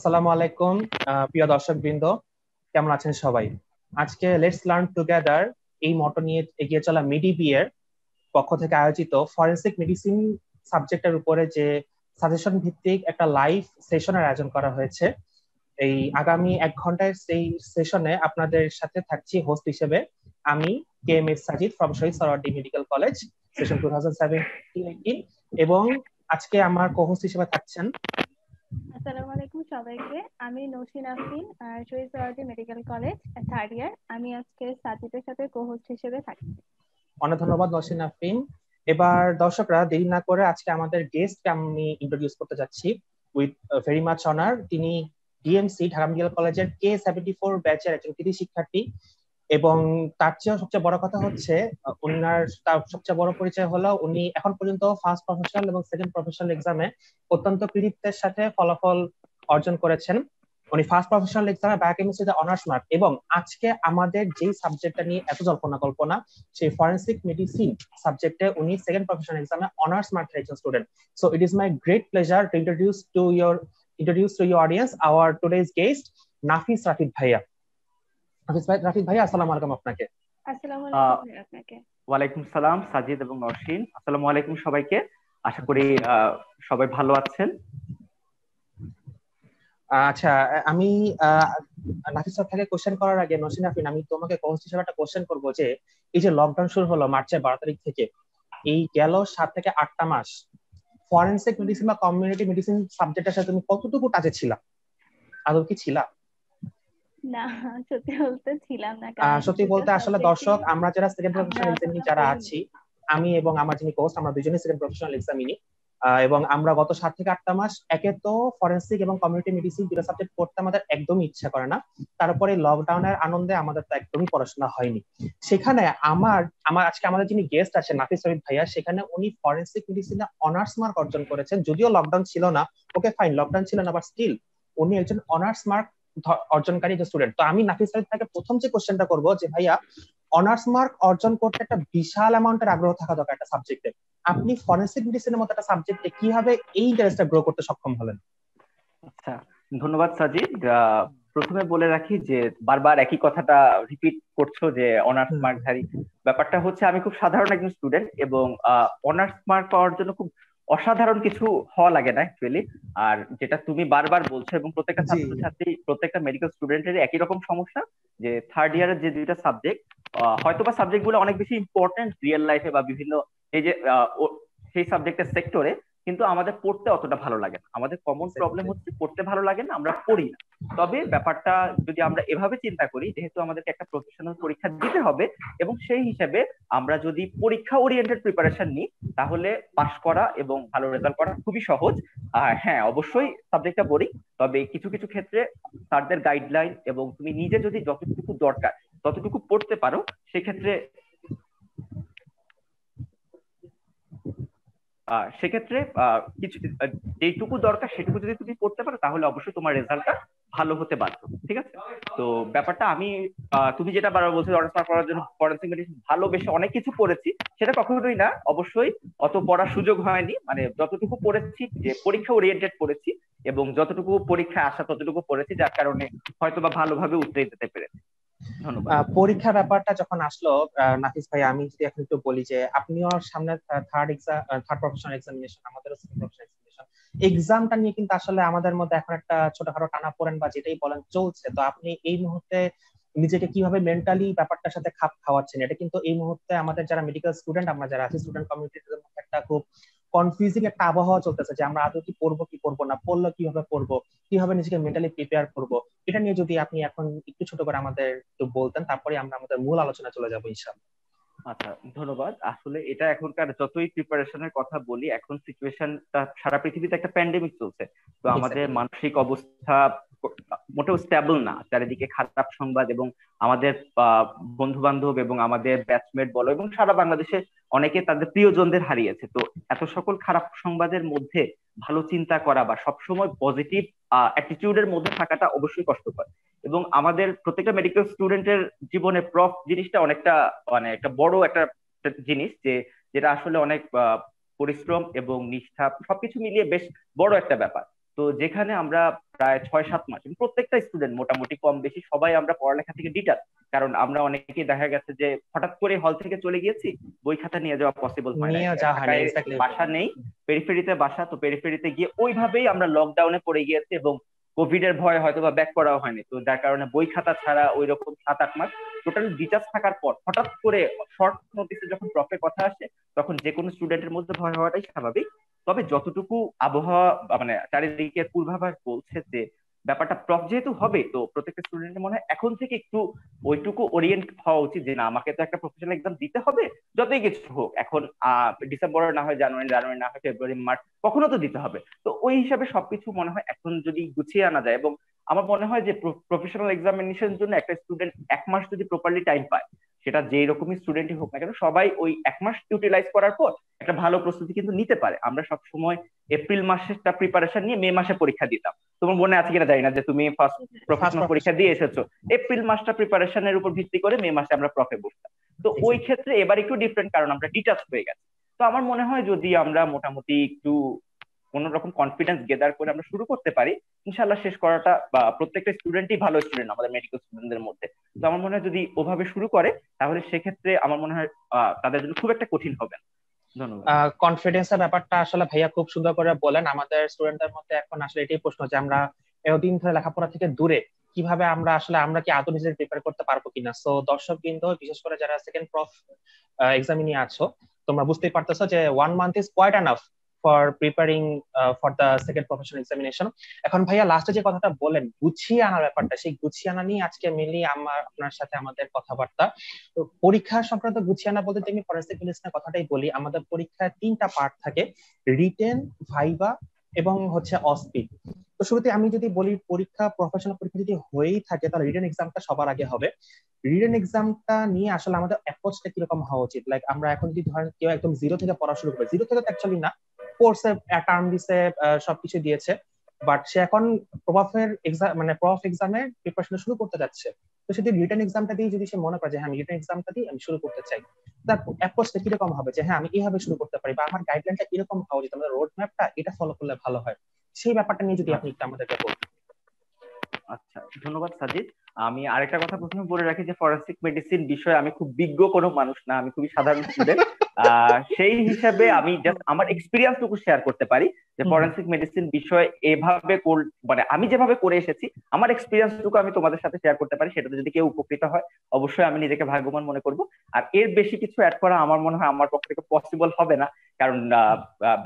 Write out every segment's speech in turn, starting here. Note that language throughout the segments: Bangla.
আসসালামু আলাইকুম প্রিয় দর্শকবৃন্দ, কেমন আছেন সবাই? আজকে লেটস লার্ন টুগেদার এই মটো নিয়ে এগিয়ে চলা মিডিবি এর পক্ষ থেকে আয়োজিত ফরেনসিক মেডিসিন সাবজেক্টের উপরে যে সাজেশন ভিত্তিক একটা লাইভ সেশনের আয়োজন করা হয়েছে। এই আগামী 1 ঘন্টায় সেই সেশনে আপনাদের সাথে থাকছি হোস্ট হিসেবে আমি KMS Sajid from Shaheed Suhrawardy medical College, session 2017-18। এবং আজকে আমার কো-হোস্ট হিসেবে থাকছেন। আসসালামু আলাইকুম সবাইকে। আমি Naushin Afrin, Shaheed Suhrawardy medical college third year. আমি আজকে সাজিদের সাথে কো-হোস্ট হিসেবে থাকছি। অনেক ধন্যবাদ নসিন আফরিন। এবার দর্শকরা দেরি না করে আজকে আমাদের গেস্টকে আমি ইন্ট্রোডিউস করতে যাচ্ছি উইথ ভেরি মাচ অনার। তিনি ডিএমসি ঢাকা মেডিকেল কলেজের K74 ব্যাচের একজন কৃতি শিক্ষার্থী, এবং তার চেয়েও সবচেয়ে বড় কথা হচ্ছে তার সবচেয়ে বড় পরিচয় হলো উনি এখন পর্যন্ত ফার্স্ট প্রফেশনাল এবং সেকেন্ড প্রফেশনাল এক্সামে অত্যন্ত কৃতিত্বের সাথে ফলাফল অর্জন করেছেন। উনি ফার্স্ট প্রফেশনাল এক্সামে বায়োকেমিস্ট্রিতে অনার্স মার্ক, এবং আজকে আমাদের যেই সাবজেক্টটা নিয়ে এত জল্পনা কল্পনা, সেই ফরেনসিক মেডিসিন সাবজেক্টে উনি সেকেন্ড প্রফেশনাল এক্সামে অনার্স মার্কের একজন student. So it is my great pleasure to introduce to your audience our today's guest, নাফিস রাফিদ ভাইয়া। রাফিদ ভাইয়া, আসসালামু আলাইকুম আপনাকে। আসসালামু আলাইকুম আপনাকে। ওয়ালাইকুম সালাম সাজিদ এবং নরসিন। আসসালামু আলাইকুম সবাইকে। আশা করি সবাই ভালো আছেন। আচ্ছা, আমি নাফিস থেকে কোশ্চেন করার আগে নসিন আফরিন, আমি তোমাকে কোচ হিসেবে একটা কোশ্চেন করবো যে এই যে লকডাউন শুরু হলো মার্চের 12 তারিখ থেকে, এই গেল 7 থেকে 8টা মাস ফরেনসিক মেডিসিন বা কমিউনিটি মেডিসিন সাবজেক্টের সাথে তুমি কতটুকু টাচে ছিলা? আদৌ কি ছিলা? না, সত্যি বলতে ছিলাম না। সত্যি বলতে আসলে দর্শক, আমরা যারা সেকেন্ড প্রফেশনাল এক্সামিনি যারা আছি, আমি এবং আমার যিনি কোচ, আমরা দুজনেই সেকেন্ড প্রফেশনাল এক্সামিনি, এবং আমরা গত 7 থেকে 8টা মাস একে তো ফরেনসিক এবং কমিউনিটি মেডিসিন দুটো সাবজেক্ট পড়তে আমাদের একদমই ইচ্ছা করে না। তারপরে লকডাউনের আনন্দে আমাদের তো একদমই পড়াশোনা হয়নি। সেখানে আমার আমার আজকে আমাদের যিনি গেস্ট আছেন নাফিস রাফিদ ভাইয়া, সেখানে উনি ফরেনসিক মেডিসিনে অনার্স মার্ক অর্জন করেছেন। যদিও লকডাউন ছিল না, ওকে ফাইন, লকডাউন ছিল না, বাট স্টিল উনি একজন অনার্স মার্ক অর্জনকারী যে স্টুডেন্ট। তো আমি নাফিস রাফিদ ভাইকে প্রথম যে কোশ্চেনটা করবো যে ভাইয়া, অনার্স মার্ক অর্জন করতে একটা বিশাল অ্যামাউন্টের আগ্রহ থাকা দরকার একটা সাবজেক্টে। আপনি ফরেনসিক মেডিসিনের মতো একটা সাবজেক্টে কিভাবে এই ইন্টারেস্টটা গ্রো করতে সক্ষম হলেন? আচ্ছা, ধন্যবাদ সাজিদ। প্রথমে বলে রাখি যে বারবার একই কথাটা রিপিট করছো যে অনার্স মার্কধারী। ব্যাপারটা হচ্ছে আমি খুব সাধারণ একজন স্টুডেন্ট, এবং অনার্স মার্ক পাওয়ার জন্য খুব অসাধারণ কিছু হওয়া লাগে না অ্যাকচুয়ালি। আর যেটা তুমি বারবার বলছো, এবং প্রত্যেকটা ছাত্রছাত্রী প্রত্যেকটা মেডিকেল স্টুডেন্টের একই রকম সমস্যা, যে থার্ড ইয়ারের যে দুইটা সাবজেক্ট, হয়তোবা সাবজেক্ট গুলো অনেক বেশি ইম্পর্টেন্ট রিয়েল লাইফে বা বিভিন্ন এই যে সেই সাবজেক্টের সেক্টরে, কিন্তু আমাদের পড়তে অতটা ভালো লাগে না। আমাদের কমন প্রবলেম হচ্ছে পড়তে ভালো লাগে না, আমরা পড়ি না। তবে ব্যাপারটা যদি আমরা এভাবে চিন্তা করি, যেহেতু আমাদেরকে একটা প্রফেশনাল পরীক্ষা দিতে হবে, এবং সেই হিসেবে আমরা যদি পরীক্ষা ওরিয়েন্টেড প্রিপারেশন নিই, তাহলে পাশ করা এবং ভালো রেজাল্ট করা খুবই সহজ। আর হ্যাঁ, অবশ্যই সাবজেক্টটা পড়ি, তবে কিছু কিছু ক্ষেত্রে স্যারদের গাইডলাইন এবং তুমি নিজে যদি যতটুকু দরকার ততটুকু পড়তে পারো, সেক্ষেত্রে কিছু যেটুকু দরকার সেটুকু যদি তুমি পড়তে পারো, তাহলে অবশ্যই তোমার রেজাল্টটা ভালো হতে বাধ্য। ঠিক আছে? তো ব্যাপারটা আমি তুমি যেটা বারবার বলছো অনার্স মার্ক করার জন্য ফরেনসিক মেডিসিন ভালোবেসে অনেক কিছু পড়েছি, সেটা কখনোই না। অবশ্যই অত পড়ার সুযোগ হয়নি, মানে যতটুকু পড়েছি যে পরীক্ষা ওরিয়েন্টেড পড়েছি, এবং যতটুকু পরীক্ষা আসা ততটুকু পড়েছি, যার কারণে হয়তোবা ভালোভাবে উতরে যেতে পেরেছি। পরীক্ষা ব্যাপারটা যখন আসলো, নাফিস ভাই, আমি যদি এখন একটু বলি যে আপনিও সামনে থার্ড প্রফেশনাল এক্সামিনেশন, আমাদেরও সেকেন্ড প্রফেশনাল এক্সামিনেশন, এক্সামটা নিয়ে কিন্তু আসলে আমাদের মধ্যে এখন একটা ছোটখাটো টানাপোড়েন বা যেটাই বলেন চলছে। তো আপনি এই মুহূর্তে নিজেকে কিভাবে মেন্টালি ব্যাপারটার সাথে খাপ খাওয়াচ্ছেন? এটা কিন্তু এই মুহূর্তে আমাদের যারা মেডিকেল স্টুডেন্ট, আমরা যারা আছি স্টুডেন্ট কমিউনিটির মধ্যে একটা খুব কনফিউজিং একটা আবহাওয়া চলতেছে যে আমরা আদৌ কি পড়বো কি পড়বো না, পড়লে কিভাবে পড়বো, কিভাবে নিজেকে মেন্টালি প্রিপেয়ার করবো। এটা নিয়ে যদি আপনি এখন একটু ছোট করে আমাদের একটু বলতেন, তারপরে আমরা আমাদের মূল আলোচনা চলে যাবো ইনশাআল্লাহ। আচ্ছা, ধন্যবাদ। আসলে এটা এখনকার যতই প্রিপারেশনের কথা বলি, এখন সিচুয়েশনটা সারা পৃথিবীতে একটা প্যান্ডেমিক চলছে, তো আমাদের মানসিক অবস্থা মোটেও স্টেবল না। চারিদিকে খারাপ সংবাদ, এবং আমাদের বন্ধু বান্ধব এবং আমাদের ব্যাচমেট বলো এবং সারা বাংলাদেশে অনেকে তাদের প্রিয়জনদের হারিয়েছে। তো এত সকল খারাপ সংবাদের মধ্যে ভালো চিন্তা করা বা সবসময় পজিটিভ অ্যাটিটিউডের মধ্যে থাকাটা অবশ্যই কষ্টকর। এবং আমাদের প্রত্যেকটা মেডিকেল স্টুডেন্টের জীবনে প্রফ জিনিসটা অনেকটা মানে একটা বড় একটা জিনিস, যেটা আসলে অনেক পরিশ্রম এবং নিষ্ঠা সবকিছু মিলিয়ে বেশ বড় একটা ব্যাপার। তো যেখানে আমরা প্রায় 6-7 মাস প্রত্যেকটা স্টুডেন্ট মোটামুটি কম বেশি সবাই আমরা পড়ালেখা থেকে ডিটাচ, কারণ আমরা অনেকেই দেখা গেছে যে হঠাৎ করে হল থেকে চলে গিয়েছি, বই খাতা নিয়ে যাওয়া পসিবল হয় না, নিয়ে যাওয়া হয় না, ঢাকায় এক্স্যাক্টলি। বাসা নেই, পেরিফেরিতে বাসা, তো পেরিফেরিতে গিয়ে ওইভাবেই আমরা লকডাউনে পড়ে গিয়েছি এবং কোভিড এর ভয় হয়তো বা ব্যাক করাও হয়নি, তো যার কারণে বই খাতা ছাড়া ওই রকম 7-8 মাস টোটাল ডিটাচ থাকার পর হঠাৎ করে শর্ট নোটিসে যখন প্রফের কথা আসে, তখন যে কোনো স্টুডেন্টের মধ্যে ভয় হওয়াটাই স্বাভাবিক। তবে যতটুকু আবহাওয়া মানে চারিদিকে পূর্বাভাস বলছে যে ব্যাপারটা প্রফ যেহেতু হবে, তো প্রত্যেকটা স্টুডেন্টের মনে হয় এখন থেকে একটু ওইটুকু ওরিয়েন্ট হওয়া উচিত যে না, আমাকে তো একটা প্রফেশনাল এক্সাম দিতে হবে, যতই কিছু হোক। এখন ডিসেম্বর না হয় জানুয়ারি, জানুয়ারি না হয় ফেব্রুয়ারি, মার্চ, কখনো তো দিতে হবে। তো ওই হিসাবে সবকিছু মনে হয় এখন যদি গুছিয়ে আনা যায়, এবং আমার মনে হয় যে প্রফেশনাল এক্সামিনেশনের জন্য একটা স্টুডেন্ট 1 মাস যদি প্রপারলি টাইম পায়, সেটা যেই রকমই স্টুডেন্টই হোক না কেন, সবাই ওই 1 মাস ইউটিলাইজ করার পর একটা ভালো প্রস্তুতি কিন্তু নিতে পারে। আমরা সব সময় এপ্রিল মাসেটা প্রিপারেশন নিয়ে মে মাসে পরীক্ষা দিতাম, তোমার মনে আছে কিনা জানি না, যে তুমি ফার্স্ট প্রফেশনাল পরীক্ষা দিয়ে এসেছো, এপ্রিল মাসটা প্রিপারেশনের উপর ভিত্তি করে মে মাসে আমরা প্রফে বসতাম। তো ওই ক্ষেত্রে এবার একটু ডিফারেন্ট, কারণ আমরা ডিটাচ হয়ে গেছি। তো আমার মনে হয় যদি আমরা মোটামুটি একটু কোন রকম কনফিডেন্স গেদার করে আমরা শুরু করতে পারি, ইনশাল্লাহ শেষ করাটা, বা প্রত্যেকটা স্টুডেন্টই ভালো স্টুডেন্ট আমাদের মেডিকেল স্টুডেন্টদের মধ্যে, তো আমার মনে হয় যদি ওভাবে শুরু করে তাহলে সেক্ষেত্রে আমার মনে হয় তাদের জন্য খুব একটা কঠিন হবে না। ধন্যবাদ। কনফিডেন্সের ব্যাপারটা আসলে ভাইয়া খুব সুন্দর করে বলেন। আমাদের স্টুডেন্টদের মধ্যে এখন আসলে এটাই প্রশ্ন যে আমরা এতদিন ধরে লেখাপড়া থেকে দূরে কিভাবে আমরা কি আদৌ নিজেদের প্রিপেয়ার করতে পারবো কিনা। সো দর্শক বিন্দু, বিশেষ করে যারা সেকেন্ড প্রফ এক্সামিনে নিয়ে আছো, তোমরা বুঝতেই পারতেছো যে 1 month is quite enough for preparing for the second professional examination. এখন ভাইয়া লাস্টে যে কথাটা বলেন গুছিয়ে আনার ব্যাপারটা, সেই গুছিয়ে আনা নিয়ে আজকে মিলি আপনার সাথে আমাদের কথাবার্তা। তো পরীক্ষা সংক্রান্ত গুছিয়ে আনা বলতে আমি ফরেনসিক মেডিসিনের কথাটাই বলি। আমাদের পরীক্ষায় 3টা পার্ট থাকে, রিটেন, ভাইবা এবং হচ্ছে অস্পিড। তো শুরুতে আমি যদি বলি প্রফেশনাল পরীক্ষা যদি হয়েই থাকে তাহলে রিটেন এক্সামটা সবার আগে হবে। রিটেন এক্সামটা নিয়ে আসলে আমাদের অ্যাপ্রোচটা কিরকম হওয়া উচিত, লাইক আমরা এখন যদি ধরেন কেউ একদম জিরো থেকে পড়া শুরু করবে, জিরো থেকে অ্যাকচুয়ালি না, কোর্সে টার্ম দিছে, সবকিছু দিয়েছে, বাট সে এখন প্রফ এক্সামের প্রিপারেশন শুরু করতে যাচ্ছে। তো সেটি রিটেন এক্সামটা দিয়ে যদি সে মনে করে যে হ্যাঁ আমি রিটেন এক্সামটা দিয়ে আমি শুরু করতে চাই, তার অ্যাপ্রোচটা কিরকম হবে যে হ্যাঁ আমি এইভাবে শুরু করতে পারি, বা আমার গাইডলাইনটা এরকম হওয়া উচিত, আমাদের রোড ম্যাপটা এটা ফলো করলে ভালো হয়, সেই ব্যাপারটা নিয়ে যদি আপনি একটু আমাদেরকে বলতেন। আচ্ছা, ধন্যবাদ সাজিদ। আমি আরেকটা কথা প্রথমে বলে রাখি যে ফরেনসিক মেডিসিন বিষয়ে আমি খুব বিজ্ঞ কোনো মানুষ না, আমি খুবই সাধারণ স্টুডেন্ট। সেই হিসাবে আমি জাস্ট আমার এক্সপিরিয়েন্স টুকু শেয়ার করতে পারি যে ফরেনসিক মেডিসিন বিষয়ে এভাবে মানে আমি যেভাবে করে এসেছি আমার এক্সপিরিয়েন্স টুকু আমি তোমাদের সাথে শেয়ার করতে পারি। সেটাতে যদি কেউ উপকৃত হয় অবশ্যই আমি নিজেকে ভাগ্যবান মনে করব। আর এর বেশি কিছু অ্যাড করা আমার মনে হয় আমার পক্ষ থেকে পসিবল হবে না, কারণ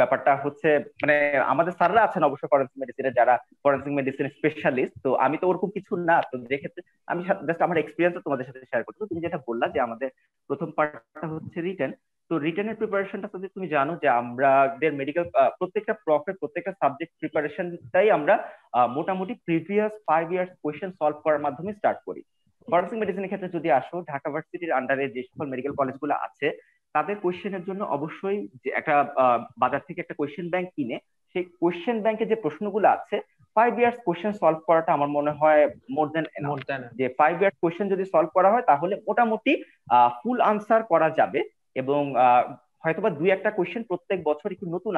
ব্যাপারটা হচ্ছে মানে আমাদের স্যাররা আছেন অবশ্যই ফরেনসিক মেডিসিনের, যারা ফরেনসিক মেডিসিন স্পেশালিস্ট, তো আমি তো ওরকম কিছু না। তো যে ক্ষেত্রে আমি জাস্ট আমার এক্সপিরিয়েন্স তোমাদের সাথে শেয়ার করতে। তুমি যেটা বললা যে আমাদের প্রথম পার্টটা হচ্ছে রিটেন, তো রিটেনের প্রিপারেশনটা যদি তুমি জানো যে আমাদের মেডিকেল প্রত্যেকটা প্রফের প্রত্যেকটা সাবজেক্ট প্রিপারেশনটাই আমরা মোটামুটি প্রিভিয়াস 5 ইয়ার্স কোয়েশ্চেন সলভ করার মাধ্যমে স্টার্ট করি। ফরেনসিক মেডিসিনের ক্ষেত্রে যদি আসো, ঢাকা ভার্সিটির আন্ডারে যে সকল মেডিকেল কলেজগুলো আছে তাদের কোয়েশ্চেনের জন্য অবশ্যই যে একটা বাজার থেকে একটা কোয়েশ্চেন ব্যাংক কিনে সেই কোয়েশ্চেন ব্যাংকে যে প্রশ্নগুলো আছে 5 ইয়ার্স কোয়েশ্চেন সলভ করাটা আমার মনে হয় মোর দেন এনাফ। যে 5 ইয়ার্স কোয়েশ্চেন যদি সলভ করা হয় তাহলে মোটামুটি ফুল আনসার করা যাবে, এবং হয়তোবা 2-1টা কোয়েশ্চেন প্রত্যেক বছর একটু নতুন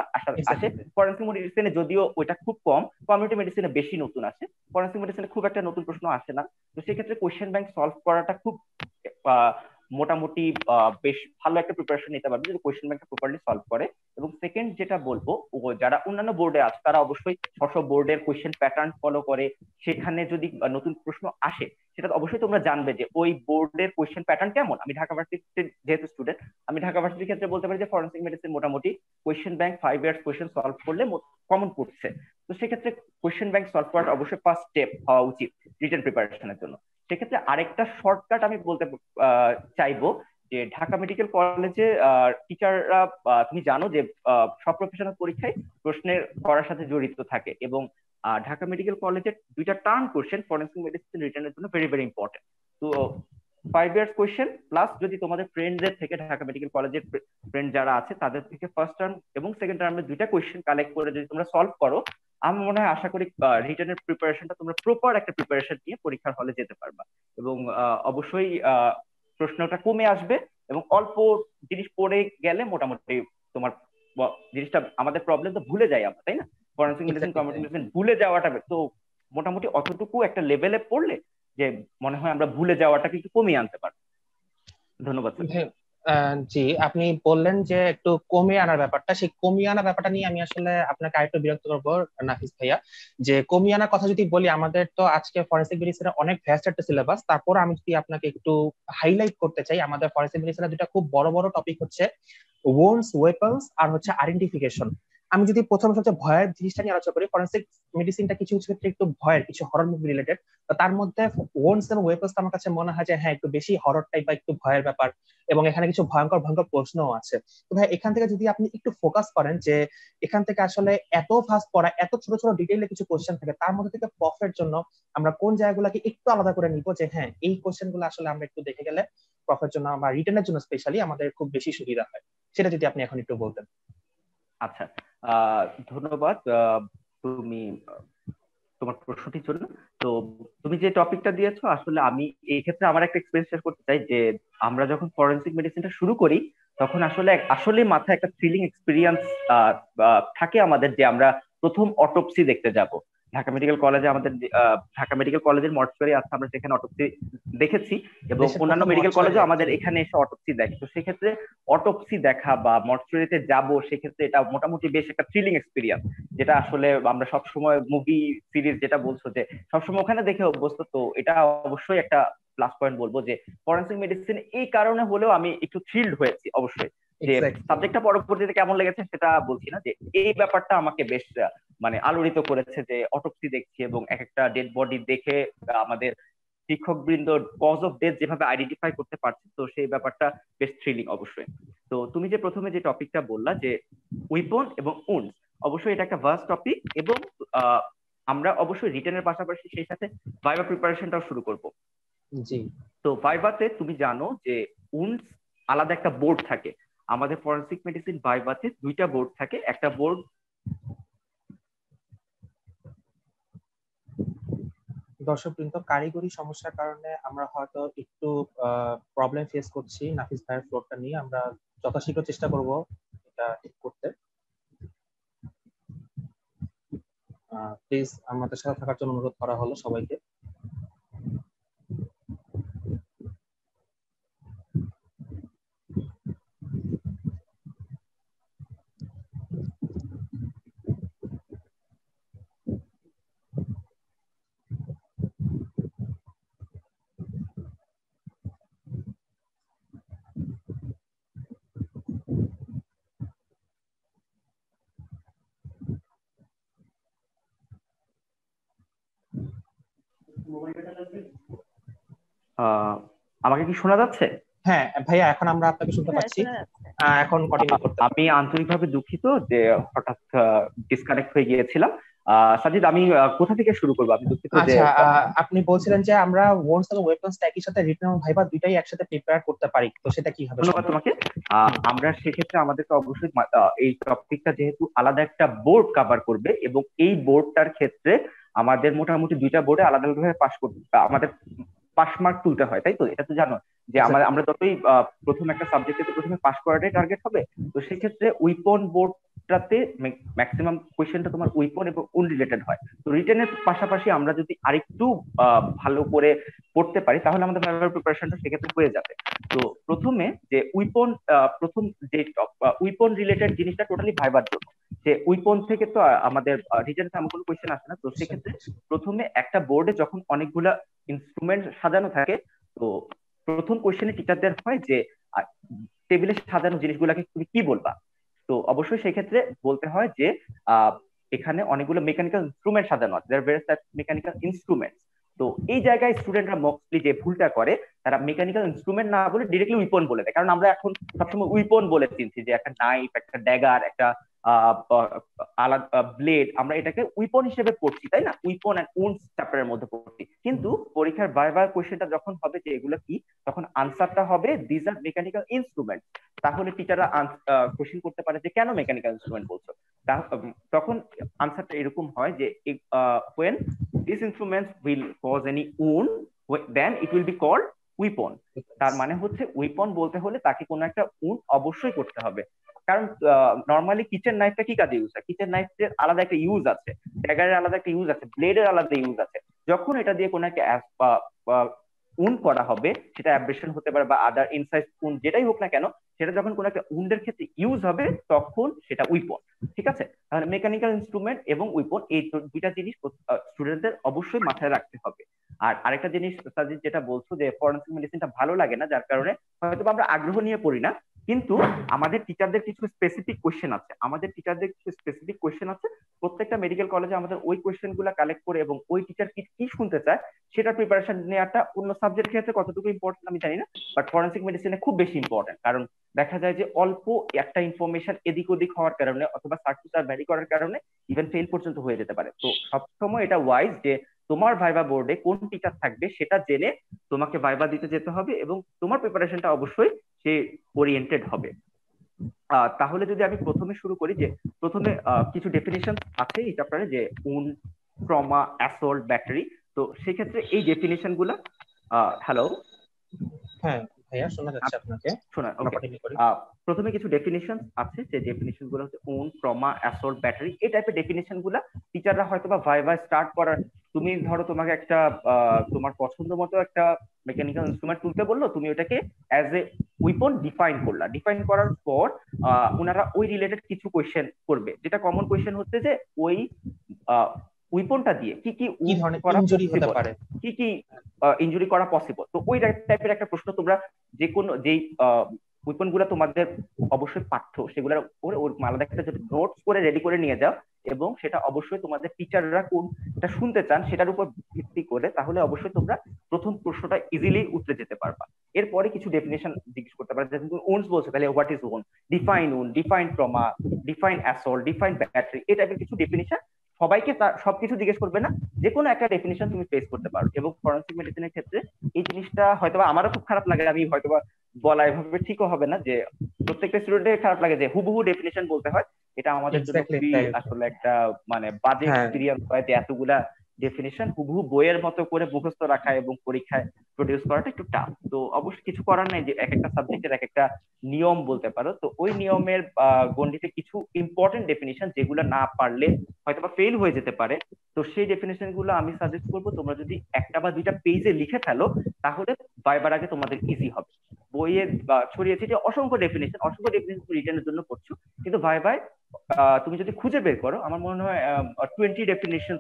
আসে। ফরেনসিক মেডিসিনে যদিও ওইটা খুব কম, কমিউনিটি মেডিসিনে বেশি নতুন আসে, ফরেনসিক মেডিসিনে খুব একটা নতুন প্রশ্ন আসে না। তো সেক্ষেত্রে কোয়েশ্চেন ব্যাংক সলভ করাটা খুব মোটামুটি বেশ ভালো একটা প্রিপারেশন নিতে পারবে যদি কোয়েশ্চেন ব্যাংকটা প্রপারলি সলভ করে। এবং সেকেন্ড যেটা বলবো, যারা অন্যান্য বোর্ডে আছে তারা অবশ্যই স্ব বোর্ডের কোয়েশ্চেন প্যাটার্ন ফলো করে, সেখানে যদি নতুন প্রশ্ন আসে সেটা অবশ্যই তোমরা জানবে যে ওই বোর্ডের কোয়েশ্চেন প্যাটার্ন কেমন। আমি ঢাকা ভার্সিটির যেহেতু স্টুডেন্ট, আমি ঢাকা ভার্সিটির ক্ষেত্রে বলতে পারি যে ফরেনসিক মেডিসিন মোটামুটি question bank 5 years question solve করলে কমন পড়ছে। তো সেক্ষেত্রে কোয়েশ্চেন ব্যাংক সলভ করাটা অবশ্যই ফার্স্ট স্টেপ হওয়া উচিত রিটেন প্রিপারেশনের জন্য। সেক্ষেত্রে আরেকটা শর্টকাট আমি বলতে চাইবো যে ঢাকা মেডিকেল কলেজে টিচাররা, তুমি জানো যে সব প্রফেশনাল পরীক্ষায় প্রশ্নের করার সাথে জড়িত থাকে, এবং ঢাকা মেডিকেল কলেজের 2টা টার্ম কোশ্চেন ফরেনসিক মেডিসিন রিটেনের জন্য ভেরি ভেরি ইম্পর্টেন্ট। তো 5 ইয়ার্স কোয়েশ্চেন প্লাস যদি তোমাদের ফ্রেন্ডদের থেকে ঢাকা মেডিকেল কলেজের ফ্রেন্ড যারা আছে তাদের থেকে ফার্স্ট টার্ম এবং সেকেন্ড টার্মের 2টা কোয়েশ্চেন কালেক্ট করে যদি তোমরা সলভ করো, আমি মনে হয় আশা করি রিটেনের প্রিপারেশনটা তোমরা প্রপার একটা প্রিপারেশন নিয়ে পরীক্ষার হলে যেতে পারবা, এবং অবশ্যই প্রশ্নটা কমে আসবে, এবং অল্প জিনিস পড়ে গেলে মোটামুটি তোমার জিনিসটা আমাদের প্রবলেম তো ভুলে যাই আমরা, তাই না? ফরেনসিক মেডিসিন, কমিউনিটি মেডিসিন ভুলে যাওয়াটা, তো মোটামুটি অতটুকু একটা লেভেলে পড়লে যে মনে হয় আমরা ভুলে যাওয়াটাকে একটু কমিয়ে আনতে পারবো। ধন্যবাদ স্যার। জি, আপনি বললেন যে একটু কমিয়ে আনার ব্যাপারটা, সেই কমিয়ে আনার ব্যাপারটা নিয়ে আমি আসলে আপনাকে আরেকটু বিরক্ত করবো নাফিস ভাইয়া। যে কমিয়ে আনার কথা যদি বলি, আমাদের তো আজকে ফরেনসিক মেডিসিনের অনেক ভ্যাস্ট একটা সিলেবাস, তারপর আমি যদি আপনাকে একটু হাইলাইট করতে চাই, আমাদের ফরেনসিক মেডিসিনের দুটা খুব বড় বড় টপিক হচ্ছে ওন্স, ওয়েপন্স আর হচ্ছে আইডেন্টিফিকেশন। আমি যদি প্রথমে সবচেয়ে ভয়ের জিনিসটা নিয়ে আলোচনা করি, ফরেনসিক মেডিসিনটা কিছু কিছু ক্ষেত্রে একটু ভয়ের, কিছু হরর মুভি রিলেটেড। তার মধ্যে ওন্স এবং ওয়েপন্স আমার কাছে মনে হয় যে হ্যাঁ একটু বেশি হরর টাইপ বা একটু ভয়ের ব্যাপার, এবং এখানে কিছু ভয়ঙ্কর ভয়ঙ্কর প্রশ্নও আছে। তো ভাই এখান থেকে যদি আপনি একটু ফোকাস করেন যে এখান থেকে আসলে এত ফাস্ট পড়া, এত ছোট ছোট ডিটেইলে কিছু কোশ্চেন থাকে, তার মধ্যে থেকে প্রফের জন্য আমরা কোন জায়গাগুলোকে একটু আলাদা করে নিব, যে হ্যাঁ এই কোশ্চেন গুলো আসলে আমরা একটু দেখে গেলে প্রফের জন্য বা রিটেনের জন্য স্পেশালি আমাদের খুব বেশি সুবিধা হয়, সেটা যদি আপনি এখন একটু বলতেন। আচ্ছা, ধন্যবাদ তুমি তোমার প্রশ্নটির জন্য। তো তুমি যে টপিকটা দিয়েছো, আসলে আমি এই ক্ষেত্রে আমার একটা এক্সপিরিয়েন্স শেয়ার করতে চাই যে আমরা যখন ফরেনসিক মেডিসিনটা শুরু করি তখন আসলে আসলে মাথায় একটা থ্রিলিং এক্সপিরিয়েন্স থাকে আমাদের, যে আমরা প্রথম অটোপসি দেখতে যাব। ঢাকা মেডিকেল কলেজে আমাদের ঢাকা মেডিকেল কলেজের মর্চুয়ারি আছে, আমরা সেখানে অটোপসি দেখেছি, এবং অন্যান্য মেডিকেল কলেজও আমাদের এখানে এসে অটোপসি দেখে। তো সেক্ষেত্রে অটোপসি দেখা বা মর্চুয়ারিতে যাব, সেক্ষেত্রে এটা মোটামুটি বেশ একটা থ্রিলিং এক্সপিরিয়েন্স, যেটা আসলে আমরা সবসময় মুভি সিরিজ যেটা বলছো যে সবসময় ওখানে দেখে অভ্যস্ত। তো এটা অবশ্যই একটা প্লাস পয়েন্ট বলবো যে ফরেনসিক মেডিসিন এই কারণে হলেও আমি একটু থ্রিল্ড হয়েছি। অবশ্যই যে সাবজেক্টটা পরবর্তীতে কেমন লেগেছে সেটা বলছি না, যে এই ব্যাপারটা আমাকে বেশ মানে আলোড়িত করেছে, যে অটোপসি দেখছি এবং এক একটা ডেড বডি দেখে আমাদের শিক্ষক বৃন্দ কজ অফ ডেথ যেভাবে আইডেন্টিফাই করতে পারছে, তো সেই ব্যাপারটা বেশ থ্রিলিং অবশ্যই। তো তুমি যে প্রথমে যে টপিকটা বললা যে উইপন এবং উন্স, অবশ্যই এটা একটা ভাস্ট টপিক, এবং আমরা অবশ্যই রিটেনের পাশাপাশি সেই সাথে ভাইভা প্রিপারেশনটাও শুরু করব। জি। তো ভাইভাতে তুমি জানো যে উন্স আলাদা একটা বোর্ড থাকে। আমাদের ফরেনসিক মেডিসিন ভাইভাতে দুইটা বোর্ড থাকে। একটা বোর্ড দর্শকবৃন্দ, কারিগরি সমস্যার কারণে আমরা হয়তো একটু প্রবলেম ফেস করছি নাফিস ভাইয়ের ফ্লোরটা নিয়ে। আমরা যথাশীঘ্র চেষ্টা করব এটা ঠিক করতে। প্লিজ আমাদের সাথে থাকার জন্য অনুরোধ করা হলো সবাইকে। আমাকে কি শোনা যাচ্ছে? হ্যাঁ ভাইয়া, এখন আমরা আপনাকে শুনতে পাচ্ছি। এখন কন্টিনিউ করতে। আমি আন্তরিকভাবে দুঃখিত যে হঠাৎ ডিসকানেক্ট হয়ে গিয়েছিলাম। সাজিদ, আমি কোথা থেকে শুরু করবো? আমি দুঃখিত যে আচ্ছা, আপনি বলছিলেন যে আমরা ওয়ার্ডস এবং ওয়েপন্স একই সাথে রিটেন এবং ভাইভা দুইটাই একসাথে প্রিপেয়ার করতে পারি, তো সেটা কি হবে? ধন্যবাদ তোমাকে। আমরা সেক্ষেত্রে আমাদেরকে অবশ্যই এই টপিকটা যেহেতু আলাদা একটা বোর্ড কভার করবে, এবং এই বোর্ডটার ক্ষেত্রে আমাদের মোটামুটি দুইটা বোর্ডে আলাদা আলাদাভাবে পাস করতে, আমাদের পাস মার্ক তুলতে হয়, তাই তো? এটা তো জানো যে আমরা যতই প্রথম একটা সাবজেক্টে প্রথমে পাস করাটাই টার্গেট হবে। তো সেক্ষেত্রে উইপন বোর্ডটাতে ম্যাক্সিমাম কোয়েশ্চেনটা তোমার উইপন এবং উন রিলেটেড হয়। তো রিটেনের পাশাপাশি আমরা যদি আরেকটু ভালো করে পড়তে পারি তাহলে আমাদের ভাইভার প্রিপারেশনটা সেক্ষেত্রে হয়ে যাবে। তো প্রথমে যে উইপন, প্রথম যে উইপন রিলেটেড জিনিসটা টোটালি ভাইবার জন্য, যে উইপন থেকে তো আমাদের রিটেন তেমন কোনো কোয়েশ্চেন আসে না। তো সেক্ষেত্রে প্রথমে একটা বোর্ডে যখন অনেকগুলা ইনস্ট্রুমেন্ট সাজানো থাকে, তো প্রথম কোয়েশ্চেনে টিচারদের হয় যে টেবিলে সাজানো জিনিসগুলোকে তুমি কি বলবা? তো অবশ্যই সেক্ষেত্রে বলতে হয় যে এখানে অনেকগুলো মেকানিক্যাল ইনস্ট্রুমেন্ট সাজানো আছে, মেকানিক্যাল ইনস্ট্রুমেন্ট। তো এই জায়গায় স্টুডেন্টরা মোস্টলি যে ভুলটা করে, তারা মেকানিক্যাল ইনস্ট্রুমেন্ট না বলে ডিরেক্টলি উইপন বলে দেয়। কারণ আমরা এখন সবসময় উইপন বলে চিনছি, যে একটা নাইফ, একটা ড্যাগার, একটা আলাদা ব্লেড, আমরা এটাকে উইপন হিসেবে পড়ছি, তাই না? উইপন এন্ড উন্স চ্যাপ্টারের মধ্যে পড়ছি। কিন্তু পরীক্ষার ভাইভা কোশ্চেনটা যখন হবে যে এগুলো কি, তখন আনসারটা হবে দিস আর মেকানিক্যাল ইনস্ট্রুমেন্ট। তাহলে টিচাররা কোশ্চেন করতে পারে যে কেন মেকানিক্যাল ইনস্ট্রুমেন্ট বলছো? তখন আনসারটা এরকম হয় যে when these instruments will cause any wound, then it will be called weapon. তার মানে হচ্ছে উইপন বলতে হলে তাকে কোনো একটা wound অবশ্যই করতে হবে। কারণ নর্মালি কিচেন নাইফটা কি কাজে ইউজ হয়? কিচেন নাইফের আলাদা একটা ইউজ আছে, ড্যাগারের আলাদা একটা ইউজ আছে, ব্লেডের আলাদা ইউজ আছে। যখন এটা দিয়ে কোনো একটা উন্ড করা হবে, সেটা অ্যাব্রেশন হতে পারে বা আদার ইনসাইড উন্ড যেটাই হোক না কেন, সেটা যখন কোনো একটা উন্ডের ক্ষেত্রে ইউজ হবে তখন সেটা উইপন। ঠিক আছে, তাহলে মেকানিক্যাল ইনস্ট্রুমেন্ট এবং উইপন এই দুইটা জিনিস স্টুডেন্টদের অবশ্যই মাথায় রাখতে হবে। আর আরেকটা জিনিস সাজিদ যেটা বলছো যে ফরেনসিক মেডিসিনটা ভালো লাগে না, যার কারণে হয়তো আমরা আগ্রহ নিয়ে পড়ি না, কিন্তু আমাদের টিচারদের কিছু স্পেসিফিক কোয়েশ্চেন আছে, প্রত্যেকটা মেডিকেল কলেজে আমাদের ওই কোয়েশ্চেন গুলা কালেক্ট করে এবং ওই টিচার কি শুনতে চায় সেটা প্রিপারেশন নেওয়াটা অন্য সাবজেক্ট ক্ষেত্রে কতটুকু ইম্পর্টেন্ট আমি জানি না, বাট ফরেনসিক মেডিসিনে খুব বেশি ইম্পর্টেন্ট। কারণ দেখা যায় যে অল্প একটা ইনফরমেশন এদিক ওদিক হওয়ার কারণে অথবা সার্কুলার ভ্যারি করার কারণে ইভেন ফেল পর্যন্ত হয়ে যেতে পারে। তো সবসময় এটা ওয়াইজ যে তোমার ভাইবা বোর্ডে কোন টিচার থাকবে সেটা জেনে তোমাকে ভাইবা দিতে যেতে হবে এবং তোমার প্রিপারেশনটা অবশ্যই সে ওরিয়েন্টেড হবে। তাহলে যদি আমি প্রথমে শুরু করি, যে প্রথমে কিছু ডেফিনিশন আছে এই চ্যাপ্টারে, যে উন, ট্রমা, অ্যাসল্ট, ব্যাটারি। তো সেই ক্ষেত্রে এই ডেফিনিশন গুলা, হ্যালো, হ্যাঁ ভাইয়া শোনা যাচ্ছে আপনাকে। শোনা, ওকে। প্রথমে কিছু ডেফিনিশন আছে, যে ডেফিনিশন গুলো হচ্ছে উন, ট্রমা, অ্যাসল্ট, ব্যাটারি। এই টাইপের ডেফিনিশন গুলা টিচাররা হয়তো বা ভাইভা স্টার্ট করার, তুমি ধরো তোমাকে একটা তোমার পছন্দ মতো একটা মেকানিক্যাল ইনস্ট্রুমেন্ট তুলতে বললো, তুমি ওটাকে অ্যাজ এ উইপন ডিফাইন করলা। ডিফাইন করার পর ওনারা ওই রিলেটেড কিছু কোয়েশ্চেন করবে, যেটা কমন কোয়েশ্চেন হচ্ছে যে ওই উইপনটা দিয়ে কি কি ইনজুরি হতে পারে, কি কি ইনজুরি করা পসিবল। তো ওই টাইপের একটা প্রশ্ন তোমরা যে কোনো যেই উইপন গুলা তোমাদের অবশ্যই পাঠ্য, সেগুলোর উপরে আলাদা একটা নোটস করে রেডি করে নিয়ে যাও, এবং সেটা অবশ্যই তোমাদের টিচাররা কোনটা শুনতে চান সেটার উপর ভিত্তি করে, তাহলে অবশ্যই তোমরা প্রথম প্রশ্নটা ইজিলি উত্তরে যেতে পারবা। এরপরে কিছু ডেফিনেশন জিজ্ঞেস করতে পারবে, যেমন তুমি উন্স বলছো, তাহলে হোয়াট ইজ উন, ডিফাইন উন, define trauma, define assault, define battery. এই টাইপের কিছু ডেফিনেশন সবাইকে সবকিছু জিজ্ঞেস করবে না, যে কোনো একটা ডেফিনেশন তুমি ফেস করতে পারো। এবং ফরেনসিক মেডিসিনের ক্ষেত্রে এই জিনিসটা হয়তোবা আমারও খুব খারাপ লাগে, আমি হয়তোবা বলা এভাবে ঠিকও হবে না যে প্রত্যেকটা স্টুডেন্টের খারাপ লাগে যে হুবহু ডেফিনেশন বলতে হয়। এটা আমাদের জন্য খুবই আসলে একটা মানে বাজে এক্সপেরিয়েন্স হয়, যে এতগুলা ডেফিনেশন হুবহু বইয়ের মতো করে মুখস্থ রাখা এবং পরীক্ষায় প্রডিউস করাটা একটু টাফ। তো অবশ্যই কিছু করার নাই, যে এক একটা সাবজেক্টের এক একটা নিয়ম বলতে পারো। তো ওই নিয়মের গণ্ডিতে কিছু ইম্পর্টেন্ট ডেফিনেশন যেগুলো না পারলে হয়তোবা ফেল হয়ে যেতে পারে, তো সেই ডেফিনেশন গুলো আমি সাজেস্ট করবো তোমরা যদি একটা বা দুইটা পেজে লিখে ফেলো, তাহলে ভাইবার আগে তোমাদের ইজি হবে। বইয়ে ছড়িয়েছে যে অসংখ্য ডেফিনেশন রিটার্নের জন্য করছো, কিন্তু ভাইবায় তুমি যদি খুঁজে বের করো, আমার মনে হয় 20 ডেফিনেশন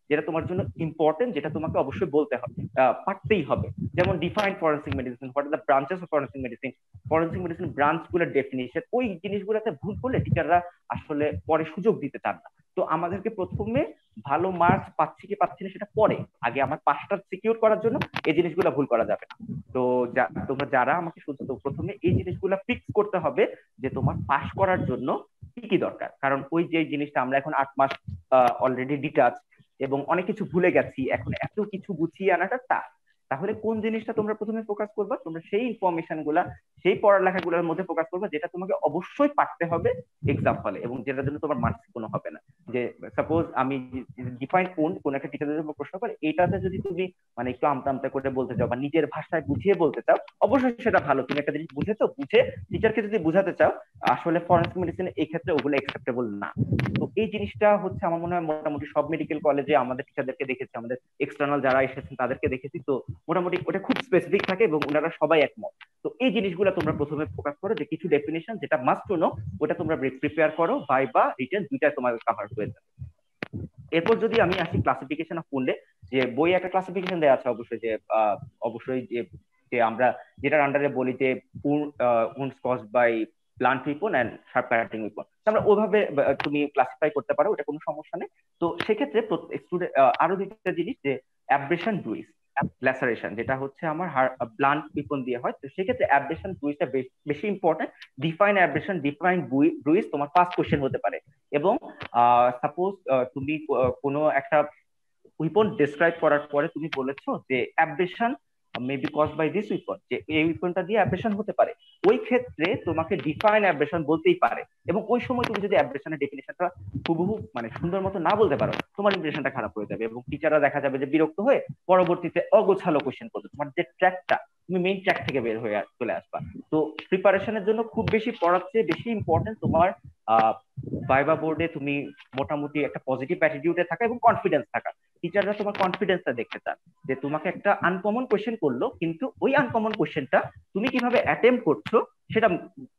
যেটা তোমার জন্য ইম্পর্টেন্ট, যেটা তোমাকে অবশ্যই বলতে হবে, পারতেই হবে। যেমন define forensic medicine, what are the branches of forensic medicine branch গুলোর ডেফিনেশন। ওই জিনিসগুলোতে ভুল করলে টিচাররা আসলে পরে সুযোগ দিতে চান না। তো আমাদেরকে প্রথমে ভালো মার্কস পাচ্ছি কি পাচ্ছি না সেটা পরে, আগে আমার পাসটা সিকিউর করার জন্য এই জিনিসগুলো ভুল করা যাবে না। তো তোমরা যারা আমাকে শুনছো, তো প্রথমে এই জিনিসগুলো ফিক্স করতে হবে যে তোমার পাস করার জন্য কি কি দরকার। কারণ ওই যে জিনিসটা আমরা এখন 8 মাস অলরেডি ডিটাচ এবং অনেক কিছু ভুলে গেছি, এখন এত কিছু গুছিয়ে আনাটা টাফ। তাহলে কোন জিনিসটা তোমরা প্রথমে ফোকাস করবা, তোমরা সেই ইনফরমেশন গুলা, সেই পড়ালেখা গুলোর মধ্যে ফোকাস করবা, যেটা তোমাকে অবশ্যই পারতে হবে এক্সাম হলে, এবং যেটার জন্য তোমার মার্কস কোনো হবে না। যে সাপোজ আমি ডিফাইন কোন একটা টিচারের উপর প্রশ্ন করে, এইটাতে যদি তুমি মানে একটু আমতা আমতা করে বলতে চাও বা নিজের ভাষায় বুঝিয়ে বলতে চাও, অবশ্যই সেটা ভালো। তুমি একটা জিনিস বুঝেছো, বুঝে টিচারকে যদি বুঝাতে চাও, আসলে ফরেনসিক মেডিসিন এই ক্ষেত্রে ওগুলো অ্যাকসেপ্টেবল না। তো এই জিনিসটা হচ্ছে আমার মনে হয় মোটামুটি সব মেডিকেল কলেজে আমাদের টিচারদেরকে দেখেছি, আমাদের এক্সটার্নাল যারা এসেছেন তাদেরকে দেখেছি, তো মোটামুটি ওটা খুব স্পেসিফিক থাকে এবং ওনারা সবাই একমত। তো এই জিনিসগুলো তোমরা প্রথমে ফোকাস করো, যে কিছু ডেফিনেশন যেটা মাস্ট টু নো, ওটা তোমরা প্রিপেয়ার করো, ভাইবা রিটেন দুইটা তোমার কভার হয়ে যাবে। এরপর যদি আমি আসি ক্লাসিফিকেশন অফ উন্ডে, যে বই একটা ক্লাসিফিকেশন দেওয়া আছে অবশ্যই, যে অবশ্যই যে আমরা যেটার আন্ডারে বলি যে wounds caused by blunt weapon and sharp cutting weapon, আমরা ওইভাবে তুমি ক্লাসিফাই করতে পারো, এটা কোনো সমস্যা নেই। তো সেক্ষেত্রে স্টুডেন্ট আরো দুইটা জিনিস, যে অ্যাব্রেশন, ব্রুইজ, ল্যাসারেশন, যেটা হচ্ছে আমার ব্লান্ট উইপন দিয়ে হয়। তো সেক্ষেত্রে অ্যাব্রেশন, ব্রুইজটা বেশি ইম্পর্টেন্ট। ডিফাইন অ্যাব্রেশন, ডিফাইন ব্রুইজ তোমার ফার্স্ট কোশ্চেন হতে পারে। এবং সাপোজ তুমি কোনো একটা উইপন ডেসক্রাইব করার পরে তুমি বলেছো যে abrasion may be caused by this weapon, যে এই উইপনটা দিয়ে অ্যাব্রেশন হতে পারে। ওই ক্ষেত্রে তোমাকে ডিফাইন অ্যাব্রেশন বলতেই পারে, এবং ওই সময় তুমি যদি অ্যাব্রেশনের ডেফিনেশনটা হুবহু মানে সুন্দর মতো না বলতে পারো, তোমার ইমপ্রেশনটা খারাপ হয়ে যাবে এবং টিচাররা দেখা যাবে যে বিরক্ত হয়ে পরবর্তীতে অগোছালো কোশ্চেন করবে। তোমার যে ট্র্যাকটা, তুমি মেইন ট্র্যাক থেকে বের হয়ে চলে আসবা। তো প্রিপারেশনের জন্য খুব বেশি পড়ার চেয়ে বেশি ইম্পর্টেন্ট তোমার ভাইবা বোর্ডে তুমি মোটামুটি একটা পজিটিভ অ্যাটিটিউডে থাকা এবং কনফিডেন্স থাকা। টিচাররা তোমার কনফিডেন্সটা দেখতে চান, যে তোমাকে একটা আনকমন কোশ্চেন করলো, কিন্তু ওই আনকমন কোশ্চেনটা তুমি কিভাবে অ্যাটেম্প করছো সেটা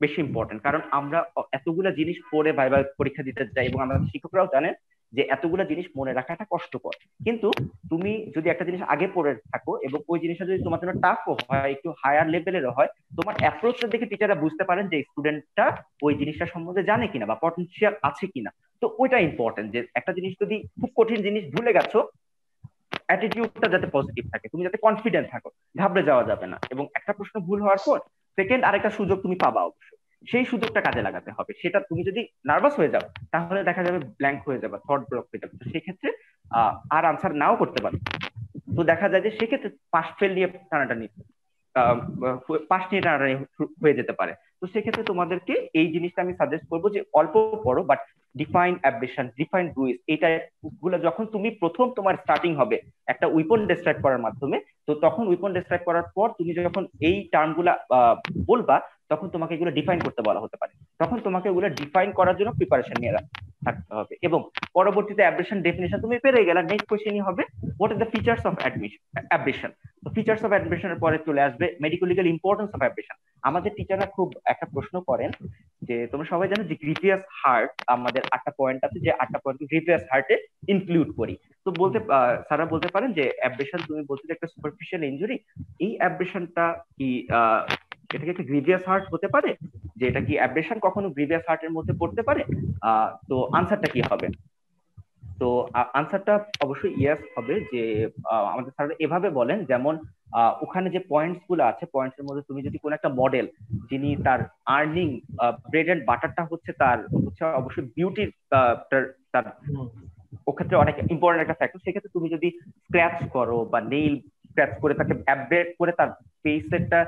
বেশি ইম্পর্টেন্ট। কারণ আমরা এতগুলা জিনিস পড়ে ভাইবা পরীক্ষা দিতে যাই এবং আমাদের শিক্ষকরাও জানেন যে এতগুলা জিনিস মনে রাখাটা কষ্টকর। কিন্তু তুমি যদি একটা জিনিস আগে পড়ে থাকো এবং ওই জিনিসটা যদি তোমার জন্য টাফও হয়, একটু হায়ার লেভেলেরও হয়, তোমার অ্যাপ্রোচটা দেখে টিচাররা বুঝতে পারেন যে স্টুডেন্টটা ওই জিনিসটা সম্বন্ধে জানে কিনা বা পটেনশিয়াল আছে কিনা। তো ওইটা ইম্পর্টেন্ট, যে একটা জিনিস যদি খুব কঠিন জিনিস ভুলে গেছো, অ্যাটিটিউডটা যাতে পজিটিভ থাকে, তুমি যাতে কনফিডেন্ট থাকো, ঘাবড়ে যাওয়া যাবে না। এবং একটা প্রশ্ন ভুল হওয়ার পর সেকেন্ড আরেকটা সুযোগ তুমি পাবা, অবশ্যই সেই সুযোগটা কাজে লাগাতে হবে। সেটা তুমি যদি নার্ভাস হয়ে যাও তাহলে দেখা যাবে ব্ল্যাঙ্ক হয়ে যাবে, থট ব্লক হয়ে যাবে, তো সেক্ষেত্রে আর আনসার নাও করতে পারো। তো দেখা যায় যে সেক্ষেত্রে পাস ফেল নিয়ে টানাটানি পাস নিয়ে টানাটানি হয়ে যেতে পারে। তো সেক্ষেত্রে তোমাদেরকে এই জিনিসটা আমি সাজেস্ট করবো যে অল্প পড়ো, বাট ডিফাইন অ্যাব্রেশন, ডিফাইন ব্রুইজ, এইটা গুলো যখন তুমি প্রথম তোমার স্টার্টিং হবে একটা উইপন ডেসক্রাইব করার মাধ্যমে, তো তখন উইপন ডেসক্রাইব করার পর তুমি যখন এই টার্ম গুলা বলবা, তখন তোমাকে এগুলো ডিফাইন করতে বলা হতে পারে। তখন তোমাকে এগুলো ডিফাইন করার জন্য প্রিপারেশন নিয়ে থাকতে হবে। এবং পরবর্তীতে অ্যাব্রেশন ডেফিনেশন তুমি পেরে গেলে, নেক্সট কোশ্চেনই হবে what are the features of abrasion. তো ফিচার্স অফ অ্যাব্রেশনের পরে চলে আসবে medico legal importance of abrasion. আমাদের টিচাররা খুব একটা প্রশ্ন করেন যে তোমরা সবাই জানো যে গ্রিভিয়াস হার্ট, আমাদের 8টা পয়েন্ট আছে, যে 8টা পয়েন্ট গ্রিভিয়াস হার্টে ইনক্লুড করি। তো বলতে স্যারা বলতে পারেন যে অ্যাব্রেশন, তুমি বলছো যে একটা সুপারফিশিয়াল ইনজুরি, এই অ্যাব্রেশনটা কি এটা কি একটা গ্রিভিয়াস হার্ট হতে পারে, যে এটা কি অ্যাব্রেশন কখনো গ্রিভিয়াস হার্টের মধ্যে পড়তে পারে? তো আনসারটা কি হবে? তো আনসারটা অবশ্যই ইয়েস হবে। যে আমাদের স্যার এভাবে বলেন, যেমন ওখানে যে পয়েন্টস গুলো আছে, পয়েন্টস এর মধ্যে তুমি যদি কোনো একটা মডেল, যিনি তার আর্নিং ব্রেড এন্ড বাটারটা হচ্ছে তার হচ্ছে অবশ্যই বিউটির, তার ওক্ষেত্রে অনেক ইম্পর্টেন্ট একটা ফ্যাক্টর, সেক্ষেত্রে তুমি যদি স্ক্র্যাচ করো বা নেইল স্ক্র্যাচ করে তাকে আপডেট করে তার ফেসেরটা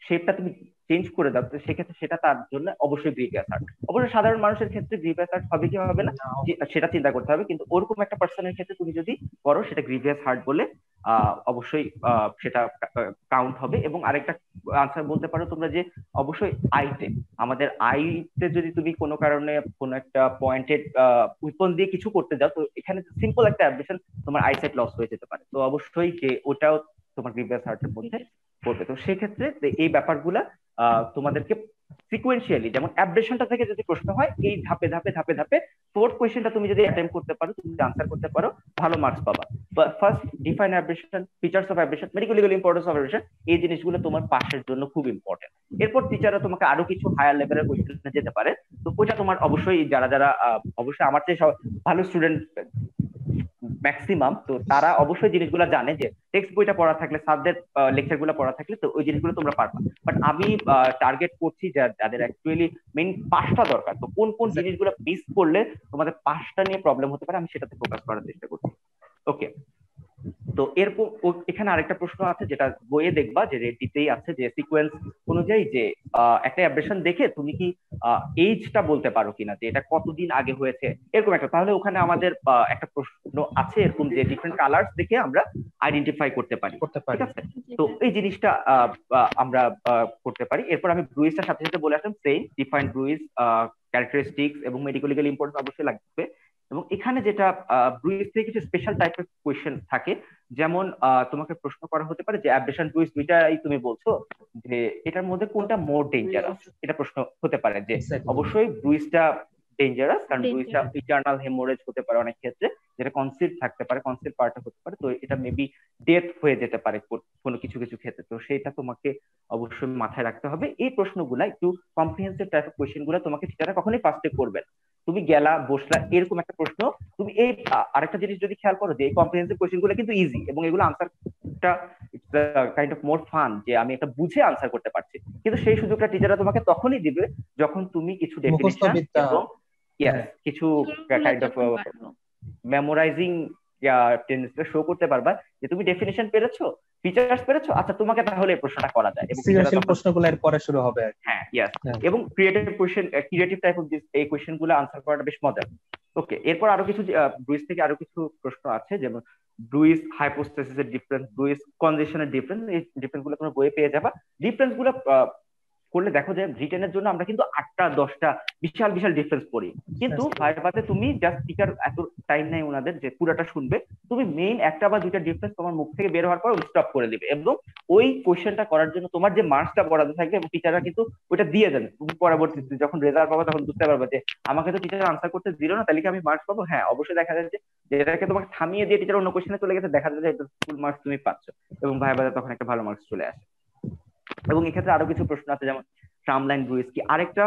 শেপটা তুমি চেঞ্জ করে দাও, তো সেক্ষেত্রে সেটা তার জন্য অবশ্যই গ্রিভিয়াস হার্ট। অবশ্যই সাধারণ মানুষের ক্ষেত্রে গ্রিভিয়াস হার্ট হবে কি হবে না সেটা চিন্তা করতে হবে, কিন্তু ওরকম একটা পার্সনের ক্ষেত্রে তুমি যদি করো সেটা গ্রিভিয়াস হার্ট বলে অবশ্যই সেটা কাউন্ট হবে। এবং আরেকটা আনসার বলতে পারো তোমরা যে অবশ্যই আইতে, আমাদের আইতে যদি তুমি কোনো কারণে কোনো একটা পয়েন্টেড উইপন দিয়ে কিছু করতে যাও, তো এখানে সিম্পল একটা অ্যাব্রেশন তোমার আইসাইট লস হয়ে যেতে পারে। তো অবশ্যই যে ওটাও তোমার গ্রিভিয়াস হার্টের মধ্যে পড়বে। তো সেক্ষেত্রে এই ব্যাপারগুলা তোমাদেরকে সিকোয়েন্সিয়ালি, যেমন অ্যাব্রেশনটা থেকে যদি প্রশ্ন হয়, এই ধাপে ধাপে ধাপে ধাপে ফোর্থ কোয়েশ্চেনটা তুমি যদি অ্যাটেম্প করতে পারো, তুমি যদি আনসার করতে পারো, ভালো মার্কস পাবা। First define abrasion, features of abrasion, medico legal importance of abrasion, এই জিনিসগুলো তোমার পাশের জন্য খুব ইম্পর্টেন্ট। এরপর টিচাররা তোমাকে আরো কিছু হায়ার লেভেলের কোয়েশ্চেনে যেতে পারে। তো ওইটা তোমার অবশ্যই যারা যারা অবশ্যই আমার চেয়ে ভালো স্টুডেন্ট ম্যাক্সিমাম, তো তারা অবশ্যই জিনিসগুলো জানে যে টেক্সট বইটা পড়া থাকলে, সাবজেক্ট লেকচার গুলো পড়া থাকলে, তো ওই জিনিসগুলো তোমরা পারবা। বাট আমি টার্গেট করছি যাদের অ্যাকচুয়ালি মেইন পাঁচটা দরকার, তো কোন কোন জিনিসগুলো মিস করলে তোমাদের পাঁচটা নিয়ে প্রবলেম হতে পারে, আমি সেটাতে ফোকাস করার চেষ্টা করছি। ওকে, তো এরপর এখানে আরেকটা প্রশ্ন আছে যেটা বইয়ে দেখবা যে রেডিতেই আছে, যে সিকোয়েন্স অনুযায়ী যে একটা অ্যাব্রেশন দেখে তুমি কি এইজটা বলতে পারো কিনা, যে এটা কতদিন আগে হয়েছে, এরকম একটা। তাহলে ওখানে আমাদের একটা প্রশ্ন আছে এরকম, যে ডিফারেন্ট কালার্স দেখে আমরা আইডেন্টিফাই করতে পারি, ঠিক আছে? তো এই জিনিসটা আমরা করতে পারি। এরপর আমি ব্রুইজটার সাথে সাথে বলে আসলাম সেম ডিফাইন ব্রুইজ, ক্যারেক্টারিস্টিক্স এবং মেডিকো লিগ্যাল ইম্পর্টেন্স অবশ্যই লাগবে। এবং এখানে যেটা ব্রুইজ থেকে কিছু স্পেশাল টাইপের কোয়েশ্চেন থাকে, যেমন তোমাকে প্রশ্ন করা হতে পারে যে অ্যাব্রেশন ব্রুইজ দুইটাই তুমি বলছো, যে এটার মধ্যে কোনটা মোর ডেঞ্জারাস, এটা প্রশ্ন হতে পারে। যে অবশ্যই ব্রুইজটা ডেঞ্জারাস, কারণ ব্রুইজটা ইটারনাল হেমোরেজ হতে পারে অনেক ক্ষেত্রে, যেটা কনসিভ থাকতে পারে, কনসিভ পার্টটা হতে পারে, তো এটা মেবি ডেথ হয়ে যেতে পারে কোনো কিছু কিছু ক্ষেত্রে। তো সেটা তোমাকে অবশ্যই মাথায় রাখতে হবে। এই প্রশ্নগুলা একটু কম্প্রিহেন্সিভ টাইপ অফ কোয়েশ্চেন গুলা তোমাকে টিচাররা কখনোই ফার্স্টে করবে না। তুমি গেলা বসলা এরকম একটা প্রশ্ন, তুমি এই আরেকটা জিনিস যদি খেয়াল করো যে এই কম্প্রিহেন্সিভ কোয়েশ্চেন গুলো কিন্তু ইজি, এবং এগুলো আনসারটা কাইন্ড অফ মোর ফান, যে আমি একটা বুঝে আনসার করতে পারছি। কিন্তু সেই সুযোগটা টিচাররা তোমাকে তখনই দিবে যখন তুমি কিছু ডেফিনিশন এবং কিছু কাইন্ড অফ মেমোরাইজিং টেন্ডেন্সিটা শো করতে পারবা যে তুমি ডেফিনিশন পেরেছো, ফিচার্স পেরেছো, আচ্ছা তোমাকে তাহলে এই প্রশ্নটা করা যায়, এবং সৃজনশীল প্রশ্নগুলো এর পরে শুরু হবে আর কি। হ্যাঁ ইয়াস, এবং ক্রিয়েটিভ টাইপ অফ এই কোয়েশ্চেন গুলো আনসার করাটা বেশ মজার। ওকে, এরপর আরো কিছু ব্রুইস থেকে আরো কিছু প্রশ্ন আছে, যেমন ব্রুইস হাইপোস্টেসিস এর ডিফারেন্স, ব্রুইস কনজেশনের ডিফারেন্স, এই ডিফারেন্স গুলো তোমরা বইয়ে পেয়ে যাবা। ডিফারেন্স গুলো করলে দেখো যে রিটেনের জন্য আমরা কিন্তু 8টা 10টা বিশাল বিশাল ডিফারেন্স পড়ি, কিন্তু ভাইভাতে তুমি জাস্ট টিচার এত টাইম নাই ওনাদের যে পুরোটা শুনবে, তুমি মেইন একটা বা দুইটা ডিফারেন্স তোমার মুখ থেকে বের হওয়ার পর স্টপ করে দিবে, এবং ওই কোয়েশ্চেনটা করার জন্য তোমার যে মার্কসটা বরাদ্দ থাকবে এবং টিচাররা কিন্তু ওইটা দিয়ে দেন, তুমি পরবর্তীতে যখন রেজাল্ট পাবো তখন বুঝতে পারবে যে আমাকে তো টিচার আনসার করতে দিল না, তাহলে কি আমি মার্কস পাবো? হ্যাঁ অবশ্যই দেখা যাচ্ছে যে এটাকে তোমাকে থামিয়ে দিয়ে টিচার অন্য কোয়েশ্চেনে চলে গেছে, দেখা যাচ্ছে এটা ফুল মার্কস তুমি পাচ্ছ, এবং ভাইভাতে তখন একটা ভালো মার্কস চলে আসে। এবং এক্ষেত্রে আরো কিছু প্রশ্ন আছে, যেমন ট্রামলাইন ব্রুইস কি। আরেকটা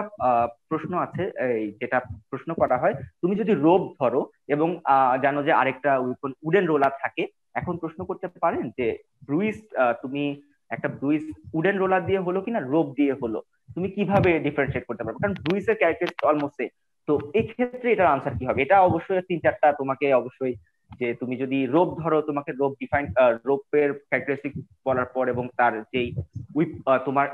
প্রশ্ন আছে এই যেটা প্রশ্ন করা হয়, তুমি যদি রোপ ধরো এবং জানো যে আরেকটা উডেন রোলার থাকে, এখন প্রশ্ন করতে পারেন যে ব্রুইস তুমি একটা ব্রুইস উডেন রোলার দিয়ে হলো কিনা রোপ দিয়ে হলো, তুমি কিভাবে ডিফারেন্সিয়েট করতে পারবে? কারণ ব্রুইসের ক্যারেক্টারিস্টিক অলমোস্ট সেম। তো এই ক্ষেত্রে এটার আনসার কি হবে? এটা অবশ্যই 3-4টা তোমাকে অবশ্যই, যে তুমি যদি রোপ ধরো তোমাকে রোপের ক্যারেক্টারিস্টিক বলার পর এবং তার যেই তোমার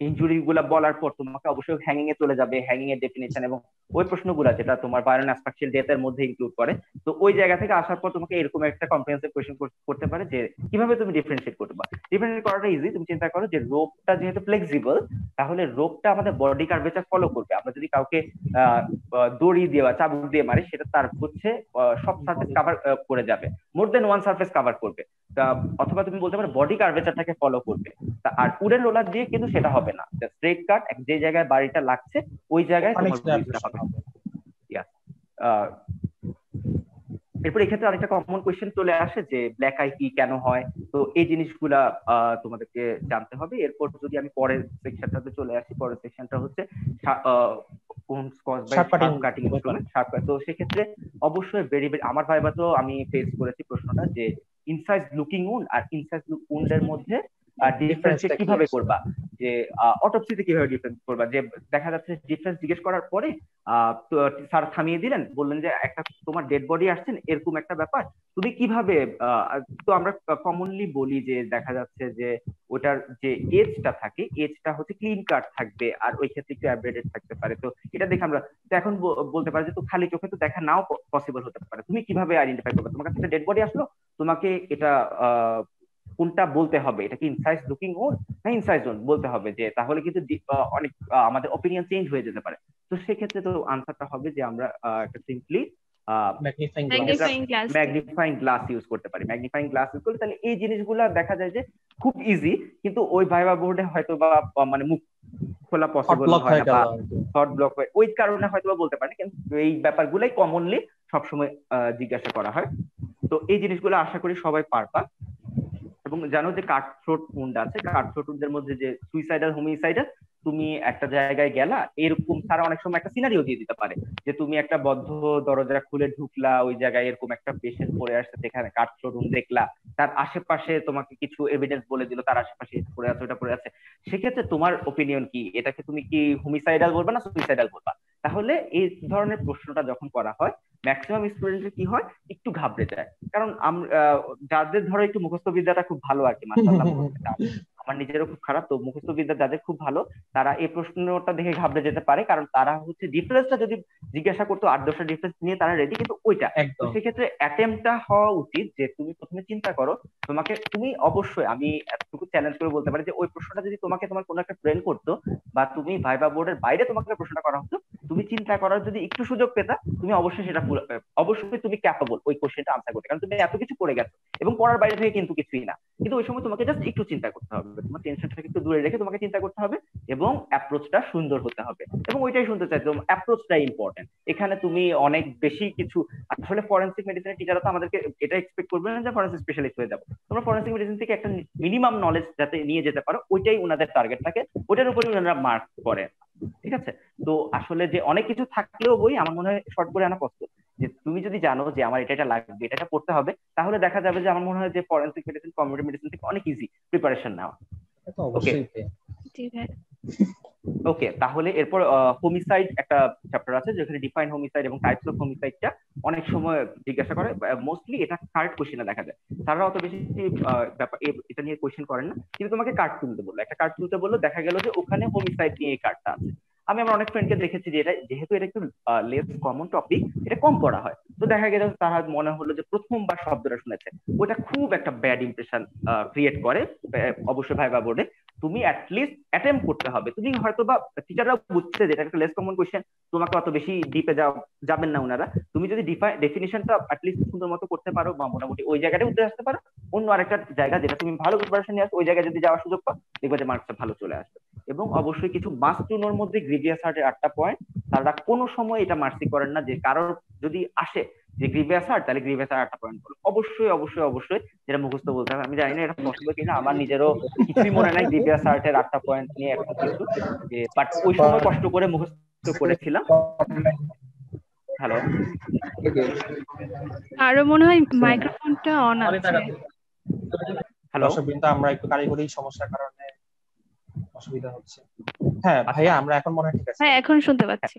ইনজুরি গুলা বলার পর তোমাকে অবশ্যই হ্যাঙ্গিং এ চলে যাবে, হ্যাঙ্গিং এর ডেফিনিশন এবং ওই প্রশ্নগুলো যেটা তোমার ভায়োলেন্ট অ্যাসফিক্সিয়াল ডেথ এর মধ্যে ইনক্লুড করে। তো ওই জায়গা থেকে আসার পর তোমাকে এরকম একটা কম্প্রিহেনসিভ কোয়েশ্চেন করতে পারে যে কিভাবে তুমি ডিফারেন্সিয়েট করতে পারো। ডিফারেন্সিয়েট করাটা ইজি, তুমি চিন্তা করো যে রোপটা যেহেতু ফ্লেক্সিবল, তাহলে রোপটা আমাদের বডি কার্ভেচার ফলো করবে। আমরা যদি কাউকে দড়ি দিয়ে বা চাবুক দিয়ে মারি, সেটা তার হচ্ছে সব সারফেস কভার করে যাবে, মোর দেন ওয়ান সারফেস কভার করবে। অথবা তুমি বলতে পারো বডি কার্ভেচারটাকে ফলো করবে। আর উডেন রোলার দিয়ে কিন্তু সেটা হবে না, স্ট্রেট কাট যে জায়গায় বাড়িটা লাগছে ওই জায়গায় তোমার ব্রুইসটা হবে। এরপর এক্ষেত্রে আরেকটা কমন কোয়েশ্চেন চলে আসে যে ব্ল্যাক আই কি কেন হয়, তো এই জিনিসগুলা তোমাদেরকে জানতে হবে। এরপর যদি আমি পরের সেকশনটাতে চলে আসি, পরের সেকশনটা হচ্ছে তো সেক্ষেত্রে অবশ্যই আমার ভাইবা তো আমি ফেস করেছি প্রশ্নটা যে ইনসাইড লুকিং উন্ড আর ইনসাইড উন্ড এর মধ্যে ডিফারেন্সিয়েট কিভাবে করবা, যে অটোপসিতে কিভাবে ডিফারেন্স করবা। যে দেখা যাচ্ছে ডিফারেন্স জিজ্ঞেস করার পরে স্যার থামিয়ে দিলেন, বললেন যে একটা তোমার ডেড বডি আসছেন এরকম একটা ব্যাপার, তুমি কিভাবে তো আমরা কমনলি বলি যে দেখা যাচ্ছে যে ওটার যে এজটা থাকে, এজটা হচ্ছে ক্লিন কাট থাকবে আর ওই ক্ষেত্রে একটু অ্যাব্রেডেড থাকতে পারে। তো এটা দেখে আমরা তো এখন বলতে পারি যে তো খালি চোখে তো দেখা নাও পসিবল হতে পারে, তুমি কিভাবে আইডেন্টিফাই করবে? তোমার কাছে একটা ডেড বডি আসলো, তোমাকে এটা কোনটা বলতে হবে, এটা কি ইনসাইড লুকিং ওন না ইনসাইড জোন বলতে হবে, যে তাহলে কিন্তু অনেক আমাদের অপিনিয়ন চেঞ্জ হয়ে যেতে পারে। তো সেক্ষেত্রে তো আনসারটা হবে যে আমরা একটা সিম্পলি ম্যাগনিফাইং গ্লাস ইউজ করতে পারি। ম্যাগনিফাইং গ্লাস ইউজ করলে তাহলে এই জিনিসগুলো দেখা যায় যে খুব ইজি, কিন্তু ওই ভাইবা বোর্ডে হয়তো বা মানে মুখ খোলা পসিবল হয় না বা থট ব্লক হয়, ওই কারণে হয়তো বা বলতে পারি, কিন্তু এই ব্যাপারগুলাই কমনলি সবসময় জিজ্ঞাসা করা হয়। তো এই জিনিসগুলো আশা করি সবাই পারবা। এবং জানো যে কাট থ্রোট উন্ড আছে, কাট থ্রোট উন্ডের মধ্যে যে সুইসাইডাল হোমিসাইডাল, তুমি একটা জায়গায় গেলা, এরকম তারা অনেক সময় একটা সিনারিও দিয়ে দিতে পারে যে তুমি একটা বদ্ধ দরজা খুলে ঢুকলা, ওই জায়গায় এরকম একটা পেশেন্ট পড়ে আসছে, সেখানে কাট থ্রোট উন্ড দেখলা, তার আশেপাশে তোমাকে কিছু এভিডেন্স বলে দিল তার আশেপাশে এটা পড়ে আছে ওটা পড়ে আছে, সেক্ষেত্রে তোমার ওপিনিয়ন কি? এটাকে তুমি কি হোমিসাইডাল বলবা না সুইসাইডাল বলবা? তাহলে এই ধরনের প্রশ্নটা যখন করা হয়, ম্যাক্সিমাম স্টুডেন্টের কি হয়, একটু ঘাবড়ে যায়। কারণ যাদের ধরো একটু মুখস্থ বিদ্যাটা খুব ভালো আর কি, মাশাআল্লাহ আমার নিজেরও খুব খারাপ, তো মুখস্থ বিদ্যা যাদের খুব ভালো তারা এই প্রশ্নটা দেখে ঘাবড়ে যেতে পারে, কারণ তারা হচ্ছে ডিফারেন্সটা যদি জিজ্ঞাসা করতো 8-10টা ডিফারেন্স নিয়ে তারা রেডি, কিন্তু ওইটা তো সেক্ষেত্রে অ্যাটেম্পটটা হওয়া উচিত যে তুমি প্রথমে চিন্তা করো, তুমি অবশ্যই আমি এতটুকু চ্যালেঞ্জ করে বলতে পারি যে ওই প্রশ্নটা যদি তোমাকে তোমার কোনো একটা ফ্রেন্ড করতো বা তুমি ভাইবা বোর্ডের বাইরে তোমাকে প্রশ্নটা করা হতো, তুমি চিন্তা করার যদি একটু সুযোগ পেতা, তুমি অবশ্যই সেটা অবশ্যই তুমি ক্যাপাবল ওই কোশ্চেনটা আনসার করতে, কারণ তুমি এত কিছু পড়ে গেছো এবং পড়ার বাইরে থেকে কিন্তু কিছুই না। কিন্তু ওই সময় তোমাকে জাস্ট একটু চিন্তা করতে হবে, তোমার টেনশনটাকে একটু দূরে রেখে তোমাকে চিন্তা করতে হবে এবং অ্যাপ্রোচটা সুন্দর হতে হবে। এবং ওইটাই শুনতে চাই, তো অ্যাপ্রোচটাই ইম্পর্টেন্ট এখানে। তুমি অনেক বেশি কিছু আসলে ফরেনসিক মেডিসিনের টিচাররা তো আমাদেরকে এটা এক্সপেক্ট করবে না যে ফরেনসিক স্পেশালিস্ট হয়ে যাবো, তোমরা ফরেনসিক মেডিসিন থেকে একটা মিনিমাম নলেজ যাতে নিয়ে যেতে পারো, ওইটাই ওনাদের টার্গেট থাকে, ওইটার উপরে ওনারা মার্ক করে। ঠিক আছে, তো আসলে যে অনেক কিছু থাকলেও বই আমার মনে হয় শর্ট করে আনা কষ্ট, যে তুমি যদি জানো যে আমার এটা লাগবে, এটা পড়তে হবে, তাহলে দেখা যাবে যে আমার মনে হয় যে ফরেনসিক মেডিসিন কমিউনিটি মেডিসিন থেকে অনেক ইজি প্রিপারেশন নেওয়া। অবশ্যই। ওকে, তাহলে এরপর হোমিসাইড একটা চ্যাপ্টার আছে যেখানে ডিফাইন হোমিসাইড এবং টাইপস অফ হোমিসাইডটা অনেক সময় জিজ্ঞাসা করে। মোস্টলি এটা কার্ড কোশ্চেনে দেখা যায়, তারা অত বেশি ব্যাপার এটা নিয়ে কোশ্চেন করেন না, কিন্তু তোমাকে কার্ড তুলতে বললো, একটা কার্ড তুলতে বললো, দেখা গেল যে ওখানে হোমিসাইড নিয়ে এই কার্ডটা আছে। আমি আমার অনেক ফ্রেন্ডকে দেখেছি যে এটা যেহেতু এটা একটু লেস কমন টপিক, এটা কম পড়া হয়, তো দেখা গেল তারা মনে হলো যে প্রথমবার শব্দটা শুনেছে, ওটা খুব একটা ব্যাড ইমপ্রেশন ক্রিয়েট করে অবশ্যই ভাইবা বোর্ডে। তুমি অ্যাটলিস্ট অ্যাটেম্প করতে হবে। তুমি হয়তো বা টিচাররা বুঝছে যে এটা একটা লেস কমন কোয়েশ্চেন, তোমাকে অত বেশি ডিপে যাবেন না ওনারা। তুমি যদি ডেফিনিশনটা অ্যাটলিস্ট সুন্দর মতো করতে পারো বা মোটামুটি ওই জায়গাটা উঠে আসতে পারো, অন্য আরেকটা জায়গা যেটা তুমি ভালো প্রিপারেশন নিয়ে আসো ওই জায়গায় যদি যাওয়ার সুযোগ পাও, দেখবে যে মার্কসটা ভালো চলে আসবে। এবং অবশ্যই কিছু মাস্ট টু নোর মধ্যে গ্রিভিয়াস হার্টের 8টা পয়েন্ট, তারা কোনো সময় এটা মার্সি করেন না যে কারোর যদি আসে যে গ্রিভিয়াস হার্ট, তাহলে গ্রিভিয়াস হার্ট 8টা পয়েন্ট বলো। অবশ্যই অবশ্যই অবশ্যই যেটা মুখস্থ বলতে হবে। আমি জানি না এটা পসিবল কিনা, আমার নিজেরও কিছুই মনে নাই গ্রিভিয়াস হার্টের 8টা পয়েন্ট নিয়ে এখন কিছু, বাট ওই সময় কষ্ট করে মুখস্থ করেছিলাম। হ্যালো, আরো মনে হয় মাইক্রোফোনটা অন আছে। হ্যালো, কিন্তু আমরা একটু কারিগরি সমস্যার কারণে অসুবিধা হচ্ছে। হ্যাঁ ভাইয়া, আমরা এখন মনে হয় ঠিক আছে। হ্যাঁ, এখন শুনতে পাচ্ছি।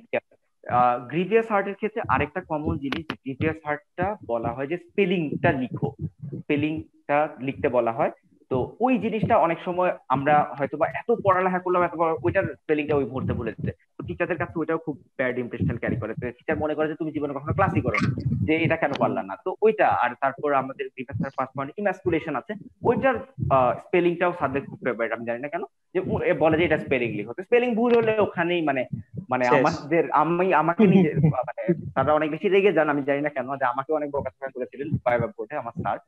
গ্রিভিয়াস হার্টের ক্ষেত্রে আরেকটা কমন জিনিস, গ্রিভিয়াস হার্টটা বলা হয় যে স্পেলিংটা লিখো, স্পেলিংটা লিখতে বলা হয়। তো ওই জিনিসটা অনেক সময় আমরা হয়তো বা এত পড়ালেখা করলাম, এত ওইটার স্পেলিংটা ওই মুহূর্তে বলে দিতে, তো টিচারদের কাছে ওইটাও খুব ব্যাড ইমপ্রেশন ক্যারি করে। টিচার মনে করে যে তুমি জীবনে কখনো ক্লাসই করো, যে এটা কেন পারলা না। তো ওইটা, আর তারপর আমাদের গ্রিভিয়াস ফার্স্ট পয়েন্ট ইমাস্কুলেশন আছে, ওইটার স্পেলিংটাও সাবজেক্ট খুব ফেভারিট। আমি জানি না কেন যে বলে যে এটা স্পেলিং লিখো, স্পেলিং ভুল হলে ওখানেই মানে মানে আমাদের আমাকে নিজে মানে তারা অনেক বেশি রেগে যান। আমি জানি না কেন, যে আমাকে অনেক বকাঝকা করেছিলেন ভাইবা বোর্ডে আমার স্যার।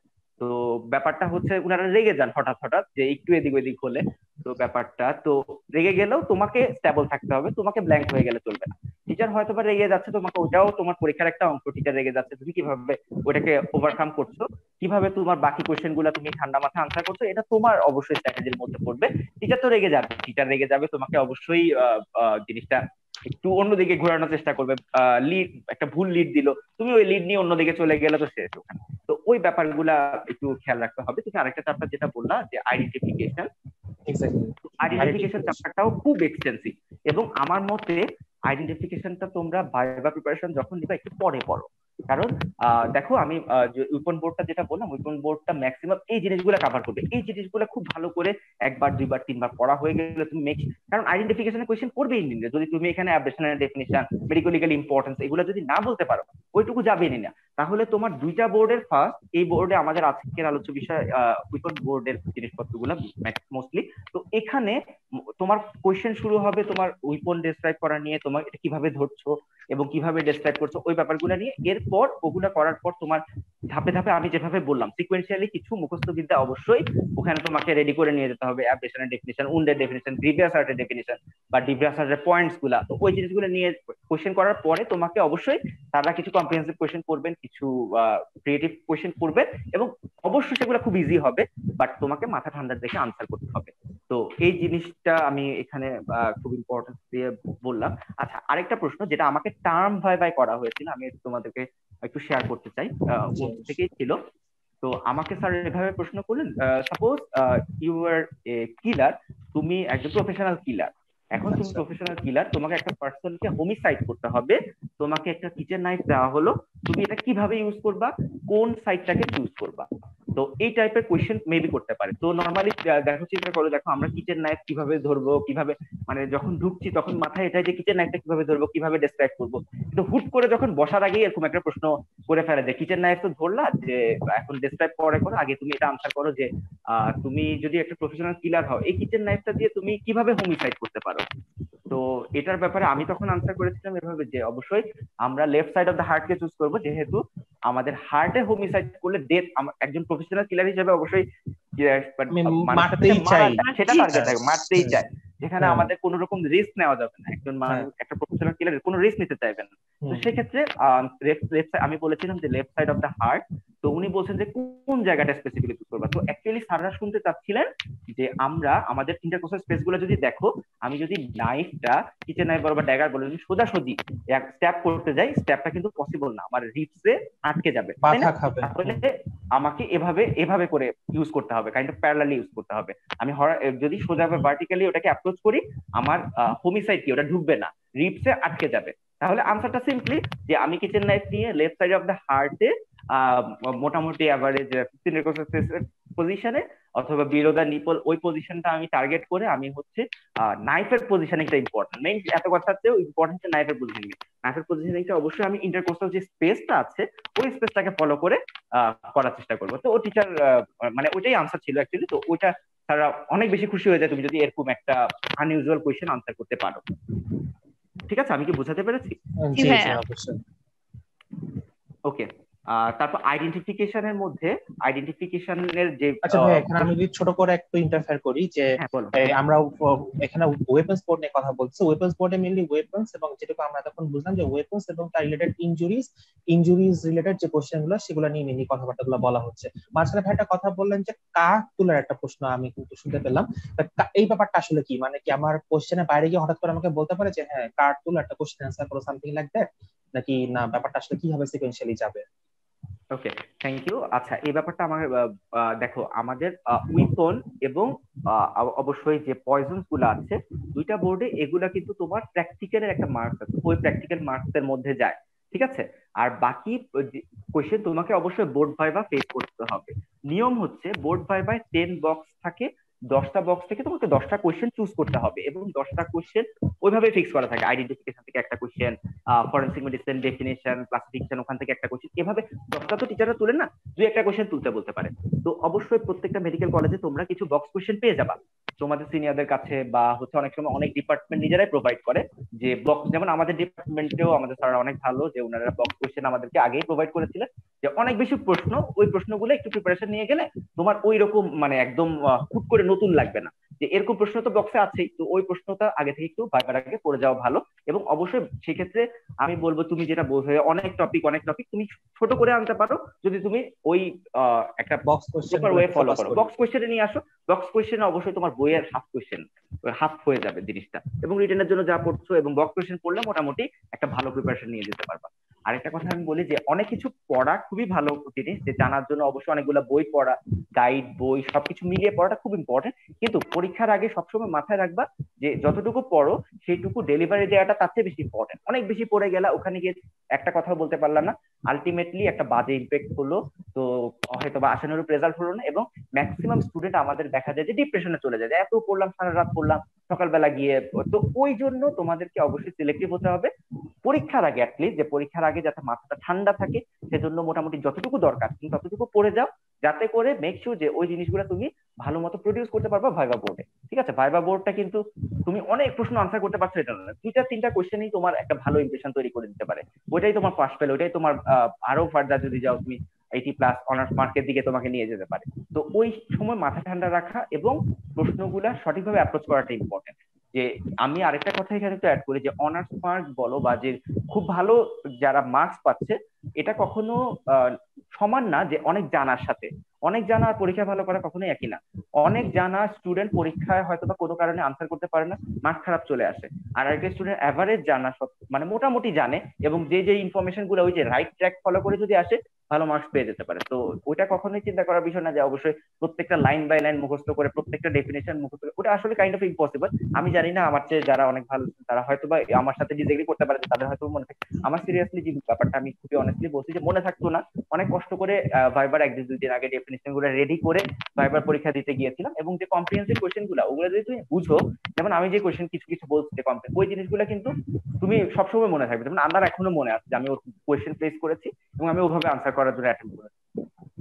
তো ব্যাপারটা হচ্ছে উনারা রেগে যান হঠাৎ হঠাৎ যে একটু এদিক ওদিক হলে। তো ব্যাপারটা তো রেগে গেলেও তোমাকে স্টেবল থাকতে হবে, তোমাকে ব্ল্যাঙ্ক হয়ে গেলে চলবে না। টিচার হয়তো বা রেগে যাচ্ছে, তোমাকে ওটাও তোমার পরীক্ষার একটা অংশ, টিচার রেগে যাচ্ছে, তুমি কিভাবে ওটাকে ওভারকাম করছো, কিভাবে তোমার বাকি কোয়েশ্চেন গুলা তুমি ঠান্ডা মাথায় আনসার করছো, এটা তোমার অবশ্যই স্ট্র্যাটেজির মধ্যে পড়বে। টিচার তো রেগে যাবে, টিচার রেগে যাবে, তোমাকে অবশ্যই জিনিসটা একটু অন্যদিকে ঘোরানোর চেষ্টা করবে। লিড একটা ভুল লিড দিল, তুমি ওই লিড নিয়ে অন্যদিকে চলে গেলে তো শেষ ওখানে। তো ওই ব্যাপারগুলা একটু খেয়াল রাখতে হবে। তুমি আরেকটা চ্যাপ্টার যেটা বললা যে আইডেন্টিফিকেশন, আইডেন্টিফিকেশন চ্যাপ্টারটাও খুব এক্সটেন্সিভ, এবং আমার মতে আইডেন্টিফিকেশনটা তোমরা ভাইবা প্রিপারেশন যখন নিবা একটু পরে পড়ো। কারণ দেখো, আমি উইপন বোর্ডটা যেটা বললাম, উইপন বোর্ডটা ম্যাক্সিমাম এই জিনিসগুলো কভার করবে। এই জিনিসগুলো খুব ভালো করে একবার দুইবার তিনবার পড়া হয়ে গেলে তুমি কারণ আইডেন্টিফিকেশনের কোয়েশ্চেন করবে ইংলিশে, যদি তুমি এখানে অ্যাবরেশনাল ডেফিনিশন, মেডিকেল লিগ্যাল ইম্পর্টেন্স এগুলো যদি না বলতে পারো, ওইটুকু যাবেই না। তাহলে তোমার দুইটা বোর্ডের ফার্স্ট, এই বোর্ডে আমাদের আজকের আলোচ্য বিষয় উইপন বোর্ডের জিনিসপত্রগুলো মোস্টলি। তো এখানে তোমার কোয়েশ্চেন শুরু হবে তোমার উইপন ডেসক্রাইব করা নিয়ে, তোমার এটা কিভাবে ধরছো এবং কিভাবে ডেসক্রাইব করছো ওই ব্যাপারগুলো নিয়ে। এরপর ওগুলা করার পর তোমার ধাপে ধাপে আমি যেভাবে বললাম সিকোয়েন্সিয়ালি কিছু মুখস্থ বিদ্যা অবশ্যই ওখানে তোমাকে রেডি করে নিয়ে যেতে হবে। অ্যাবরেশনের ডেফিনিশন, উন্ডের ডেফিনিশন, গ্রিভিয়াস হার্টের ডেফিনিশন বা গ্রিভিয়াস হার্টের পয়েন্টস গুলা, তো ওই জিনিসগুলো নিয়ে কোয়েশ্চেন করার পরে তোমাকে অবশ্যই তারা কিছু কম্প্রিহেন্সিভ কোয়েশ্চেন করবেন, কিছু ক্রিয়েটিভ কোয়েশ্চেন করবেন, এবং অবশ্যই সেগুলো খুব ইজি হবে, বাট তোমাকে মাথা ঠান্ডা রেখে আনসার করতে হবে। তো এই জিনিসটা আমি এখানে খুব ইম্পর্টেন্স দিয়ে বললাম। আচ্ছা, আরেকটা প্রশ্ন যেটা আমাকে টার্ম ভাই করা হয়েছিল, আমি তোমাদেরকে একটু শেয়ার করতে চাই, থেকেই ছিল। তো আমাকে স্যার এভাবে প্রশ্ন করলেন, সাপোজ ইউ আর এ কিলার, তুমি একজন প্রফেশনাল কিলার। এখন তুমি প্রফেশনাল কিলার, তোমাকে একটা পার্সনকে হোমিসাইড করতে হবে, তোমাকে একটা কিচেন নাইফ দেওয়া হলো, তুমি এটা কিভাবে ইউজ করবা, কোন সাইডটাকে চুজ করবা। তো এই টাইপের কোয়েশ্চেন মেবি করতে পারে। তো নর্মালি দেখো, চিন্তা করো, দেখো আমরা কিচেন নাইফ কিভাবে ধরবো, কিভাবে মানে যখন ঢুকছি তখন মাথায় এটাই যে কিচেন নাইফটা কিভাবে ধরবো, কিভাবে ডেসক্রাইব করবো। কিন্তু হুট করে যখন বসার আগে এরকম একটা প্রশ্ন করে ফেলে যে কিচেন নাইফ তো ধরলা, যে এখন ডেসক্রাইব পরে করো, আগে তুমি এটা আনসার করো যে তুমি যদি একটা প্রফেশনাল কিলার হও, এই কিচেন নাইফটা দিয়ে তুমি কিভাবে হোমিসাইড করতে পারো। তো এটার ব্যাপারে আমি তখন আনসার করেছিলাম এভাবে যে অবশ্যই আমরা left side of the heart K choose করবো, যেহেতু আমাদের হার্টে হোমিসাইড করলে ডেথ একজন প্রফেশনাল কিলার হিসেবে অবশ্যই সেটা টার্গেট থাকে, মারতেই চায়, যেখানে আমাদের কোনো রকম রিস্ক নেওয়া যাবে না। একজন মানুষ একটা প্রফেশনাল কিলার কোনো রিস্ক নিতে চাইবেন না। তো সেক্ষেত্রে আমি বলেছিলাম যে left side of the heart, তো উনি বলছেন যে কোন জায়গাটা স্পেসিফিকলি চুজ করবা। তো অ্যাকচুয়ালি স্যাররা শুনতে চাচ্ছিলেন যে আমরা আমাদের ইন্টারকোর্সাল স্পেস গুলো যদি দেখো, আমি যদি নাইফটা কিচেন নাইফ বলো বা ড্যাগার বলো যদি সোজাসুজি এক স্টেপ করতে যাই, স্টেপটা কিন্তু পসিবল না, আমার রিপসে আটকে যাবে, তাই না? তাহলে আমাকে এভাবে এভাবে করে ইউজ করতে হবে, কাইন্ড অফ প্যারালালি ইউজ করতে হবে। আমি যদি সোজা বা ভার্টিক্যালি ওটাকে অ্যাপ্রোচ করি, আমার হোমিসাইড কি ওটা ঢুকবে না, রিপসে আটকে যাবে। তাহলে আনসারটা সিম্পলি যে আমি কিচেন নাইফ নিয়ে লেফট সাইড অফ দ্য হার্টে মোটামুটি অ্যাভারেজ 15 রেকর্ড পজিশনে অথবা বিলো দা নিপল ওই পজিশনটা আমি টার্গেট করে আমি হচ্ছে নাইফের পজিশনিংটা ইম্পর্টেন্ট, মেইন এত কথার চেয়েও ইম্পর্টেন্ট নাইফের পজিশনিং। নাইফের পজিশনিংটা অবশ্যই আমি ইন্টারকোস্টাল যে স্পেসটা আছে ওই স্পেসটাকে ফলো করে করার চেষ্টা করবো। তো ও টিচার মানে ওইটাই আনসার ছিল অ্যাকচুয়ালি। তো ওইটা তারা অনেক বেশি খুশি হয়ে যায় তুমি যদি এরকম একটা আনইউজুয়াল কোয়েশ্চেন আনসার করতে পারো। ঠিক আছে, আমি কি বোঝাতে পেরেছি? জি জি অবশ্যই। ওকে, তারপর আইডেন্টিফিকেশনের মধ্যে আইডেন্টিফিকেশনের যে আচ্ছা ভাই, এখানে আমি যদি ছোট করে একটু ইন্টারফেয়ার করি যে আমরা এখানে ওয়েপন্স বোর্ড নিয়ে কথা বলছি। ওয়েপন্স বোর্ডে মেইনলি ওয়েপন্স এবং যেটুকু আমরা তখন বুঝলাম যে ওয়েপন্স এবং তার রিলেটেড ইনজুরিজ রিলেটেড যে কোশ্চেনগুলো সেগুলো নিয়ে মেইনলি কথাবার্তাগুলো বলা হচ্ছে। মাঝখানে ভাই একটা কথা বললেন যে কাঠ তোলার একটা প্রশ্ন আমি কিন্তু শুনতে পেলাম। এই ব্যাপারটা আসলে কি, মানে কি আমার কোশ্চেনের বাইরে গিয়ে হঠাৎ করে আমাকে বলতে পারে যে হ্যাঁ কাঠ তোলা একটা কোশ্চেন অ্যান্সার করো সামথিং লাইক দ্যাট, নাকি না ব্যাপারটা আসলে কিভাবে সিকোয়েন্সিয়ালি যাবে? ওকে, থ্যাংক ইউ। আচ্ছা, এই ব্যাপারটা আমার দেখো আমাদের উইপন এবং অবশ্যই যে পয়জনস গুলো আছে দুইটা বোর্ডে, এগুলা কিন্তু তোমার প্র্যাকটিক্যালের একটা মার্কস আছে, ওই প্র্যাকটিক্যাল মার্কস এর মধ্যে যায়, ঠিক আছে? আর বাকি কোয়েশ্চেন তোমাকে অবশ্যই বোর্ড ভাইভা ফেস করতে হবে। নিয়ম হচ্ছে বোর্ড ভাইভায় 10 বক্স থাকে, 10টা বক্স থেকে তোমাকে 10টা কোয়েশ্চেন চুজ করতে হবে এবং 10টা কোয়েশ্চেন ওইভাবে ফিক্স করা থাকে। আইডেন্টিফিকেশন থেকে একটা question, forensic medicine definition, classification ওখান থেকে একটা কোয়েশ্চেন, এভাবে 10টা তো টিচাররা তুলে না, দুই একটা কোয়েশ্চেন তুলতে বলতে পারে। তো অবশ্যই প্রত্যেকটা মেডিকেল কলেজে তোমরা কিছু বক্স কোয়েশ্চেন পেয়ে যাবা তোমাদের সিনিয়রদের কাছে, বা হচ্ছে অনেক সময় অনেক ডিপার্টমেন্ট নিজেরাই প্রোভাইড করে যে বক্স। যেমন আমাদের ডিপার্টমেন্টেও আমাদের স্যাররা অনেক ভালো যে ওনারা বক্স কোয়েশ্চেন আমাদেরকে আগেই প্রোভাইড করেছিলেন, যে অনেক বেশি প্রশ্ন, ওই প্রশ্নগুলো একটু প্রিপারেশন নিয়ে গেলে তোমার ওই রকম মানে একদম হুট করে নতুন লাগবে না, যে এরকম প্রশ্ন তো বক্সে আছেই, তো ওই প্রশ্নটা আগে থেকে একটু ভাইবার আগে পড়ে যাওয়া ভালো। এবং অবশ্যই সেক্ষেত্রে আমি বলবো তুমি যেটা বলছো অনেক টপিক তুমি ছোট করে আনতে পারো যদি তুমি ওই একটা বক্স কোশ্চেন ওয়ে ফলো করো। বক্স কোশ্চেনে নিয়ে আসো, বক্স কোশ্চেনে অবশ্যই তোমার বইয়ের হাফ কোশ্চেন হাফ হয়ে যাবে জিনিসটা, এবং রিটেনের জন্য যা পড়ছো এবং বক্স কোশ্চেন পড়লে মোটামুটি একটা ভালো প্রিপারেশন নিয়ে যেতে পারবা। আরেকটা কথা আমি বলি যে অনেক কিছু পড়া খুবই ভালো জিনিস, যে জানার জন্য অবশ্যই অনেকগুলো বই পড়া, গাইড বই সবকিছু মিলিয়ে পড়াটা খুব ইম্পর্টেন্ট। কিন্তু পরীক্ষার আগে সবসময় মাথায় রাখবা যে যতটুকু পড়ো সেইটুকু ডেলিভারি দেওয়াটা তার চেয়ে বেশি ইম্পর্টেন্ট। অনেক বেশি পড়ে গেলা, ওখানে গিয়ে একটা কথা বলতে পারলাম না, আলটিমেটলি একটা বাজে ইম্প্যাক্ট হলো, তো হয়তো বা আশানুরূপ রেজাল্ট হলো না। এবং ম্যাক্সিমাম স্টুডেন্ট আমাদের দেখা যায় যে ডিপ্রেশনে চলে যায়, এত পড়লাম সারা রাত পড়লাম সকালবেলা গিয়ে। তো ওই জন্য তোমাদেরকে অবশ্যই সিলেক্টিভ হতে হবে পরীক্ষার আগে, অ্যাটলিস্ট যে পরীক্ষার আগে যাতে মাথাটা ঠান্ডা থাকে সেজন্য মোটামুটি যতটুকু দরকার তুমি ততটুকু পড়ে যাও, যাতে করে মেক শিওর যে ওই জিনিসগুলো তুমি ভালো মতো প্রডিউস করতে পারবা ভাইবা বোর্ডে। ঠিক আছে, ভাইবা বোর্ডটা কিন্তু তুমি অনেক প্রশ্ন আনসার করতে পারছো এটা না, দুইটা তিনটা কোশ্চেনই তোমার একটা ভালো ইমপ্রেশন তৈরি করে দিতে পারে, ওইটাই তোমার পাস ফেল, ওইটাই তোমার আরো ফার্দার যদি যাও তুমি 80+ অনার্স মার্কের দিকে তোমাকে নিয়ে যেতে পারে। তো ওই সময় মাথা ঠান্ডা রাখা এবং প্রশ্নগুলা সঠিকভাবে অ্যাপ্রোচ করাটা ইম্পর্টেন্ট। যে আমি আরেকটা কথা এখানে একটু অ্যাড করি যে অনার্স মার্ক বলো বা যে খুব ভালো যারা মার্কস পাচ্ছে, এটা কখনো সমান না যে অনেক জানার সাথে। অনেক জানা আর পরীক্ষা ভালো করা কখনোই একই না। অনেক জানা স্টুডেন্ট পরীক্ষায় হয়তো বা কোনো কারণে আনসার করতে পারে না, মার্ক খারাপ চলে আসে। আর একটা স্টুডেন্ট অ্যাভারেজ জানা মানে মোটামুটি জানে এবং যে ইনফরমেশন গুলো ওই যে রাইট ট্র্যাক ফলো করে যদি আসে ভালো মার্কস পেয়ে যেতে পারে। তো ওইটা কখনোই চিন্তা করার বিষয় না যে অবশ্যই প্রত্যেকটা লাইন বাই লাইন মুখস্থ করে প্রত্যেকটা ডেফিনেশন মুখস্থ করে, ওটা আসলে কাইন্ড অফ ইম্পসিবল। আমি জানি না আমার চেয়ে যারা অনেক ভালো তারা হয়তো বা আমার সাথে ডিসএগ্রি করতে পারে, তাদের হয়তো মনে থাকে। আমার সিরিয়াসলি যে ব্যাপারটা আমি খুবই অনেস্টলি বলছি যে মনে থাকতো না, অনেক কষ্ট করে ভাইবার 1-2 দিন আগে ডেফিনেশন গুলো রেডি করে ভাইবার পরীক্ষা দিতে গিয়েছিলাম। এবং যে কম্প্রিহেন্সিভ কোয়েশ্চেন গুলো ওগুলো যদি তুমি বুঝো, যেমন আমি যে কোয়েশ্চেন কিছু বলছি যে ওই জিনিসগুলো কিন্তু তুমি সবসময় মনে থাকবে। যেমন আমার এখনো মনে আছে যে আমি ওর কোয়েশ্চেন ফেস করেছি এবং আমি ওভাবে আনসার করার জন্য অ্যাটেম্প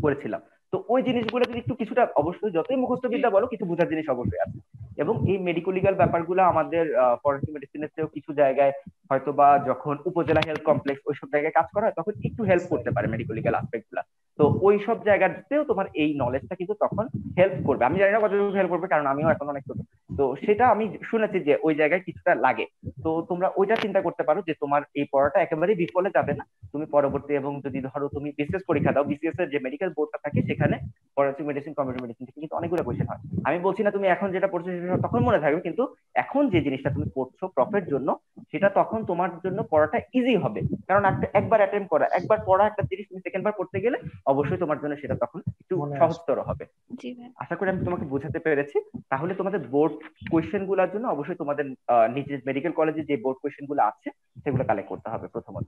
করেছিলাম। তো ওই জিনিসগুলো যদি একটু কিছুটা অবশ্যই যতই মুখস্থ বিদ্যা বলো কিছু বোঝার জিনিস অবশ্যই আছে। এবং এই মেডিকো লিগাল ব্যাপারগুলো আমাদের ফরেনসিক মেডিসিনের চেয়েও কিছু জায়গায় হয়তোবা যখন উপজেলা হেলথ কমপ্লেক্স ওইসব জায়গায় কাজ করা হয় তখন একটু হেল্প করতে পারে মেডিকেল লিগ্যাল আসপেক্ট গুলা। তো ওই সব জায়গাতেও তোমার এই নলেজটা কিন্তু তখন হেল্প করবে। আমি জানি না কতটুকু হেল্প করবে, কারণ আমিও এখন অনেক ছোট। তো সেটা আমি শুনেছি যে ওই জায়গায় কিছুটা লাগে। তো তোমরা ওইটা চিন্তা করতে পারো যে তোমার এই পড়াটা একেবারেই বিফলে যাবে না। তুমি পরবর্তী, এবং যদি ধরো তুমি বিসিএস পরীক্ষা দাও, বিসিএস এর যে মেডিকেল বোর্ডটা থাকে সেখানে ফরেনসিক মেডিসিন, কম্পিউটার মেডিসিন থেকে কিন্তু অনেকগুলো কোয়েশ্চেন হয়। আমি বলছি না তুমি এখন যেটা পড়ছো সেটা তখন মনে থাকবে, কিন্তু এখন যে জিনিসটা তুমি পড়ছো প্রফের জন্য, সেটা তখন তোমার জন্য পড়াটা ইজি হবে। কারণ একবার অ্যাটেম্প করা, একবার পড়া একটা জিনিস তুমি সেকেন্ড বার পড়তে গেলে অবশ্যই তোমার জন্য সেটা তখন একটু সহজতর হবে। আশা করি আমি তোমাকে বোঝাতে পেরেছি। তাহলে তোমাদের বোর্ড কোয়েশ্চেন গুলোর জন্য অবশ্যই তোমাদের নিজের মেডিকেল কলেজে যে বোর্ড কোয়েশ্চেন গুলো আছে সেগুলো কালেক্ট করতে হবে প্রথমত।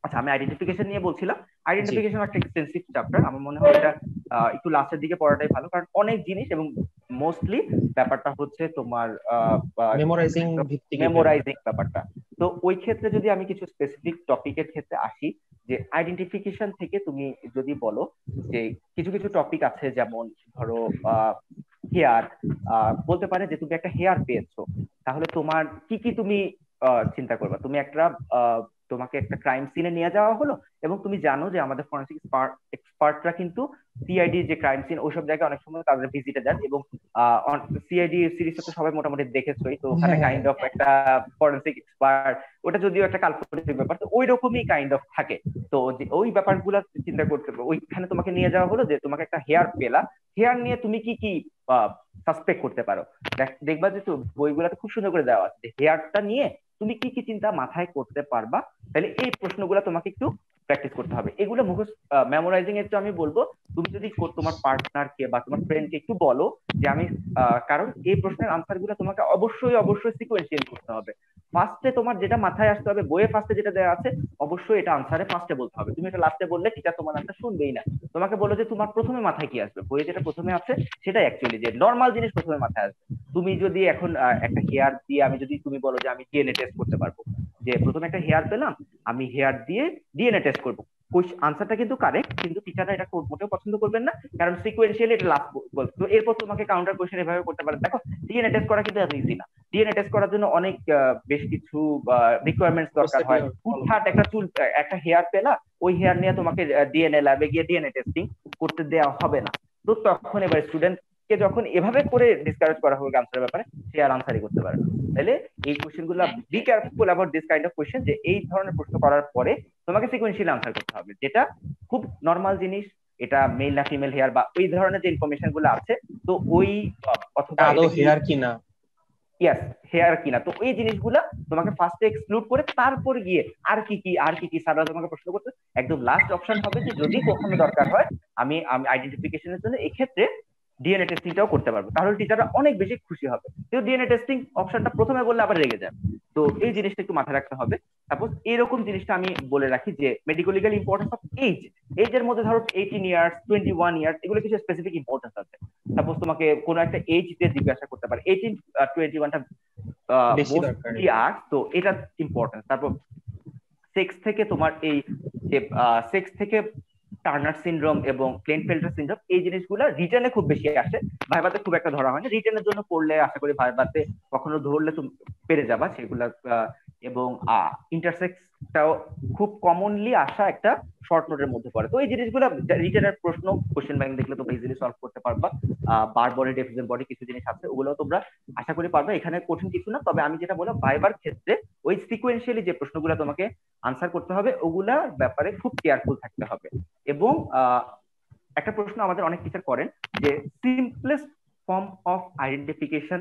আচ্ছা, আমি আইডেন্টিফিকেশন নিয়ে বলছিলাম। আইডেন্টিফিকেশন একটা এক্সটেন্সিভ চ্যাপ্টার, আমার মনে হয় এটা একটু লাস্টের দিকে পড়াটাই ভালো, কারণ অনেক জিনিস এবং মোস্টলি ব্যাপারটা হচ্ছে তোমার মেমোরাইজিং ব্যাপারটা। তো ওই ক্ষেত্রে যদি আমি কিছু স্পেসিফিক টপিকের ক্ষেত্রে আসি, যে আইডেন্টিফিকেশন থেকে তুমি যদি বলো যে কিছু কিছু টপিক আছে, যেমন ধরো হেয়ার, বলতে পারে যে তুমি একটা হেয়ার পেয়েছো, তাহলে তোমার কি কি তুমি চিন্তা করবা। তুমি একটা তোমাকে একটা ক্রাইম সিনে নিয়ে যাওয়া হলো, এবং তুমি জানো যে আমাদের ফরেনসিক এক্সপার্টরা কিন্তু সিআইডি যে ক্রাইম সিন ওইসব জায়গায় অনেক সময় তাদের ভিজিটে যান, এবং সিআইডি সিরিজটা তো সবাই মোটামুটি দেখেছোই, তো ওখানে কাইন্ড অফ একটা ফরেনসিক এক্সপার্ট, ওটা যদিও একটা কাল্পনিক ব্যাপার, তো ওই রকমই কাইন্ড অফ থাকে। তো ওই ব্যাপারগুলো চিন্তা করতে হবে। ওইখানে তোমাকে নিয়ে যাওয়া হলো যে তোমাকে একটা হেয়ার পেলা, হেয়ার নিয়ে তুমি কি কি সাসপেক্ট করতে পারো। দেখবা যে বইগুলোতে খুব সুন্দর করে দেওয়া আছে হেয়ারটা নিয়ে তুমি কি কি চিন্তা মাথায় করতে পারবা। তাহলে এই প্রশ্নগুলো তোমাকে একটু প্র্যাকটিস করতে হবে। এগুলো মুখস্থ মেমোরাইজিং এর আমি বলবো তুমি যদি তোমার পার্টনারকে বা তোমার ফ্রেন্ডকে একটু বলো যে আমি, কারণ এই প্রশ্নের আনসার গুলো তোমাকে অবশ্যই অবশ্যই সিকোয়েন্সিয়াল করতে হবে। ফার্স্টে তোমার যেটা মাথায় আসতে হবে, বইয়ে ফার্স্টে যেটা দেওয়া আছে অবশ্যই এটা আনসারে ফার্স্টে বলতে হবে। তুমি এটা লাস্টে বললে টিচার তোমার আনসার শুনবেই না। তোমাকে বলো যে তোমার প্রথমে মাথায় কি আসবে, বইয়ে যেটা প্রথমে আছে সেটা অ্যাকচুয়ালি যে নর্মাল জিনিস প্রথমে মাথায় আসবে। তুমি যদি এখন একটা হেয়ার দিয়ে, আমি যদি তুমি বলো যে আমি ডিএনএ টেস্ট করতে পারবো, যে প্রথমে একটা হেয়ার পেলাম, আমি হেয়ার দিয়ে ডিএনএ টেস্ট করবো, আনসারটা কিন্তু কারেক্ট, কিন্তু টিচাররা এটা মোটেও পছন্দ করবেন না, কারণ সিকোয়েন্সিয়ালি এটা লাস্ট বলতো। তো এরপর তোমাকে কাউন্টার কোশ্চেন এভাবে করতে পারে। দেখো ডিএনএ টেস্ট করা কিন্তু এত ইজি না। ডিএনএ টেস্ট করার জন্য অনেক বেশ কিছু রিকোয়ারমেন্টস দরকার হয়। হুটহাট একটা চুল, একটা হেয়ার পেলা, ওই হেয়ার নিয়ে তোমাকে ডিএনএ ল্যাবে গিয়ে ডিএনএ টেস্টিং করতে দেওয়া হবে না। তো তখন এবার স্টুডেন্ট কে যখন এভাবে করে ডিসকারেজ করা হবে আনসারের ব্যাপারে, সে আর আনসারই করতে পারে না। তাহলে এই কোশ্চেন গুলো be careful about this kind of question, যে এই ধরনের প্রশ্ন করার পরে তোমাকে সিকোয়েন্সিয়ালি আনসার করতে হবে, যেটা খুব নর্মাল জিনিস, এটা মেল না ফিমেল হেয়ার বা ওই ধরনের যে ইনফরমেশন গুলো আছে, তো ওই অথবা হেয়ার কিনা, ইয়েস হেয়ার কিনা, তো এই জিনিসগুলা তোমাকে ফার্স্টে এক্সক্লুড করে তারপর গিয়ে আর কি কি স্যাররা তোমাকে প্রশ্ন করতে, একদম লাস্ট অপশন হবে যে যদি কখনো দরকার হয় আমি আইডেন্টিফিকেশনের জন্য এক্ষেত্রে ডিএনএ টেস্টিংটাও করতে পারবো, তাহলে টিচাররা অনেক বেশি খুশি হবে। কিন্তু ডিএনএ টেস্টিং অপশনটা প্রথমে বললে আবার রেগে যাবে। তো এই জিনিসটা একটু মাথায় রাখতে হবে। সাপোজ এরকম জিনিসটা আমি বলে রাখি যে medical legal importance of age এর মধ্যে ধরো 18 ইয়ার্স 21 ইয়ার্স এগুলো কিছু স্পেসিফিক ইম্পর্টেন্স আছে। সাপোজ তোমাকে কোনো একটা এজ দিয়ে জিজ্ঞাসা করতে পারে, 18 21টা তো এটা ইম্পর্টেন্স। তারপর সেক্স থেকে তোমার এই যে সেক্স থেকে টার্নার সিনড্রোম এবং ক্লেনফেল্টার সিনড্রোম, এই জিনিসগুলো রিটেনে খুব বেশি আসে, ভাইভাতে খুব একটা ধরা হয় না। রিটেনের জন্য পড়লে আশা করি ভাইভাতে কখনো ধরলে তুমি পেরে যাবা সেগুলা। এবং ইন্টারসেক্সটাও খুব কমনলি আসা একটা শর্ট নোটের মধ্যে পড়ে। তো এই জিনিসগুলো রিটেনের প্রশ্ন কোশ্চেন ব্যাংক দেখলে তোমরা ইজিলি সলভ করতে পারবা। বার বডি ডেফিসিয়েন্ট বডি কিছু জিনিস আছে, ওগুলো তোমরা আশা করি পারবে, এখানে কঠিন কিছু না। তবে আমি যেটা বললাম ভাইবার ক্ষেত্রে ওই সিকোয়েন্সিয়ালি যে প্রশ্নগুলো তোমাকে আনসার করতে হবে ওগুলার ব্যাপারে খুব কেয়ারফুল থাকতে হবে। এবং একটা প্রশ্ন আমাদের অনেক টিচার করেন যে সিম্পলেস্ট ফর্ম অফ আইডেন্টিফিকেশন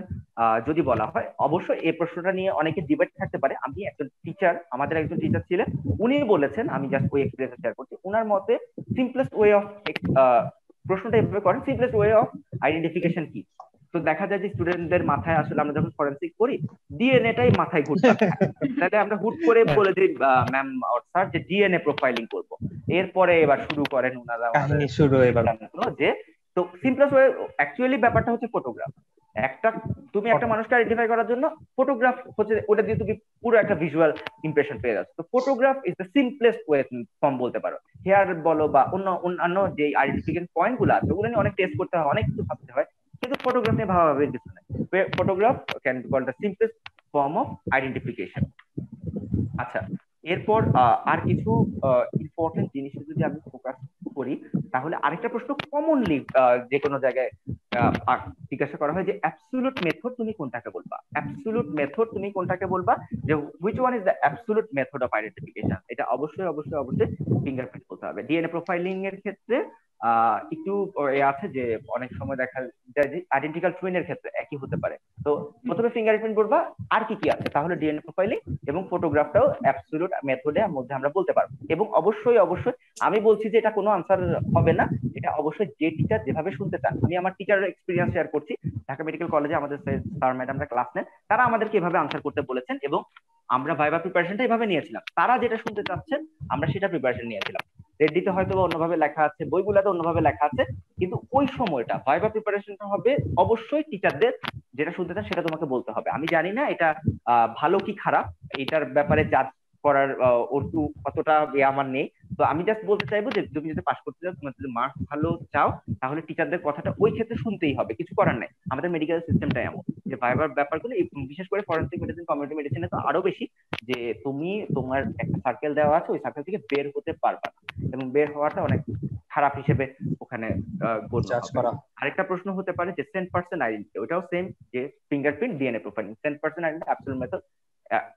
যদি বলা হয়, অবশ্যই এই প্রশ্নটা নিয়ে অনেকে ডিবেট থাকতে পারে। আমি একজন টিচার, আমাদের একজন টিচার ছিলেন, উনি বলেছেন, আমি জাস্ট ওই এক্সপিরিয়েন্স শেয়ার করছি, উনার মতে সিম্পলেস্ট ওয়ে অফ, প্রশ্নটা এভাবে করেন, সিম্পলেস্ট ওয়ে অফ আইডেন্টিফিকেশন কি। তো দেখা যায় যে স্টুডেন্টদের মাথায় আসলে আমরা যখন ফরেনসিক করি ডিএনএটাই মাথায় ঘুরতে তাহলে আমরা হুট করে বলে দিই ম্যাম স্যার যে ডিএনএ প্রোফাইলিং করব, এরপরে এবার শুরু করেন ওনারা যে, তো সিম্পলেস্ট ওয়ে অ্যাকচুয়ালি ব্যাপারটা হচ্ছে ফটোগ্রাফ। তুমি একটা মানুষকে আইডেন্টিফাই করার জন্য ফটোগ্রাফ হচ্ছে, ওটা দিয়ে তুমি পুরো একটা ভিজুয়াল ইমপ্রেশন পেয়ে যাচ্ছ। তো photograph is the simplest way form বলতে পারো। হেয়ার বলো বা অন্যান্য যে আইডেন্টিফিকেশন পয়েন্ট গুলো আছে ওগুলো নিয়ে অনেক টেস্ট করতে হয়, অনেক কিছু ভাবতে হয়, কিন্তু ফটোগ্রাফ নিয়ে ভাবাভাবির কিছু নাই। Photograph can be called the simplest form of identification. আচ্ছা, এরপর আর কিছু ইম্পর্টেন্ট জিনিসে যদি আমি ফোকাস করি, তাহলে আরেকটা প্রশ্ন কমনলি যে কোনো জায়গায় জিজ্ঞাসা করা হয় যে অ্যাবসলিউট মেথড তুমি কোনটাকে বলবা, অ্যাবসলিউট মেথড তুমি কোনটাকে বলবা, যে which one is the absolute method of identification. এটা অবশ্যই অবশ্যই অবশ্যই ফিঙ্গারপ্রিন্ট বলতে হবে। ডিএনএ প্রোফাইলিং এর ক্ষেত্রে একটু আছে যে অনেক সময় দেখা যায় যে আইডেন্টিক্যাল টুইনের ক্ষেত্রে একই হতে পারে। তো প্রথমে ফিঙ্গারপ্রিন্ট বলবা, আর কি কি আছে, তাহলে ডিএনএ প্রোফাইলিং এবং ফটোগ্রাফটাও অ্যাবসলিউট মেথডের মধ্যে আমরা বলতে পারবো। এবং অবশ্যই অবশ্যই আমি বলছি যে এটা কোনো আনসার হবে না, এটা অবশ্যই যে টিচার যেভাবে শুনতে চান। আমি আমার টিচারের এক্সপিরিয়েন্স শেয়ার করছি। ঢাকা মেডিকেল কলেজে আমাদের স্যার ম্যাডামরা ক্লাস নেন, তারা আমাদেরকে এভাবে আনসার করতে বলেছেন এবং আমরা ভাইবা প্রিপারেশনটা এভাবে নিয়েছিলাম। তারা যেটা শুনতে চাচ্ছেন আমরা সেটা প্রিপারেশন নিয়েছিলাম। রেড্ডিতে হয়তো অন্যভাবে লেখা আছে, বইগুলোতে অন্যভাবে লেখা আছে, কিন্তু ওই সময়টা ভাইবা প্রিপারেশনটা হবে অবশ্যই টিচারদের যেটা শুনতে চান সেটা তোমাকে বলতে হবে। আমি জানি না এটা ভালো কি খারাপ, এটার ব্যাপারে জাজ করার ওটু কতটা আমার নেই। তো আমি জাস্ট বলতে চাইবো যে তুমি যদি পাস করতে চাও, তোমার যদি মার্কস ভালো চাও, তাহলে টিচারদের কথাটা ওই ক্ষেত্রে শুনতেই হবে, কিছু করার নাই। আমাদের মেডিকেল সিস্টেমটা এমন যে ভাইবার ব্যাপারগুলো বিশেষ করে ফরেনসিক মেডিসিন, কমিউনিটি মেডিসিনে তো আরো বেশি, যে তুমি তোমার একটা সার্কেল দেওয়া আছে, ওই সার্কেল থেকে বের হতে পারবা না, এবং বের হওয়াটা অনেক খারাপ হিসেবে ওখানে আরেকটা প্রশ্ন হতে পারে যে 10% আইডেন্টিটি, ওটাও সেম যে fingerprint DNA profiling 10% identity absolute method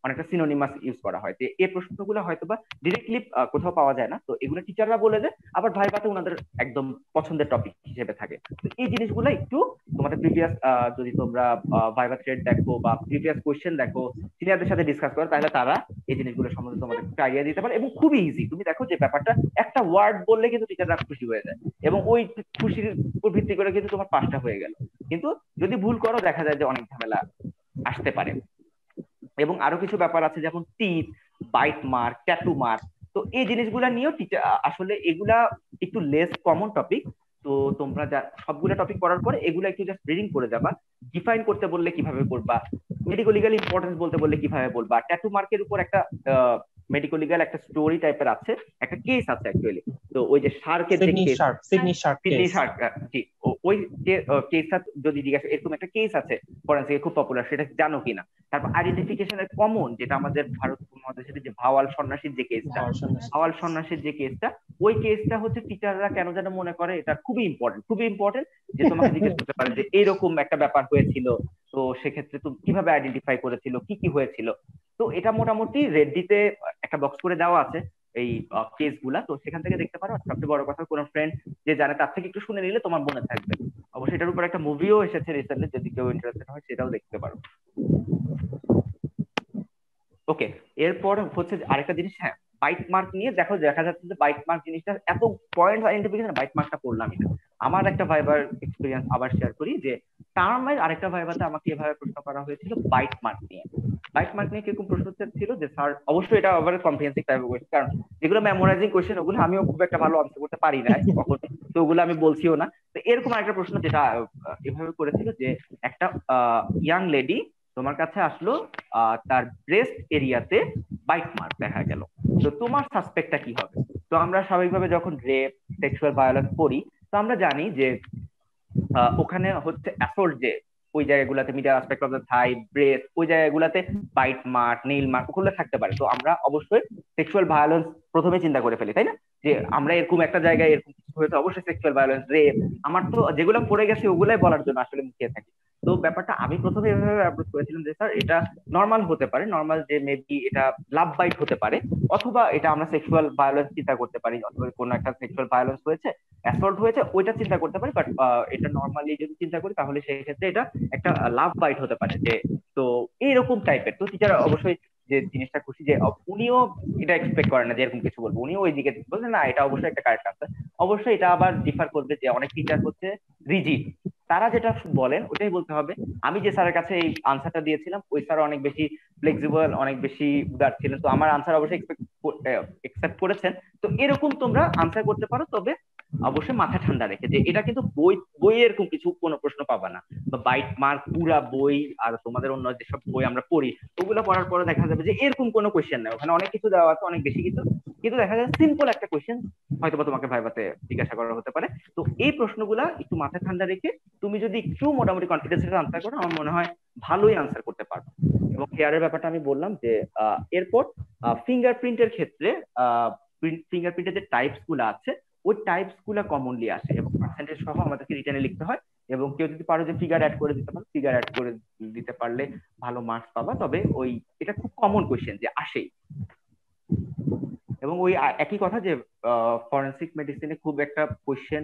অনেকটা সিনোনিমাস ইউজ করা হয়। যে এই প্রশ্নগুলো হয়তোবা ডিরেক্টলি কোথাও পাওয়া যায় না, তো এগুলো টিচাররা বলে দেয়, আবার ভাইভাতে ওনাদের একদম পছন্দের টপিক হিসেবে থাকে। তো এই জিনিসগুলো একটু তোমাদের প্রিভিয়াস যদি তোমরা ভাইভা থ্রেড দেখো বা প্রিভিয়াস কোয়েশ্চেন দেখো, সিনিয়রদের সাথে ডিসকাস করো, তাহলে তারা এই জিনিসগুলো সম্বন্ধে তোমাদের একটা আইডিয়া দিতে পারে। এবং খুবই ইজি, তুমি দেখো যে ব্যাপারটা একটা ওয়ার্ড বললে কিন্তু টিচাররা খুশি হয়ে যায়, এবং ওই খুশির উপর ভিত্তি করে কিন্তু তোমার পাসটা হয়ে গেল। কিন্তু যদি ভুল করো দেখা যায় যে অনেক ঝামেলা আসতে পারে। এবং আরো কিছু ব্যাপার আছে যেমন টিপ, বাইট মার্ক, ট্যাটু মার্ক। তো এই জিনিসগুলা নিয়েও আসলে এগুলা একটু লেস কমন টপিক। তো তোমরা সবগুলা টপিক পড়ার পরে এগুলা একটু জাস্ট রিডিং করে যাবা। ডিফাইন করতে বললে কিভাবে করবা, মেডিকো লিগাল ইম্পর্টেন্স বলতে বললে কিভাবে বলবা, ট্যাটু মার্কের উপর একটা মেডিকো লিগাল একটা স্টোরি টাইপের আছে, একটা কেস আছে অ্যাকচুয়ালি। তো ওই যে শার্কের যে কেস, সিডনি শার্ক, জি, ওই যে কেসটা যদি জিজ্ঞাসা এরকম একটা কেস আছে ফরেনসিকে খুব পপুলার, সেটা জানো কিনা। তারপর আইডেন্টিফিকেশনের কমন, যেটা আমাদের ভারত উপমহাদেশের যে ভাওয়াল সন্ন্যাসীর যে কেসটা, ভাওয়াল সন্ন্যাসীর যে কেসটা, ওই কেসটা হচ্ছে টিচাররা কেন যেন মনে করে এটা খুবই ইম্পর্টেন্ট, খুবই ইম্পর্টেন্ট, যে তোমাকে জিজ্ঞেস করতে পারে যে এইরকম একটা ব্যাপার হয়েছিল, তো সেক্ষেত্রে তুমি কিভাবে আইডেন্টিফাই করেছিল, কি কি হয়েছিল। তো এটা মোটামুটি রেড্ডিতে একটা বক্স করে দেওয়া আছে এই কেস গুলা, তো সেখান থেকে দেখতে পারো। সবচেয়ে বড় কথা, কোনো ফ্রেন্ড যে জানে তার থেকে একটু শুনে নিলে তোমার মনে থাকবে। অবশ্যই এটার উপর একটা মুভিও এসেছে রিসেন্টলি, যদি কেউ ইন্টারেস্টেড হয় সেটাও দেখতে পারো। ওকে, এরপর হচ্ছে আরেকটা জিনিস, হ্যাঁ বাইট মার্ক নিয়ে দেখো, দেখা যাচ্ছে যে বাইট মার্ক জিনিসটা এত পয়েন্ট আইডেন্টিফিকেশন, বাইট মার্কটা পড়লাম না। আমার একটা ভাইবার এক্সপিরিয়েন্স আবার শেয়ার করি, যে টার্মের আরেকটা ভাইবাতে আমাকে এভাবে প্রশ্ন করা হয়েছিল বাইট মার্ক নিয়ে। বাইট মার্ক নিয়ে কিরকম প্রশ্ন ছিল যে স্যার, অবশ্যই এটা আবার কম্প্রিহেন্সিভ টাইপের কোয়েশ্চেন, কারণ যেগুলো মেমোরাইজিং কোয়েশ্চেন ওগুলো আমিও খুব একটা ভালো আনসার করতে পারি না কখন, তো ওগুলো আমি বলছিও না। তো এরকম একটা প্রশ্ন যেটা এভাবে করেছিল যে একটা ইয়াং লেডি তোমার কাছে আসলো, তার ব্রেস্ট এরিয়াতে বাইট মার্ক দেখা গেল, তো তোমার সাসপেক্টটা কি হবে? তো আমরা স্বাভাবিকভাবে যখন রেপ, সেক্সুয়াল ভায়োলেন্স পড়ি, তো আমরা জানি যে ওখানে হচ্ছে অ্যাসল্ট, যে ওই জায়গাগুলোতে medial aspect of the Thai, breast, ওই জায়গাগুলোতে বাইট মার্ক, নেইল মার্ক ওগুলো থাকতে পারে। তো আমরা অবশ্যই সেক্সুয়াল ভায়োলেন্স প্রথমে চিন্তা করে ফেলি, তাই না? যে আমরা এরকম একটা জায়গায় এরকম কিছু হয়েছে, অবশ্যই সেক্সুয়াল ভায়োলেন্স, রেপ। আমার তো যেগুলো পড়ে গেছে ওগুলাই বলার জন্য আসলে মুখিয়ে থাকি। তো ব্যাপারটা আমি প্রথমে এভাবে অ্যাপ্রোচ করেছিলাম যে স্যার এটা নর্মাল হতে পারে, নর্মাল যে মেবি এটা লাভ বাইট হতে পারে, অথবা এটা আমরা সেক্সুয়াল ভায়োলেন্স চিন্তা করতে পারি, অথবা কোনো একটা সেক্সুয়াল ভায়োলেন্স হয়েছে, অ্যাসল্ট হয়েছে, ওইটা চিন্তা করতে পারি। বাট এটা নর্মালি যদি চিন্তা করি তাহলে সেই ক্ষেত্রে এটা একটা লাভ বাইট হতে পারে। যে তো এইরকম টাইপের, তো টিচার অবশ্যই যে জিনিসটা খুশি যে উনিও এটা এক্সপেক্ট করেন না যে এরকম কিছু বলবো, উনিও ওই দিকে বলছেন না এটা অবশ্যই একটা কারেক্ট আনসার। অবশ্যই এটা আবার ডিফার করবে, যে অনেক টিচার হচ্ছে রিজিড, তারা যেটা বলেন ওটাই বলতে হবে। আমি যে স্যারের কাছে এই আনসারটা দিয়েছিলাম ওই স্যার অনেক বেশি ফ্লেক্সিবল, অনেক বেশি উদার ছিলেন, তো আমার আনসার অবশ্যই একসেপ্ট করেছেন। তো এরকম তোমরা আনসার করতে পারো, তবে অবশ্যই মাথা ঠান্ডা রেখে, যে এটা কিন্তু বই এরকম কিছু কোনো প্রশ্ন পাবা না, বা বাইট মার্ক পুরা বই আর তোমাদের অন্য যেসব বই আমরা পড়ি ওগুলো পড়ার পরে দেখা যাবে যে এরকম কোনো কোয়েশ্চেন নেই, ওখানে অনেক কিছু দেওয়া আছে, অনেক বেশি কিছু। কিন্তু দেখা যায় সিম্পল একটা কোয়েশ্চেন হয়তো বা তোমাকে ভাইভাতে জিজ্ঞাসা করা হতে পারে। তো এই প্রশ্নগুলা একটু মাথায় ঠান্ডা রেখে তুমি যদি একটু মোটামুটি কনফিডেন্সের আনসার করো, আমার মনে হয় ভালোই আনসার করতে পারবে। এবং হেয়ারের ব্যাপারটা আমি বললাম যে এরপর ফিঙ্গারপ্রিন্টের ক্ষেত্রে ফিঙ্গারপ্রিন্টের যে টাইপস গুলো আছে ওই টাইপস গুলা কমনলি আসে এবং পার্সেন্টেজ সহ আমাদেরকে রিটার্নে লিখতে হয়। এবং কেউ যদি পারো যে ফিগার অ্যাড করে দিতে পারো, ফিগার অ্যাড করে দিতে পারলে ভালো মার্কস পাবা। তবে ওই এটা খুব কমন কোয়েশ্চেন যে আসেই। এবং ওই একই কথা যে ফরেনসিক মেডিসিনে খুব একটা কোয়েশ্চেন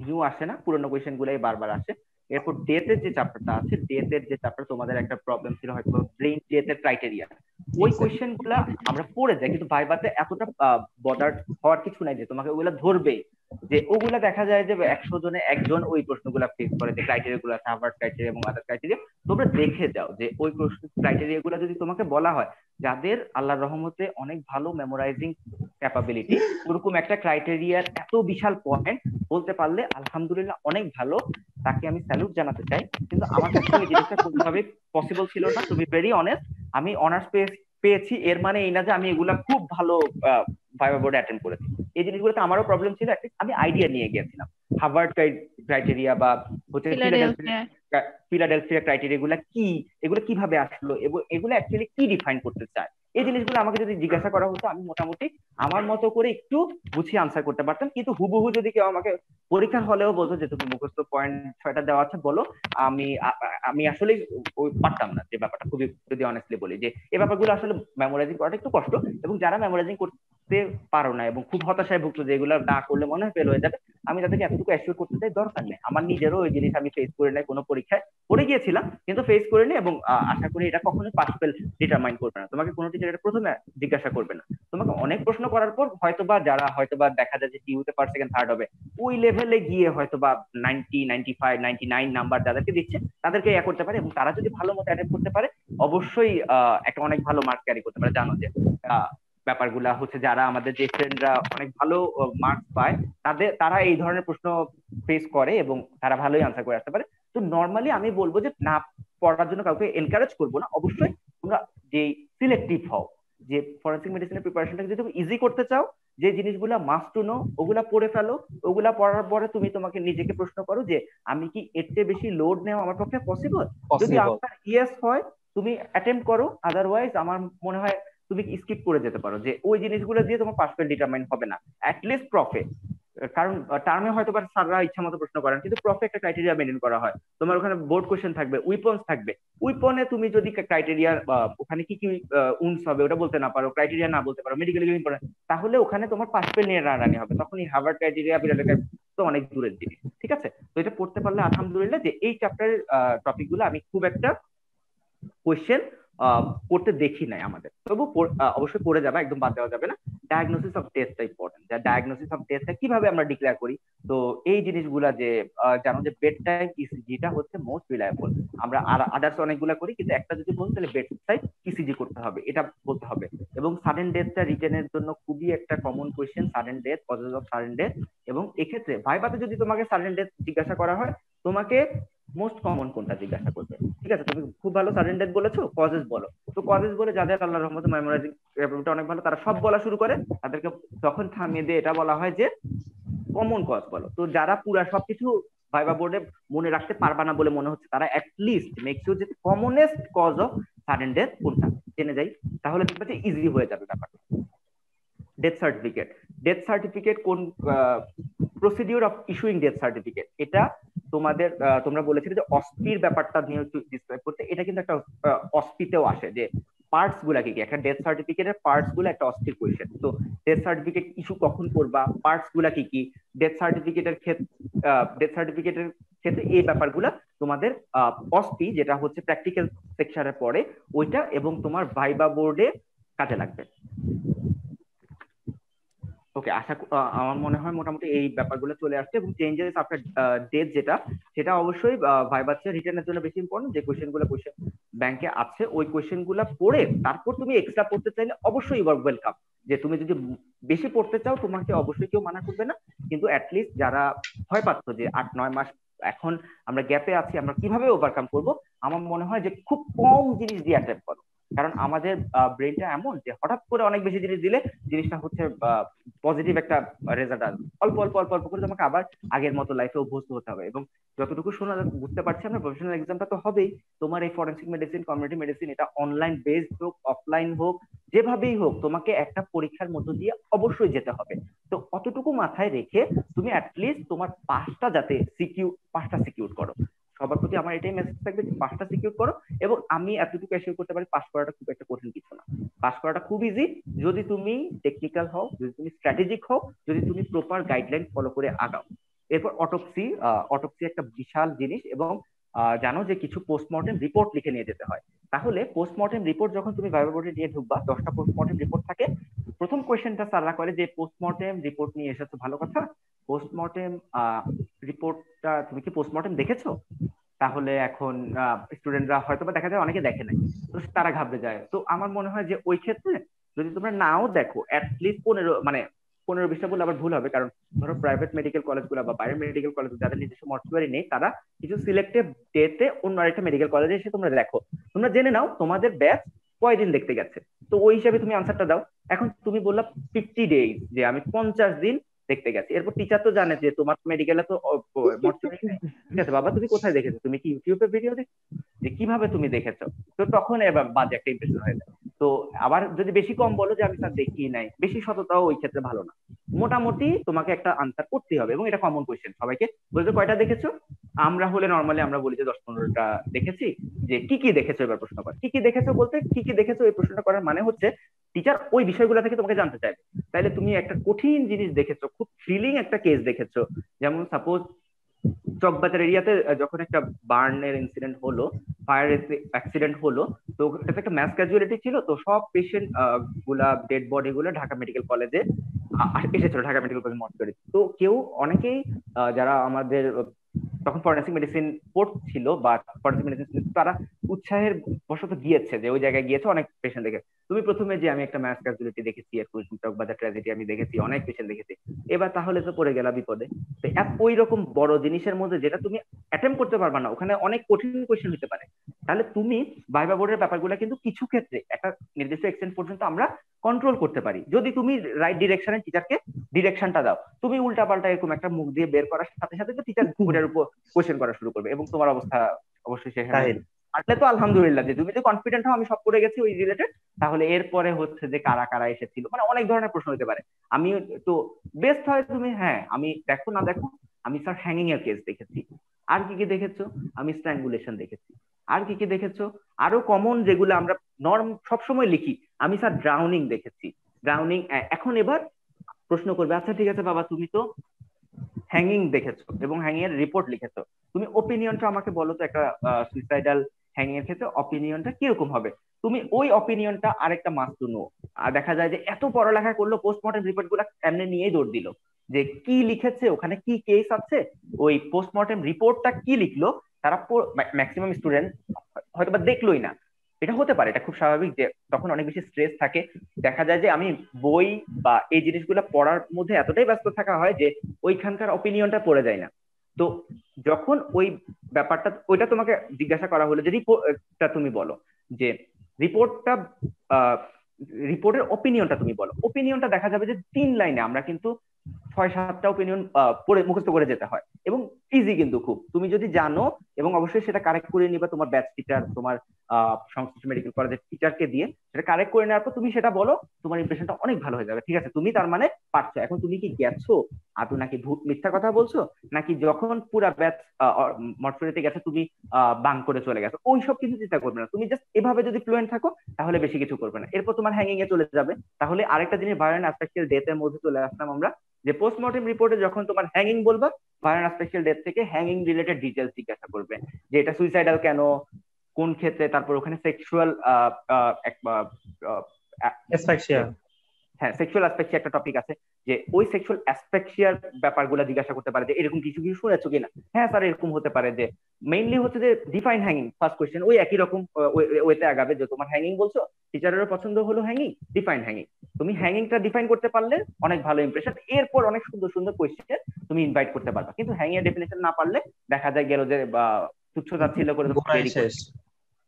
নিউ আসে না, পুরোনো কোয়েশ্চেন গুলাই বারবার আসে। এরপর ডেথের যে চ্যাপ্টারটা আছে, ডেথের যে চ্যাপ্টার তোমাদের একটা প্রবলেম ছিল হয়তো ব্রেইন ডেথের ক্রাইটেরিয়া, ওই কোয়েশ্চেন গুলা আমরা পড়ে যাই কিন্তু ভাইভাতে এতটা বদার হওয়ার কিছু নাই যে তোমাকে ওগুলা ধরবে। যে ওগুলা দেখা যায় যে 100 জনে একজন ওই প্রশ্নগুলা ফেস করে, যে ক্রাইটেরিয়া গুলো আছে হার্ভার্ড ক্রাইটেরিয়া এবং আদার ক্রাইটেরিয়া। তোমরা দেখে যাও যে ওই প্রশ্ন ক্রাইটেরিয়া গুলা যদি তোমাকে বলা হয়, যাদের আল্লাহর রহমতে অনেক ভালো মেমোরাইজিং ক্যাপাবিলিটি, ওরকম একটা ক্রাইটেরিয়ার এত বিশাল পয়েন্ট বলতে পারলে আলহামদুলিল্লাহ অনেক ভালো, তাকে আমি স্যালুট জানাতে চাই। কিন্তু আমার কাছে এই জিনিসটা কোনোভাবে পসিবল ছিল না, টু বি ভেরি অনেস্ট। আমি অনার্স পেয়েছি এর মানে এই না যে আমি এগুলা খুব ভালো ভাইভা বোর্ডে অ্যাটেন্ড করেছি। এই জিনিসগুলোতে আমারও প্রবলেম ছিল, আমি আইডিয়া নিয়ে গিয়েছিলাম হার্ভার্ড ক্রাইটেরিয়া বা হচ্ছে ফিলাডেলফিয়া ক্রাইটেরিয়া গুলা কি, এগুলো কিভাবে আসলো এবং এগুলো অ্যাকচুয়ালি কি ডিফাইন করতে চায়। এই জিনিসগুলো আমাকে যদি জিজ্ঞাসা করা হতো আমি মোটামুটি আমার মতো করে একটু গুছিয়ে আনসার করতে পারতাম। কিন্তু হুবহু যদি কেউ আমাকে পরীক্ষার হলেও বলতো যে তুমি মুখস্থ পয়েন্ট 6টা দেওয়া আছে বলো, আমি আসলে ওই পারতাম না। যে ব্যাপারটা খুবই, যদি অনেস্টলি বলি, যে এই ব্যাপারগুলো আসলে মেমোরাইজিং করাটা একটু কষ্ট। এবং যারা মেমোরাইজিং করতে পারো না এবং খুব হতাশায় ভুগতো যে এগুলো না করলে মনে হয় ফেল হয়ে যাবে, আমি তাদেরকে এতটুকু অ্যাসিওর করতে চাই দরকার নেই। আমার নিজেরও ওই জিনিস আমি ফেস করে নাই, কোনো পরীক্ষায় পড়ে গিয়েছিলাম কিন্তু ফেস করে নি। এবং আশা করি এটা কখনোই পাস ফেল ডিটারমাইন করবে না। তোমাকে কোনো টিচার এটা প্রথমে জিজ্ঞাসা করবে না, তোমাকে অনেক প্রশ্ন করার পর হয়তোবা যারা হয়তোবা দেখা যায় যে টিউতে ফার্স্ট সেকেন্ড থার্ড হবে, ওই লেভেলে গিয়ে হয়তোবা 90, 95, 99 নাম্বার যাদেরকে দিচ্ছে তাদেরকে ইয়া করতে পারে। এবং তারা যদি ভালো মতো অ্যাটেন্ড করতে পারে অবশ্যই একটা অনেক ভালো মার্ক ক্যারি করতে পারে। জানো যে ব্যাপারগুলা হচ্ছে যারা আমাদের যে ফ্রেন্ডরা অনেক ভালো মার্কস পায় তারা এই ধরনের প্রশ্ন ফেস করে এবং তারা ভালোই আনসার করে আসতে পারে। তো নর্মালি আমি বলবো যে না পড়ার জন্য কাউকে এনকারেজ করবো না, অবশ্যই তোমরা যে সিলেক্টিভ হও, যে ফরেনসিক মেডিসিনের প্রিপারেশনটাকে যদি তুমি ইজি করতে চাও, যে জিনিসগুলা মাস্ট টু নো ওগুলা পড়ে ফেলো। ওগুলা পড়ার পরে তুমি তোমাকে নিজেকে প্রশ্ন করো যে আমি কি এর চেয়ে বেশি লোড নেওয়া আমার পক্ষে পসিবল। যদি আপনার ইয়েস হয় তুমি অ্যাটেম্প্ট করো, আদারওয়াইজ আমার মনে হয় তুমি স্কিপ করে যেতে পারো। যে ওই জিনিসগুলো দিয়ে তোমার পাস ফেল ডিটারমাইন হবে না, অ্যাটলিস্ট প্রফে। কারণ টার্মে হয়তো বা স্যাররা ইচ্ছা মতো প্রশ্ন করেন কিন্তু প্রফে একটা ক্রাইটেরিয়া মেনটেন করা হয়। তোমার ওখানে বোর্ড কোশ্চেন থাকবে, উইপন্স থাকবে, উইপনে তুমি যদি ক্রাইটেরিয়া ওখানে কি কি উন্স হবে ওটা বলতে না পারো, ক্রাইটেরিয়া না বলতে পারো, মেডিকেল ইম্পর্টেন্ট, তাহলে ওখানে তোমার পাস ফেল নিয়ে রানি হবে। তখন এই হার্ভার্ড ক্রাইটেরিয়া তো অনেক দূরের জিনিস। ঠিক আছে, তো এটা পড়তে পারলে আলহামদুলিল্লাহ। যে এই চ্যাপ্টারের টপিক গুলো আমি খুব একটা কোয়েশ্চেন করতে দেখি নাই আমাদের, তবু অবশ্যই পড়ে যাবে, একদম বাদ দেওয়া যাবে না। ডায়াগনোসিস অফ ডেথটা ইম্পর্টেন্ট, যা ডায়াগনোসিস অফ ডেথটা কিভাবে আমরা ডিক্লেয়ার করি। তো এই জিনিসগুলা যে জানো যে বেড টাইম ইসিজিটা হচ্ছে মোস্ট রিলায়েবল। আমরা আদার্স অনেকগুলা করি কিন্তু একটা যদি বলতে তাহলে বেড টাইম ইসিজি করতে হবে, এটা বলতে হবে। এবং সাডেন ডেথটা রিটেনের জন্য খুবই একটা common question, sudden death, causes of sudden death. এবং এক্ষেত্রে ভাইভাতে যদি তোমাকে সাডেন ডেথ জিজ্ঞাসা করা হয়, তোমাকে মোস্ট কমন কোনটা জিজ্ঞাসা করবে। ঠিক আছে, তুমি খুব ভালো সাডেন ডেথ বলেছো, কজেস বলো। তো কজেস বলে যাদের আল্লাহর রহমতে মেমোরাইজিং ক্যাপাবিলিটি অনেক ভালো, তারা সব বলা শুরু করে, তাদেরকে তখন থামিয়ে দিয়ে এটা বলা হয় যে কমন কজ বলো। তো যারা পুরা সবকিছু ভাইভা বোর্ডে মনে রাখতে পারবা না বলে মনে হচ্ছে, তারা অ্যাটলিস্ট মেক শিওর যে commonest cause of sudden death কোনটা জেনে যাই, তাহলে দেখবে যে ইজি হয়ে যাবে ব্যাপারটা। ডেথ সার্টিফিকেট, ডেথ সার্টিফিকেট কোন procedure of issuing death certificate, এটা তোমাদের তোমরা বলেছিলে যে অস্পির ব্যাপারটা নিয়ে ডিসক্রাইব করতে, এটা কিন্তু একটা অস্পিতেও আসে যে পার্টস গুলা কি কি, একটা ডেথ সার্টিফিকেটের পার্টস গুলো একটা অস্পির কোয়েশ্চেন। তো ডেথ সার্টিফিকেট ইস্যু কখন করবা, পার্টস গুলা কি কি, ডেথ সার্টিফিকেটের ক্ষেত্রে এই ব্যাপারগুলা তোমাদের অস্পি যেটা হচ্ছে প্র্যাকটিক্যাল সেকশনের পরে ওইটা এবং তোমার ভাইবা বোর্ডে কাজে লাগবে। ওকে, আমার মনে হয় মোটামুটি এই ব্যাপারগুলো চলে আসছে। এবং চেঞ্জেস আফটার ডেথ সেটা অবশ্যই ভাইভাতে রিটার্নের জন্য বেশি ইম্পর্টেন্ট। যে কোয়েশ্চেনগুলো কোয়েশ্চেন ব্যাংকে আছে ওই কোয়েশ্চেনগুলো পড়ে তারপর তুমি এক্সট্রা পড়তে চাইলে অবশ্যই ওয়েলকাম। যে তুমি যদি বেশি পড়তে চাও তোমাকে অবশ্যই কেউ মানা করবে না, কিন্তু অ্যাটলিস্ট যারা ভয় পাচ্ছ যে 8-9 মাস এখন আমরা গ্যাপে আছি, আমরা কিভাবে ওভারকাম করব, আমার মনে হয় যে খুব কম জিনিস দিয়ে অ্যাটেম্প করো। কারণ আমাদের ব্রেনটা এমন যে হঠাৎ করে অনেক বেশি জিনিস দিলে জিনিসটা হচ্ছে পজিটিভ একটা রেজাল্ট আসবে। অল্প অল্প অল্প অল্প করে তোমাকে আবার আগের মতো লাইফে অভ্যস্ত হতে হবে। এবং যতটুকু শোনা বুঝতে পারছি আমরা, প্রফেশনাল এক্সামটা তো হবেই। তোমার এই ফরেনসিক মেডিসিন, কমিউনিটি মেডিসিন, এটা অনলাইন বেসড হোক অফলাইন হোক যেভাবেই হোক, তোমাকে একটা পরীক্ষার মধ্য দিয়ে অবশ্যই যেতে হবে। তো অতটুকু মাথায় রেখে তুমি অ্যাটলিস্ট তোমার পাঁচটা সিকিউর করো। সবার প্রতি আমার এটাই মেসেজ থাকবে যে পাঁচটা সিকিউর করো। এবং আমি এতটুকু অ্যাসিওর করতে পারি, পাস করাটা খুব একটা কঠিন কিছু না। পাস করাটা খুব ইজি যদি তুমি টেকনিক্যাল হও, যদি তুমি স্ট্র্যাটেজিক হও, যদি তুমি প্রপার গাইডলাইন ফলো করে আগাও। এরপর অটোপসি একটা বিশাল জিনিস। এবং জানো যে কিছু পোস্টমর্টেম রিপোর্ট লিখে নিয়ে যেতে হয়। তাহলে পোস্টমর্টেম রিপোর্ট যখন তুমি ভাইবা বোর্ডে নিয়ে ঢুকবা, 10টা পোস্টমর্টেম রিপোর্ট থাকে। প্রথম কোয়েশ্চেনটা স্যাররা করে যে পোস্টমর্টেম রিপোর্ট নিয়ে এসেছো, ভালো কথা। পোস্টমর্টেম রিপোর্টটা তুমি কি পোস্টমর্টেম দেখেছো? তাহলে এখন স্টুডেন্টরা হয়তো বা দেখা যায় অনেকে দেখে নাই, তো তারা ঘাবড়ে যায়। তো আমার মনে হয় যে ওই ক্ষেত্রে যদি তোমরা নাও দেখো, অ্যাটলিস্ট 15-20টা বলে আবার ভুল হবে, কারণ ধরো প্রাইভেট মেডিকেল কলেজগুলো বা বাইরের মেডিকেল কলেজ যাদের নিজস্ব মর্চুয়ারি নেই, তারা কিছু সিলেক্টেড ডেতে অন্য আরেকটা মেডিকেল কলেজে এসে তোমরা দেখো, তোমরা জেনে নাও তোমাদের ব্যাচ কয়দিন দেখতে গেছে। তো ওই হিসাবে তুমি আনসারটা দাও। এখন তুমি বললা 50 ডেজ, যে আমি 50 দিন দেখতে গেছি। এরপর টিচার তো জানে যে তোমার মেডিকেলে তো মর্চুয়ারি নেই। ঠিক আছে বাবা, তুমি কোথায় দেখেছো? তুমি কি ইউটিউবে ভিডিও দেখো? যে কিভাবে তুমি দেখেছো? তো তখন এবার বাজে একটা ইমপ্রেশন হয়ে যায়। তো আবার যদি বেশি কম বলো যে আমি স্যার দেখি নাই, বেশি সততাও ওই ক্ষেত্রে ভালো না। মোটামুটি তোমাকে একটা আনসার করতে হবে। এবং এটা কমন কোয়েশ্চেন, সবাইকে বলতে কয়টা দেখেছো। আমরা হলে নর্মালি আমরা বলি যে 10-15টা দেখেছি। যে কি কি দেখেছো এবার প্রশ্ন কর। কি কি দেখেছো বলতে কি কি দেখেছো এই প্রশ্নটা করার মানে হচ্ছে টিচার ওই বিষয়গুলো থেকে তোমাকে জানতে চাইবে। তাইলে তুমি একটা কঠিন জিনিস দেখেছো, খুব থ্রিলিং একটা কেস দেখেছো, যেমন সাপোজ চকবাজার এরিয়াতে যখন একটা বার্নের ইনসিডেন্ট হলো, ফায়ার অ্যাক্সিডেন্ট হলো, তো এটা একটা ম্যাস ক্যাজুয়ালিটি ছিল। তো সব পেশেন্ট গুলা, ডেড বডি গুলো ঢাকা মেডিকেল কলেজে এসেছিল, ঢাকা মেডিকেল কলেজ মর্চুয়ারি। তো অনেকেই যারা আমাদের তখন ফরেনসিক মেডিসিন পড়ছিল বা ফরেনসিক মেডিসিন, তারা উৎসাহের বশত গিয়েছে, যে ওই জায়গায় গিয়েছে অনেক পেশেন্ট দেখে। তুমি প্রথমে যে আমি একটা ম্যাস ক্যাজুয়ালিটি দেখেছি, চকবাজার ট্র্যাজেডি আমি দেখেছি, অনেক পেশেন্ট দেখেছি, এবার তাহলে তো পড়ে গেলা বিপদে। তো ওই রকম বড় জিনিসের মধ্যে যেটা তুমি অ্যাটেম্প করতে পারবা না, ওখানে অনেক কঠিন কোয়েশ্চেন হতে পারে। তাহলে তুমি ভাইবা বোর্ডের ব্যাপারগুলো কিন্তু কিছু ক্ষেত্রে একটা নির্দিষ্ট এক্সটেন্ট পর্যন্ত আমরা কন্ট্রোল করতে পারি, যদি তুমি রাইট ডিরেকশনে টিচারকে ডিরেকশনটা দাও। তুমি উল্টা পাল্টা এরকম একটা মুখ দিয়ে বের করার সাথে সাথে তো টিচার বোর্ডের উপর কোয়েশ্চেন করা শুরু করবে, এবং তোমার অবস্থা অবশ্যই সেখানে পারলে তো আলহামদুলিল্লাহ, যে তুমি তো কনফিডেন্ট হও আমি সব করে গেছি ওই রিলেটেড। তাহলে এরপরে হচ্ছে যে কারা কারা এসেছিল, মানে অনেক ধরনের প্রশ্ন হতে পারে। আমি তো বেস্ট হয় তুমি, হ্যাঁ আমি দেখো না দেখো, আমি স্যার হ্যাঙ্গিং এর কেস দেখেছি। আর কি কি দেখেছো? আমি স্ট্র্যাঙ্গুলেশন দেখেছি। আর কি কি দেখেছো? আরো কমন যেগুলো আমরা নর্ম সবসময় লিখি, আমি স্যার ড্রাউনিং দেখেছি। ড্রাউনিং। এখন এবার প্রশ্ন করবে, আচ্ছা ঠিক আছে বাবা, তুমি তো হ্যাঙ্গিং দেখেছো এবং হ্যাঙ্গিং এর রিপোর্ট লিখেছো, তুমি ওপিনিয়নটা আমাকে বলো তো, একটা সুইসাইডাল হ্যাঙ্গিং এর ক্ষেত্রে অপিনিয়নটা কিরকম হবে? তুমি ওই অপিনিয়নটা আরেকটা মাস শুনো। আর দেখা যায় যে এত পড়ালেখা করলো, পোস্টমর্টেম রিপোর্ট গুলা এমনি নিয়েই দৌড় দিল, যে কি লিখেছে ওখানে, কি কেস আছে, ওই পোস্টমর্টেম রিপোর্টটা কি লিখলো, তারা ম্যাক্সিমাম স্টুডেন্ট হয়তো বা দেখলোই না। এটা হতে পারে, এটা খুব স্বাভাবিক যে তখন অনেক বেশি স্ট্রেস থাকে। দেখা যায় যে আমি বই বা এই জিনিসগুলো পড়ার মধ্যে এতটাই ব্যস্ত থাকা হয় যে ওইখানকার অপিনিয়নটা পড়ে যায় না। তো যখন ওই ব্যাপারটা ওইটা তোমাকে জিজ্ঞাসা করা হলো যে রিপোর্টটা তুমি বলো, যে রিপোর্টটা রিপোর্টের অপিনিয়নটা তুমি বলো। অপিনিয়নটা দেখা যাবে যে 3 লাইনে আমরা কিন্তু 6-7টা অপিনিয়ন পড়ে মুখস্থ করে যেতে হয়, এবং ইজি কিন্তু খুব, তুমি যদি জানো। এবং অবশ্যই সেটা কারেক্ট করে নিবা তোমার ব্যাচ টিচার, তোমার সংশ্লিষ্ট মেডিকেল কলেজের টিচারকে দিয়ে সেটা কারেক্ট করে নেওয়ার পর তুমি সেটা বলো, তোমার ইমপ্রেশনটা অনেক ভালো হয়ে যাবে। ঠিক আছে, তুমি তার মানে পারছো। এখন তুমি কি গেছো আদৌ, নাকি মিথ্যা কথা বলছো, নাকি যখন পুরা ব্যাচ মর্চুরিতে গেছে তুমি বাং করে চলে গেছো, ওইসব কিছু চিন্তা করবে না। তুমি জাস্ট এভাবে যদি ফ্লুয়েন্ট থাকো তাহলে বেশি কিছু করবে না। এরপর তোমার হ্যাঙ্গিং এ চলে যাবে। তাহলে আরেকটা জিনিস ভায়োলেন্ট অ্যাসপেক্টাল ডেথ এর মধ্যে চলে আসলাম আমরা, যে পোস্টমর্টেম রিপোর্টে যখন তোমার হ্যাঙ্গিং বলবা, ভায়োলেন্ট অ্যাসপেক্টাল ডেথ থেকে হ্যাঙ্গিং রিলেটেড ডিটেলস জিজ্ঞাসা করবে, যে এটা সুইসাইডাল কেন, কোন ক্ষেত্রে, তারপর ওখানে সেক্সুয়াল হ্যাঁ সেক্সুয়াল অ্যাসপেক্সিয়া একটা টপিক আছে, যে ওই সেক্সুয়াল অ্যাসপেক্সিয়ার ব্যাপারগুলো জিজ্ঞাসা করতে পারে, যে এরকম কিছু কিছু শুনেছো কিনা। হ্যাঁ স্যার এরকম হতে পারে। যে মেইনলি হচ্ছে যে ডিফাইন হ্যাঙ্গিং, ফার্স্ট কোয়েশ্চেন ওই একই রকম ওয়েতে আগাবে, যে তোমার হ্যাঙ্গিং বলছো, টিচারেরও পছন্দ হলো হ্যাঙ্গিং, ডিফাইন হ্যাঙ্গিং। তুমি হ্যাঙ্গিংটা ডিফাইন করতে পারলে অনেক ভালো ইমপ্রেশন, এরপর অনেক সুন্দর সুন্দর কোয়েশ্চেন তুমি ইনভাইট করতে পারবা। কিন্তু হ্যাঙ্গিং এর ডেফিনেশন না পারলে দেখা যায় গেল যে তুচ্ছ তাচ্ছিল্য করে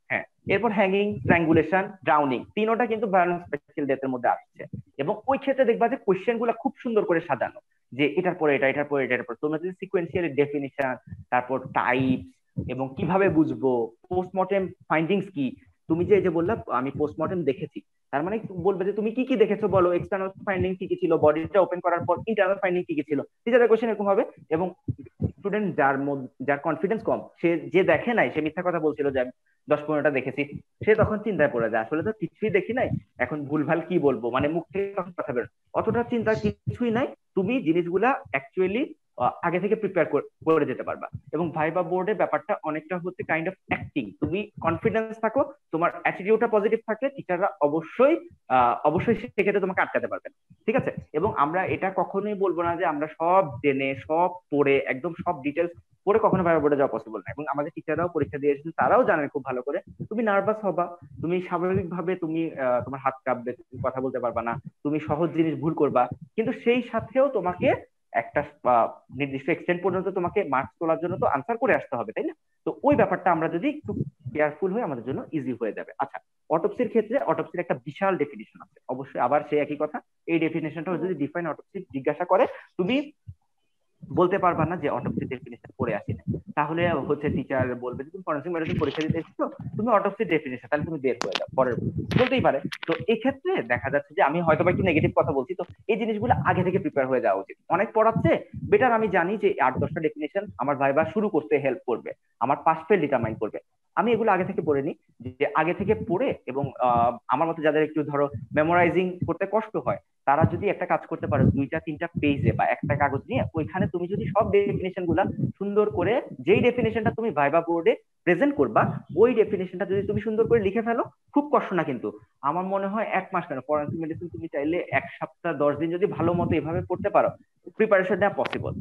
হ্যাঁ, এরপর হ্যাঙ্গিং, স্ট্র্যাঙ্গুলেশন, ড্রাউনিং, তিনোটা কিন্তু ভায়োলেন্ট স্পেশাল ডেথের মধ্যে আসছে। এবং ওই ক্ষেত্রে দেখবা যে কোয়েশ্চেন গুলা খুব সুন্দর করে সাজানো, যে এটার পরে এটা, এটার পরে এটা, এটার পরে তোমরা যদি সিকোয়েন্সিয়ালি ডেফিনিশন, তারপর টাইপস, এবং কিভাবে বুঝবো, পোস্টমর্টেম ফাইন্ডিংস কি। তুমি যে এই যে বললা আমি পোস্টমর্টেম দেখেছি, তার মানে বলবে যে তুমি কি কি দেখেছো বলো, এক্সটার্নাল ফাইন্ডিং কি কি ছিল, বডিটা ওপেন করার পর ইন্টারনাল ফাইন্ডিং কি কি ছিল। টিচারের কোশ্চেন এরকম হবে। এবং স্টুডেন্ট যার কনফিডেন্স কম, সে যে দেখে নাই, সে মিথ্যা কথা বলছিল যে আমি 10-15টা দেখেছি, সে তখন চিন্তায় পড়ে যায় আসলে তো কিছুই দেখি নাই, এখন ভুলভাল কি বলবো, মানে মুখ থেকে তখন কথা বের। অতটা চিন্তা কিছুই নাই, তুমি জিনিসগুলা অ্যাকচুয়ালি আগে থেকে প্রিপেয়ার করে যেতে পারবা। এবং ভাইবা বোর্ডে ব্যাপারটা অনেকটা হচ্ছে কাইন্ড অফ অ্যাক্টিং। তুমি কনফিডেন্স থাকো, তোমার অ্যাটিটিউডটা পজিটিভ থাকলে টিচাররা অবশ্যই সেক্ষেত্রে তোমাকে আটকাতে পারবেন। ঠিক আছে? এবং আমরা এটা কখনোই বলবো না যে আমরা সব জেনে সব পড়ে একদম সব ডিটেলস পড়ে কখনো ভাইবা বোর্ডে যাওয়া পসিবল না। এবং আমাদের টিচাররাও পরীক্ষা দিয়ে এসেছেন, তারাও জানেন খুব ভালো করে তুমি নার্ভাস হবা, তুমি স্বাভাবিকভাবে তুমি তোমার হাত কাঁপবে, তুমি কথা বলতে পারবা না, তুমি সহজ জিনিস ভুল করবা, কিন্তু সেই সাথেও তোমাকে একটা নির্দিষ্ট এক্সটেন্ট পর্যন্ত তোমাকে মার্কস তোলার জন্য তো আনসার করে আসতে হবে, তাই না? তো ওই ব্যাপারটা আমরা যদি একটু কেয়ারফুল হই আমাদের জন্য ইজি হয়ে যাবে। আচ্ছা, অটোপসির ক্ষেত্রে অটোপসির একটা বিশাল ডেফিনিশন আছে, অবশ্যই আবার সেই একই কথা, এই ডেফিনেশনটা যদি ডিফাইন অটোপসি জিজ্ঞাসা করে, তুমি বলতে পারবা না যে অটোপসি ডেফিনেশন পড়ে আসি না, তাহলে হচ্ছে টিচার বলবে যে তুমি ফরেনসিক মেডিসিন পরীক্ষা দিতে এসেছো, তুমি অটোপসি ডেফিনেশন, তাহলে তুমি বের হয়ে যাও পরের, বলতেই পারে। তো এই ক্ষেত্রে দেখা যাচ্ছে যে আমি হয়তো বা একটু নেগেটিভ কথা বলছি, তো এই জিনিসগুলো আগে থেকে প্রিপেয়ার হয়ে যাওয়া উচিত। অনেক পড়াচ্ছে বেটার, আমি জানি যে 8-10টা ডেফিনেশন আমার ভাইবা শুরু করতে হেল্প করবে, আমার পাস ফেল ডিটারমাইন করবে, আমি এগুলো আগে থেকে পড়ে নিই। যে আগে থেকে পড়ে, এবং আমার মতো যাদের একটু ধরো মেমোরাইজিং করতে কষ্ট হয়, তারা যদি একটা কাজ করতে পারো, 2-3টা পেজে বা একটা কাগজ নিয়ে ওইখানে তুমি যদি সব ডেফিনেশন গুলা সুন্দর করে, যেই ডেফিনেশনটা তুমি ভাইবা বোর্ডে প্রেজেন্ট করবা, ওই ডেফিনেশনটা যদি তুমি সুন্দর করে লিখে ফেলো, খুব কষ্ট না কিন্তু। আমার মনে হয় 1 মাস কেন, ফরেনসিক মেডিসিন তুমি চাইলে 1 সপ্তাহ 10 দিন যদি ভালো মতো এভাবে পড়তে পারো, প্রিপারেশন নেওয়া পসিবল।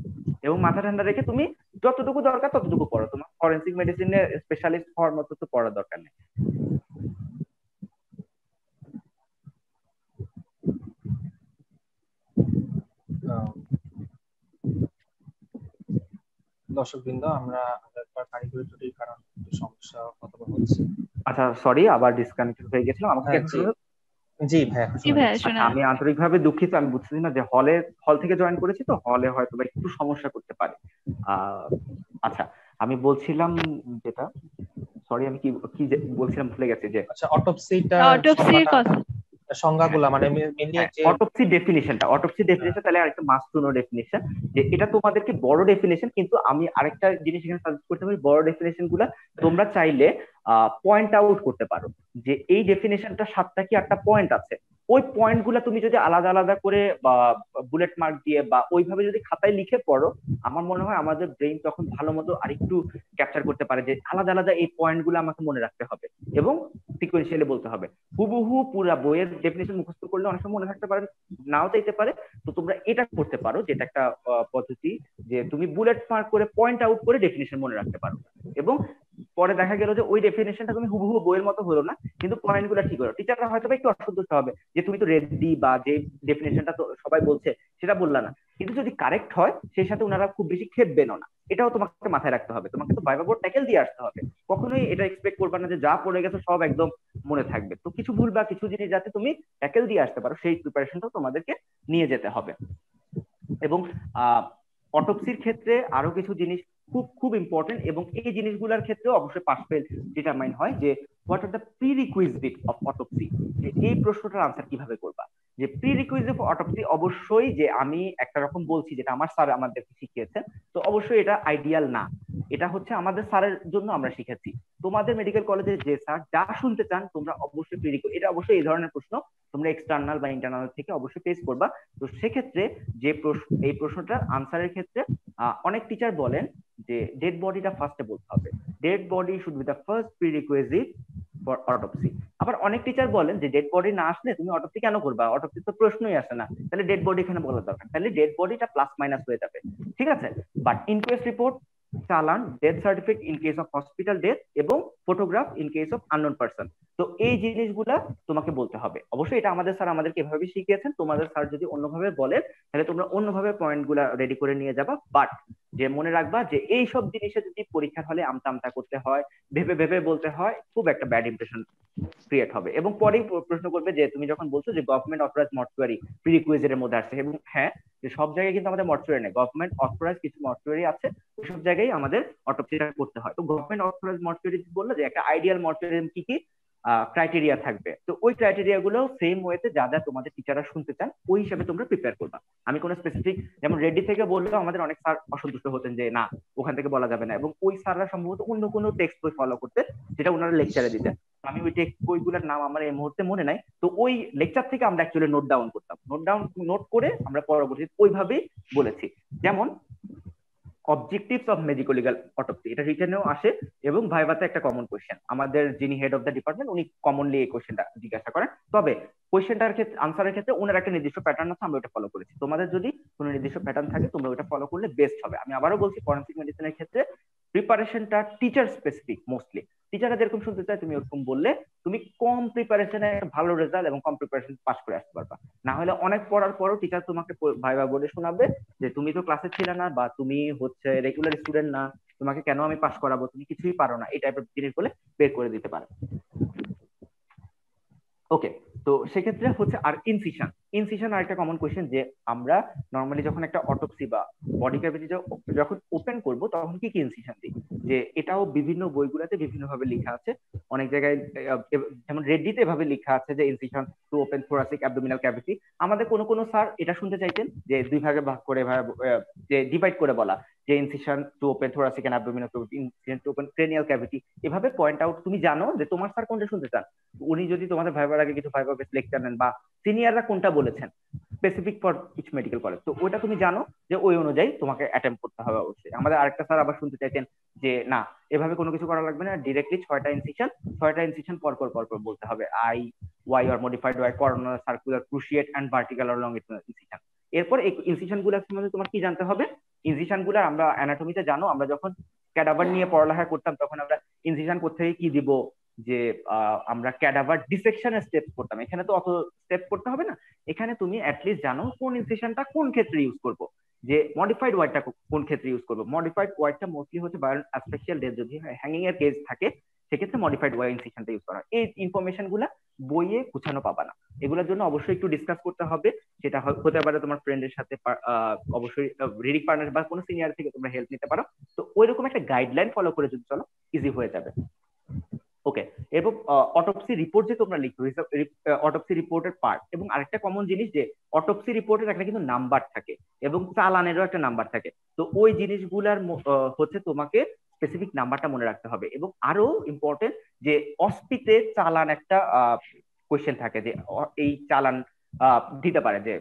এবং মাথা ঠান্ডা রেখে তুমি যতটুকু দরকার ততটুকু পড়ো, তোমার ফরেনসিক মেডিসিনে স্পেশালিস্ট হওয়ার মতো তো পড়ার দরকার নেই। দর্শকবৃন্দ, আমরা একবার কারিগরি ত্রুটির কারণে একটু সমস্যা অথবা হচ্ছে। আচ্ছা, সরি, আবার ডিসকানেক্টেড হয়ে গেছিলাম। আমাকে জি ভাইয়া, আমি আন্তরিকভাবে দুঃখিত, আমি বুঝতেছি না যে হল থেকে জয়েন করেছি, তো হলে হয়তো একটু সমস্যা করতে পারে। আচ্ছা, আমি বলছিলাম যেটা, সরি আমি কি কি বলছিলাম ভুলে গেছি। যে আচ্ছা, অটোপসিটা সংজ্ঞাগুলো মানে মেইনলি যে অটোপসি ডেফিনিশনটা, তাহলে আরেকটা মাস্ট টু নো ডেফিনিশন, যে এটা তোমাদেরকে বড় ডেফিনিশন, কিন্তু আমি আরেকটা জিনিস এখানে সাজেস্ট করতে পারি, বড় ডেফিনিশন গুলা তোমরা চাইলে পয়েন্ট আউট করতে পারো, যে এই ডেফিনিশনটা 7টা কি 8টা পয়েন্ট আছে, ওই পয়েন্ট গুলা তুমি যদি আলাদা আলাদা করে বা বুলেট মার্ক দিয়ে বা ওইভাবে যদি খাতায় লিখে পড়ো, আমার মনে হয় আমাদের ব্রেইন তখন ভালো মতো আরেকটু ক্যাপচার করতে পারে, যে আলাদা আলাদা এই পয়েন্ট গুলো আমাকে মনে রাখতে হবে এবং সিকোয়েন্সিয়ালি বলতে হবে। হুবহু পুরা বইয়ের ডেফিনেশন মুখস্থ করলে অনেক সময় মনে থাকতে পারে, নাও চাইতে পারে। তো তোমরা এটা করতে পারো, যেটা একটা পদ্ধতি, যে তুমি বুলেট মার্ক করে পয়েন্ট আউট করে ডেফিনেশন মনে রাখতে পারো, এবং পরে দেখা গেল যে ওই ডেফিনেশনটা তুমি হুবহু বইয়ের মতো হলো না, কিন্তু পয়েন্ট গুলো ঠিক হলো। টিচাররা হয়তো একটু অসন্তুষ্ট হবে যে তুমি তো রেডি বা যে ডেফিনেশনটা তো সবাই বলছে সেটা বললা না, কিন্তু যদি কারেক্ট হয় সেই সাথে ওনারা খুব বেশি খেপবেনও না। এটাও তোমাকে মাথায় রাখতে হবে, তোমাকে তো ভাইবা বোর্ড ট্যাকেল দিয়ে আসতে হবে, কখনোই এটা এক্সপেক্ট করবে না যে যা পড়ে গেছে সব একদম মনে থাকবে। তো কিছু ভুল বা কিছু জিনিস যাতে তুমি ট্যাকেল দিয়ে আসতে পারো, সেই প্রিপারেশনটাও তোমাদেরকে নিয়ে যেতে হবে। এবং অটোপসির ক্ষেত্রে আরো কিছু জিনিস খুব খুব ইম্পর্টেন্ট, এবং এই জিনিসগুলোর ক্ষেত্রে অবশ্যই পাস ফেল ডিটারমাইন হয়, যে what are the prerequisite of autopsy, যে এই প্রশ্নটার আনসার কিভাবে করবা। যে প্রিরিকুইজিট অফ অটোপসি অবশ্যই, যে আমি একটা রকম বলছি যেটা আমার স্যার আমাদেরকে শিখিয়েছেন, তো অবশ্যই এটা আইডিয়াল না, এটা হচ্ছে আমাদের স্যারের জন্য আমরা শিখেছি। তোমাদের মেডিকেল কলেজে যে স্যার যা শুনতে চান তোমরা অবশ্যই এটা অবশ্যই এই ধরনের প্রশ্ন তোমরা এক্সটার্নাল বা ইন্টারনাল থেকে অবশ্যই ফেস করবা। তো সেক্ষেত্রে যে এই প্রশ্নটার আনসারের ক্ষেত্রে অনেক টিচার বলেন যে ডেড বডিটা ফার্স্টে বলতে হবে, dead body should be the first prerequisite for autopsy. আবার অনেক টিচার বলেন যে ডেড বডি না আসলে তুমি অটোপসি কেন করবা, অটোপসি তো প্রশ্নই আসে না, তাহলে ডেড বডি এখানে বলার দরকার, তাহলে ডেড বডিটা প্লাস মাইনাস হয়ে যাবে, ঠিক আছে। But inquest report challan, death certificate in case of hospital death এবং photograph in case of unknown person. তো এই জিনিসগুলা তোমাকে বলতে হবে। অবশ্যই এটা আমাদের স্যার আমাদেরকে এভাবে শিখিয়েছেন, তোমাদের স্যার যদি অন্যভাবে বলেন তাহলে তোমরা অন্যভাবে পয়েন্ট গুলা রেডি করে নিয়ে যাবা। বাট যে মনে রাখবা যে এই সব জিনিসে যদি পরীক্ষার হলে আমতা আমতা করতে হয়, ভেবে ভেবে বলতে হয়, খুব একটা ব্যাড ইমপ্রেশন ক্রিয়েট হবে। এবং পরেই প্রশ্ন করবে যে তুমি যখন বলছো যে গভর্নমেন্ট অথরাইজ মর্চুয়ারি প্রিরিকুইজিটের মধ্যে আসছে, এবং হ্যাঁ, যে সব জায়গায় কিন্তু আমাদের মর্চুয়ারি নেই, গভর্নমেন্ট অথরাইজ কিছু মর্চুয়ারি আছে, ওইসব জায়গায় আমাদের অটোপসিটা করতে হয়। তো গভর্নমেন্ট অথরাইজ মর্চুয়ারি বললো যে একটা আইডিয়াল মর্চুয়ারি কি কি ক্রাইটেরিয়া থাকবে, তো ওই ক্রাইটেরিয়া গুলো সেম ওয়েতে যা যা তোমাদের টিচাররা শুনতে চান ওই হিসাবে তোমরা প্রিপেয়ার করবা। আমি কোনো স্পেসিফিক, যেমন রেডি থেকে বললেও আমাদের অনেক স্যার অসন্তুষ্ট হতেন যে না ওখান থেকে বলা যাবে না, এবং ওই স্যাররা সম্ভবত অন্য কোনো টেক্সট বই ফলো করতে যেটা ওনারা লেকচারে দিতেন। আমি ওই টেক্সট বইগুলোর নাম আমার এই মুহূর্তে মনে নাই, তো ওই লেকচার থেকে আমরা অ্যাকচুয়ালি নোট ডাউন করতাম, নোট করে আমরা পরবর্তীতে ওইভাবেই বলেছি। যেমন objectives of medico legal autopsy, এটা রিটেনেও আসে এবং ভাইভাতে একটা কমন কোয়েশ্চেন, আমাদের যিনি হেড অফ দ্য ডিপার্টমেন্ট উনি কমনলি এই কোয়েশ্চেনটা জিজ্ঞাসা করেন। তবে কোয়েশ্চেনটার ক্ষেত্রে, আনসারের ক্ষেত্রে ওনার একটা নির্দিষ্ট প্যাটার্ন আছে, আমরা ওটা ফলো করেছি। তোমাদের যদি কোনো নির্দিষ্ট প্যাটার্ন থাকে তোমরা ওটা ফলো করলে বেস্ট হবে। আমি আবারও বলছি, ফরেনসিক মেডিসিনের ক্ষেত্রে প্রিপারেশনটা টিচার স্পেসিফিক, মোস্টলি টিচাররা যেরকম শুনতে চায় তুমি ওরকম বললে তুমি কম প্রিপারেশনে একটা ভালো রেজাল্ট এবং কম প্রিপারেশন পাস করে আসতে পারবা। না হলে অনেক পড়ার পরও টিচার তোমাকে ভাইবা বলে শোনাবে যে তুমি তো ক্লাসে ছিলে না, বা তুমি হচ্ছে রেগুলার স্টুডেন্ট না, তোমাকে কেন আমি পাস করাবো, তুমি কিছুই পারো না, এই টাইপের জিনিস বলে বের করে দিতে পারে। ওকে, তো সেক্ষেত্রে হচ্ছে আর ইনসিশন আর একটা কমন কোয়েশ্চেন, যে আমরা নর্মালি যখন একটা অটোপসি বা বডি ক্যাভিটি যখন ওপেন করব তখন কি কি ইনসিশন দিই, যে এটাও বিভিন্ন বইগুলোতে বিভিন্ন ভাবে লেখা আছে। অনেক জায়গায় যেমন রেডিতে এভাবে লেখা আছে যে incision to open thoracic abdominal cavity. আমাদের কোনো স্যার এটা শুনতে চাইতেন যে দুই ভাগে ভাগ করে, যে ডিভাইড করে বলা, যে incision to open thoracic and abdominal cavity, incision to open cranial cavity, এভাবে পয়েন্ট আউট। তুমি জানো যে তোমার স্যার কোনটা শুনতে চান, উনি যদি তোমাদের ভাইবার আগে কিছু ভাইবা বেস লেকচার নেন, বা সিনিয়ররা কোনটা বলেছেন specific for each medical college, তো ওইটা তুমি জানো যে ওই অনুযায়ী তোমাকে অ্যাটেম্প করতে হবে। অবশ্যই আমাদের আরেকটা স্যার আবার শুনতে চাইতেন যে না, এভাবে কোনো কিছু করা লাগবে না, ডিরেক্টলি 6টা ইনসিশন পরপর বলতে হবে, I Y or modified Y, corner, circular, cruciate and vertical or longitudinal incision. এরপর এই ইনসিশন গুলো সম্বন্ধে তোমার কি জানতে হবে, ইনসিশন গুলো আমরা অ্যানাটমিতে জানো, আমরা যখন ক্যাডাভার নিয়ে পড়ালেখা করতাম তখন আমরা ইনসিশন করতে কি দিব, যে আমরা ক্যাডাভার ডিসেকশনের স্টেপ করতাম। এখানে তো অত স্টেপ করতে হবে না, এখানে তুমি অ্যাটলিস্ট জানো কোন ইনসিশনটা কোন ক্ষেত্রে ইউজ করব, যে মডিফাইড ওয়াইডটা কোন ক্ষেত্রে ইউজ করব। মডিফাইড ওয়াইডটা মোস্টলি হচ্ছে বায়োন অ্যাসফিক্সিয়াল ডেথ, যদি হ্যাঙ্গিং এর কেস থাকে সেক্ষেত্রে মডিফাইড ওয়াই ইনসিশনটা ইউজ করা হয়। এই ইনফরমেশন গুলা বইয়ে গুছানো পাবা না, এগুলোর জন্য অবশ্যই একটু ডিসকাস করতে হবে। সেটা হতে পারে তোমার ফ্রেন্ডের সাথে, অবশ্যই রিডিং পার্টনার বা কোনো সিনিয়র থেকে তোমরা হেল্প নিতে পারো। তো ওইরকম একটা গাইডলাইন ফলো করে যদি চলো ইজি হয়ে যাবে। ওকে, এবং অটোপসি রিপোর্ট যে তোমরা লিখো, অটোপসি রিপোর্টের পার্ট, এবং আরেকটা কমন জিনিস যে অটোপসি রিপোর্টের একটা কিন্তু নাম্বার থাকে এবং চালানেরও একটা নাম্বার থাকে। তো ওই জিনিসগুলার হচ্ছে তোমাকে স্পেসিফিক নাম্বারটা মনে রাখতে হবে। এবং আরো ইম্পর্টেন্ট যে অস্পিতে চালান একটা কোয়েশ্চেন থাকে, যে এই চালান দিতে পারে, যে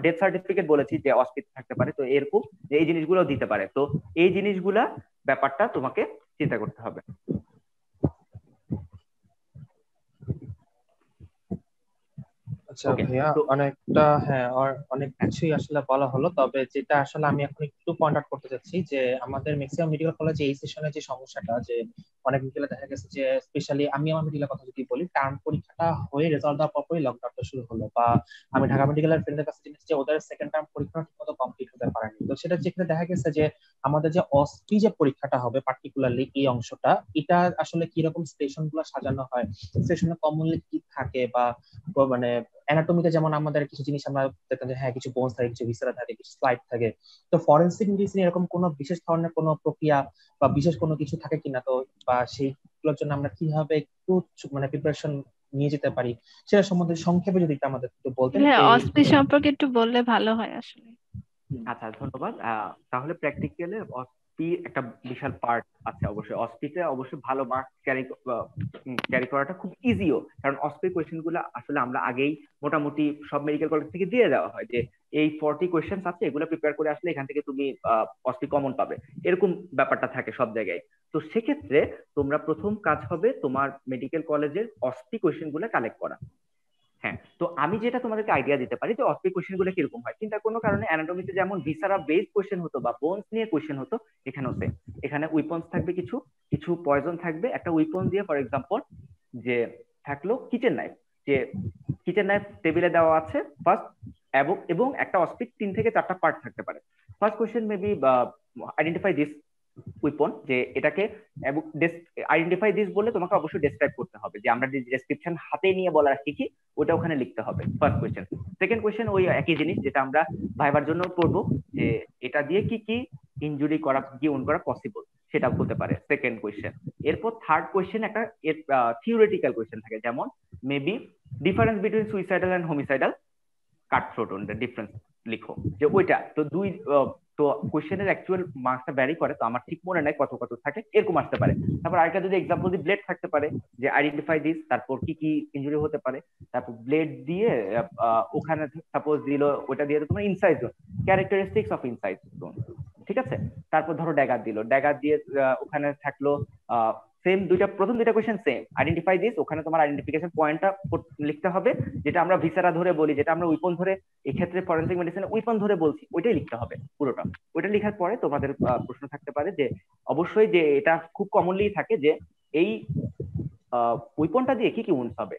ডেথ সার্টিফিকেট বলেছি যে অস্পিতে থাকতে পারে, তো এরকম এই জিনিসগুলো দিতে পারে। তো এই জিনিসগুলা ব্যাপারটা তোমাকে চিন্তা করতে হবে। আচ্ছা ভাইয়া, অনেকটা হ্যাঁ অনেক কিছুই আসলে বলা হলো। তবে যেটা আসলে আমি এখন একটু পয়েন্ট আউট করতে চাচ্ছি, যে আমাদের ম্যাক্সিমাম মেডিকেল কলেজে এই সেশনে যে সমস্যাটা, যে অনেক মেডিকেলে দেখা গেছে যে স্পেশালি আমি আমার মেডিকেলের কথা যদি বলি, টার্ম পরীক্ষাটা হয়ে রেজাল্ট দেওয়ার পরই লকডাউনটা শুরু হলো। বা আমি ঢাকা মেডিকেলের ফ্রেন্ডের কাছে জেনেছি যে ওদের সেকেন্ড টার্ম পরীক্ষা ঠিকমতো কমপ্লিট হতে পারেনি। তো সেটা যেখানে দেখা গেছে যে আমাদের যে অস্পি যে পরীক্ষাটা হবে পার্টিকুলারলি এই অংশটা, এটা আসলে কিরকম স্টেশন গুলো সাজানো হয়, স্টেশনে কমনলি কি থাকে, বা মানে অ্যানাটমিতে যেমন আমাদের কিছু জিনিস আমরা দেখতাম যে হ্যাঁ কিছু বোনস থাকে, কিছু ভিসেরা থাকে, কিছু স্লাইড থাকে। তো ফরেনসিক মেডিসিন এরকম কোনো বিশেষ ধরনের কোনো প্রক্রিয়া বা বিশেষ কোনো কিছু থাকে কিনা, তো বা সেইগুলোর জন্য আমরা কিভাবে একটু মানে প্রিপারেশন নিয়ে যেতে পারি, সেটা সম্বন্ধে সংক্ষেপে যদি আমাদের একটু বলতেন। হ্যাঁ, অস্পি সম্পর্কে একটু বললে ভালো হয় আসলে। আচ্ছা, ধন্যবাদ। তাহলে প্র্যাকটিক্যালে অসপি একটা বিশাল পার্ট আছে। অবশ্যই অসপিতে অবশ্যই ভালো মার্কস ক্যারি করাটা খুব ইজিও, কারণ অসপি কোয়েশ্চেন গুলো আসলে আমরা আগেই মোটামুটি সব মেডিকেল কলেজ থেকে দিয়ে দেওয়া হয়, যে এই 40 কোয়েশ্চেন আছে, এগুলো প্রিপেয়ার করে আসলে এখান থেকে তুমি অসপি কমন পাবে, এরকম ব্যাপারটা থাকে সব জায়গায়। তো সেক্ষেত্রে তোমরা প্রথম কাজ হবে তোমার মেডিকেল কলেজের অসপি কোয়েশ্চেন গুলো কালেক্ট করা। হ্যাঁ, তো আমি যেটা তোমাদেরকে আইডিয়া দিতে পারি যে অস্পি কোশ্চেন গুলো কিরকম হয়, চিন্তা কোনো কারণে অ্যানাটমিতে যেমন ভিসারা বেস কোশ্চেন হতো বা বোনস নিয়ে কোশ্চেন হতো, এখানেও সেম। এখানে উইপন্স থাকবে, কিছু কিছু পয়জন থাকবে। একটা উইপন দিয়ে ফর এক্সাম্পল যে থাকলো কিচেন নাইফ, যে কিচেন নাইফ টেবিলে দেওয়া আছে ফার্স্ট, এবং একটা অস্পিক 3 থেকে 4টা পার্ট থাকতে পারে। First question maybe identify this weapon, যে এটাকে আইডেন্টিফাই দিস বলে তোমাকে অবশ্যই ডেসক্রাইব করতে হবে, যে আমরা যে ডেসক্রিপশন হাতে নিয়ে বলা রাখি কি ওটা ওখানে লিখতে হবে ফার্স্ট কোয়েশ্চেন। সেকেন্ড কোয়েশ্চেন ওই একই জিনিস যেটা আমরা ভাইবার জন্য পড়বো, যে এটা দিয়ে কি কি ইনজুরি করা, কি ওন করা পসিবল, সেটা হতে পারে সেকেন্ড কোয়েশ্চেন। এরপর থার্ড কোয়েশ্চেন একটা থিওরিটিক্যাল কোয়েশ্চেন থাকে, যেমন maybe difference between suicidal and homicidal cut throat on the difference লিখো, যে ওইটা তো তো কোশ্চেনের অ্যাকচুয়াল মার্কসটা ভ্যারি করে, তো আমার ঠিক মনে নাই কত কত থাকে, এরকম আসতে পারে। তারপর আরেকটা যদি এক্সাম্পল দিয়ে ব্লেড থাকতে পারে, যে আইডেন্টিফাই দিস, তারপর কি কি ইনজুরি হতে পারে, তারপর ব্লেড দিয়ে ওখানে সাপোজ দিল, ওটা দিয়ে তোমার inside zone, characteristics of inside zone, ঠিক আছে। তারপর ধরো ড্যাগার দিল, ড্যাগার দিয়ে ওখানে থাকলো সেম প্রথম দুইটা কোয়েশ্চেন সেম, আইডেন্টিফাই দিস, ওখানে তোমার আইডেন্টিফিকেশন পয়েন্টটা লিখতে হবে, যেটা আমরা ভিসারা ধরে বলি, যেটা আমরা উইপন ধরে, এক্ষেত্রে ফরেনসিক মেডিসিনে উইপন ধরে বলছি, ওইটাই লিখতে হবে পুরোটা। ওইটা লেখার পরে তোমাদের প্রশ্ন থাকতে পারে যে অবশ্যই, যে এটা খুব কমনলি থাকে, যে এই উইপনটা দিয়ে কি কি উইন্স হবে।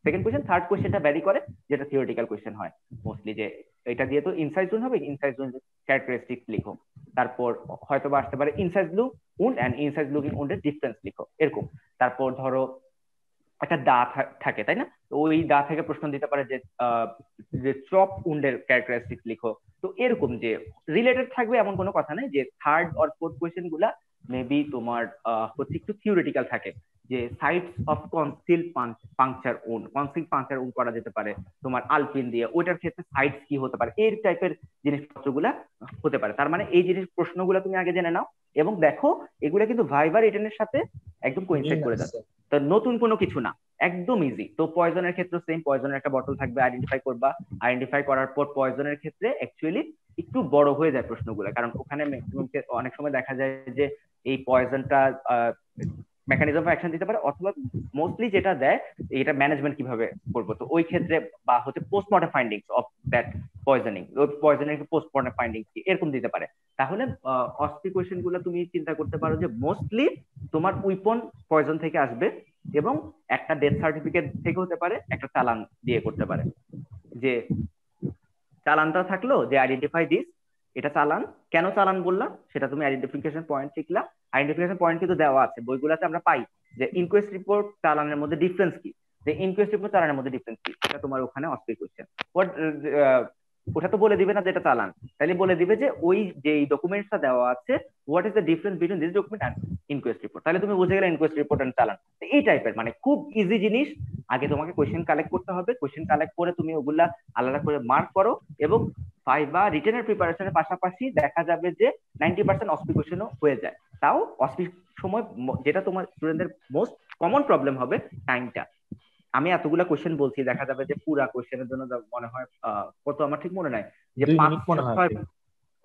সেকেন্ড কোয়েশ্চেন থার্ড কোয়েশ্চেনটা ভ্যারি করে, যেটা থিওরিটিক্যাল কোয়েশ্চেন হয় মোস্টলি, যে এটা দিয়ে তো ইনসাইড জোন হবে, ইনসাইড জোন ক্যারেক্টারিস্টিক্স লিখো। তারপর হয়তো বা আসতে পারে inside blue wound and inside looking উন্ডের ডিফারেন্স লিখো, এরকম। তারপর ধরো একটা দা থাকে, তাই না, তো ওই দা থেকে প্রশ্ন দিতে পারে যে চপ উন্ডের ক্যারেক্টারিস্টিক্স লিখো। তো এরকম যে রিলেটেড থাকবে এমন কোনো কথা নেই, যে থার্ড অর ফোর্থ কোয়েশ্চেন গুলা মেবি তোমার হচ্ছে একটু থিওরিটিক্যাল থাকে, যে sites of conceal puncture wound, conceal puncture wound করা যেতে পারে তোমার আলপিন দিয়ে, ওইটার ক্ষেত্রে সাইটস কি হতে পারে, এই টাইপের জিনিসপত্রগুলা হতে পারে। তার মানে এই জিনিস প্রশ্নগুলো তুমি আগে জেনে নাও, এবং দেখো এগুলা কিন্তু ভাইবার রিটেনের সাথে একদম কোইনসাইড করে যাচ্ছে, তো নতুন কোনো কিছু না, একদম ইজি। তো পয়জনের ক্ষেত্রে সেম, পয়জনের একটা বটল থাকবে, আইডেন্টিফাই করবা, আইডেন্টিফাই করার পর পয়জনের ক্ষেত্রে অ্যাকচুয়ালি একটু বড় হয়ে যায় প্রশ্নগুলো, কারণ ওখানে ম্যাক্সিমাম অনেক সময় দেখা যায় যে এই পয়জনটা মেকানিজম অফ অ্যাকশন দিতে পারে, অথবা মোস্টলি যেটা দেয় এটা ম্যানেজমেন্ট কিভাবে করবো, তো ওই ক্ষেত্রে বা হচ্ছে post-mortem findings of that poisoning, ওই পয়জনের পোস্টমর্টম ফাইন্ডিংস কি এরকম দিতে পারে। তাহলে অস্পি কোয়েশ্চেন গুলো তুমি চিন্তা করতে পারো যে মোস্টলি তোমার উইপন পয়জন থেকে আসবে, এবং একটা ডেথ সার্টিফিকেট থেকে হতে পারে, একটা চালান দিয়ে করতে পারে, যে চালানটা থাকলো যে আইডেন্টিফাই দিস, এটা চালান, কেন চালান বললাম সেটা তুমি আইডেন্টিফিকেশন পয়েন্ট শিখলা। আইডেন্টিফিকেশন পয়েন্ট কিন্তু দেওয়া আছে বইগুলোতে, আমরা পাই যে ইনকোয়েস্ট রিপোর্ট চালানের মধ্যে ডিফারেন্স কি, যে ইনকোয়েস্ট রিপোর্ট চালানের মধ্যে ডিফারেন্স কি, এটা তোমার ওখানে অস্পি কোয়েশ্চেন। ওটা তো বলে দিবে না যেটা চালান, তাহলে বলে দিবে যে ওই যে ডকুমেন্টসটা দেওয়া আছে, what is the difference between this document and inquest report, তাহলে তুমি বুঝে গেলে ইনকোয়েস্ট রিপোর্ট এন্ড চালান। এই টাইপের মানে খুব ইজি জিনিস। আগে তোমাকে কোয়েশ্চেন কালেক্ট করতে হবে, কোয়েশ্চেন কালেক্ট করে তুমি ওগুলা আলাদা করে মার্ক করো, এবং ভাইবা রিটেনের প্রিপারেশনের পাশাপাশি দেখা যাবে যে 90% অস্পি কোয়েশ্চেনও হয়ে যায়। তাও অস্পি সময় যেটা তোমার স্টুডেন্টদের মোস্ট কমন প্রবলেম হবে টাইমটা। আমি এতগুলা কোয়েশ্চেন বলছি, দেখা যাবে যে পুরা কোয়েশ্চেনের জন্য মনে হয় কত আমার ঠিক মনে নাই, যে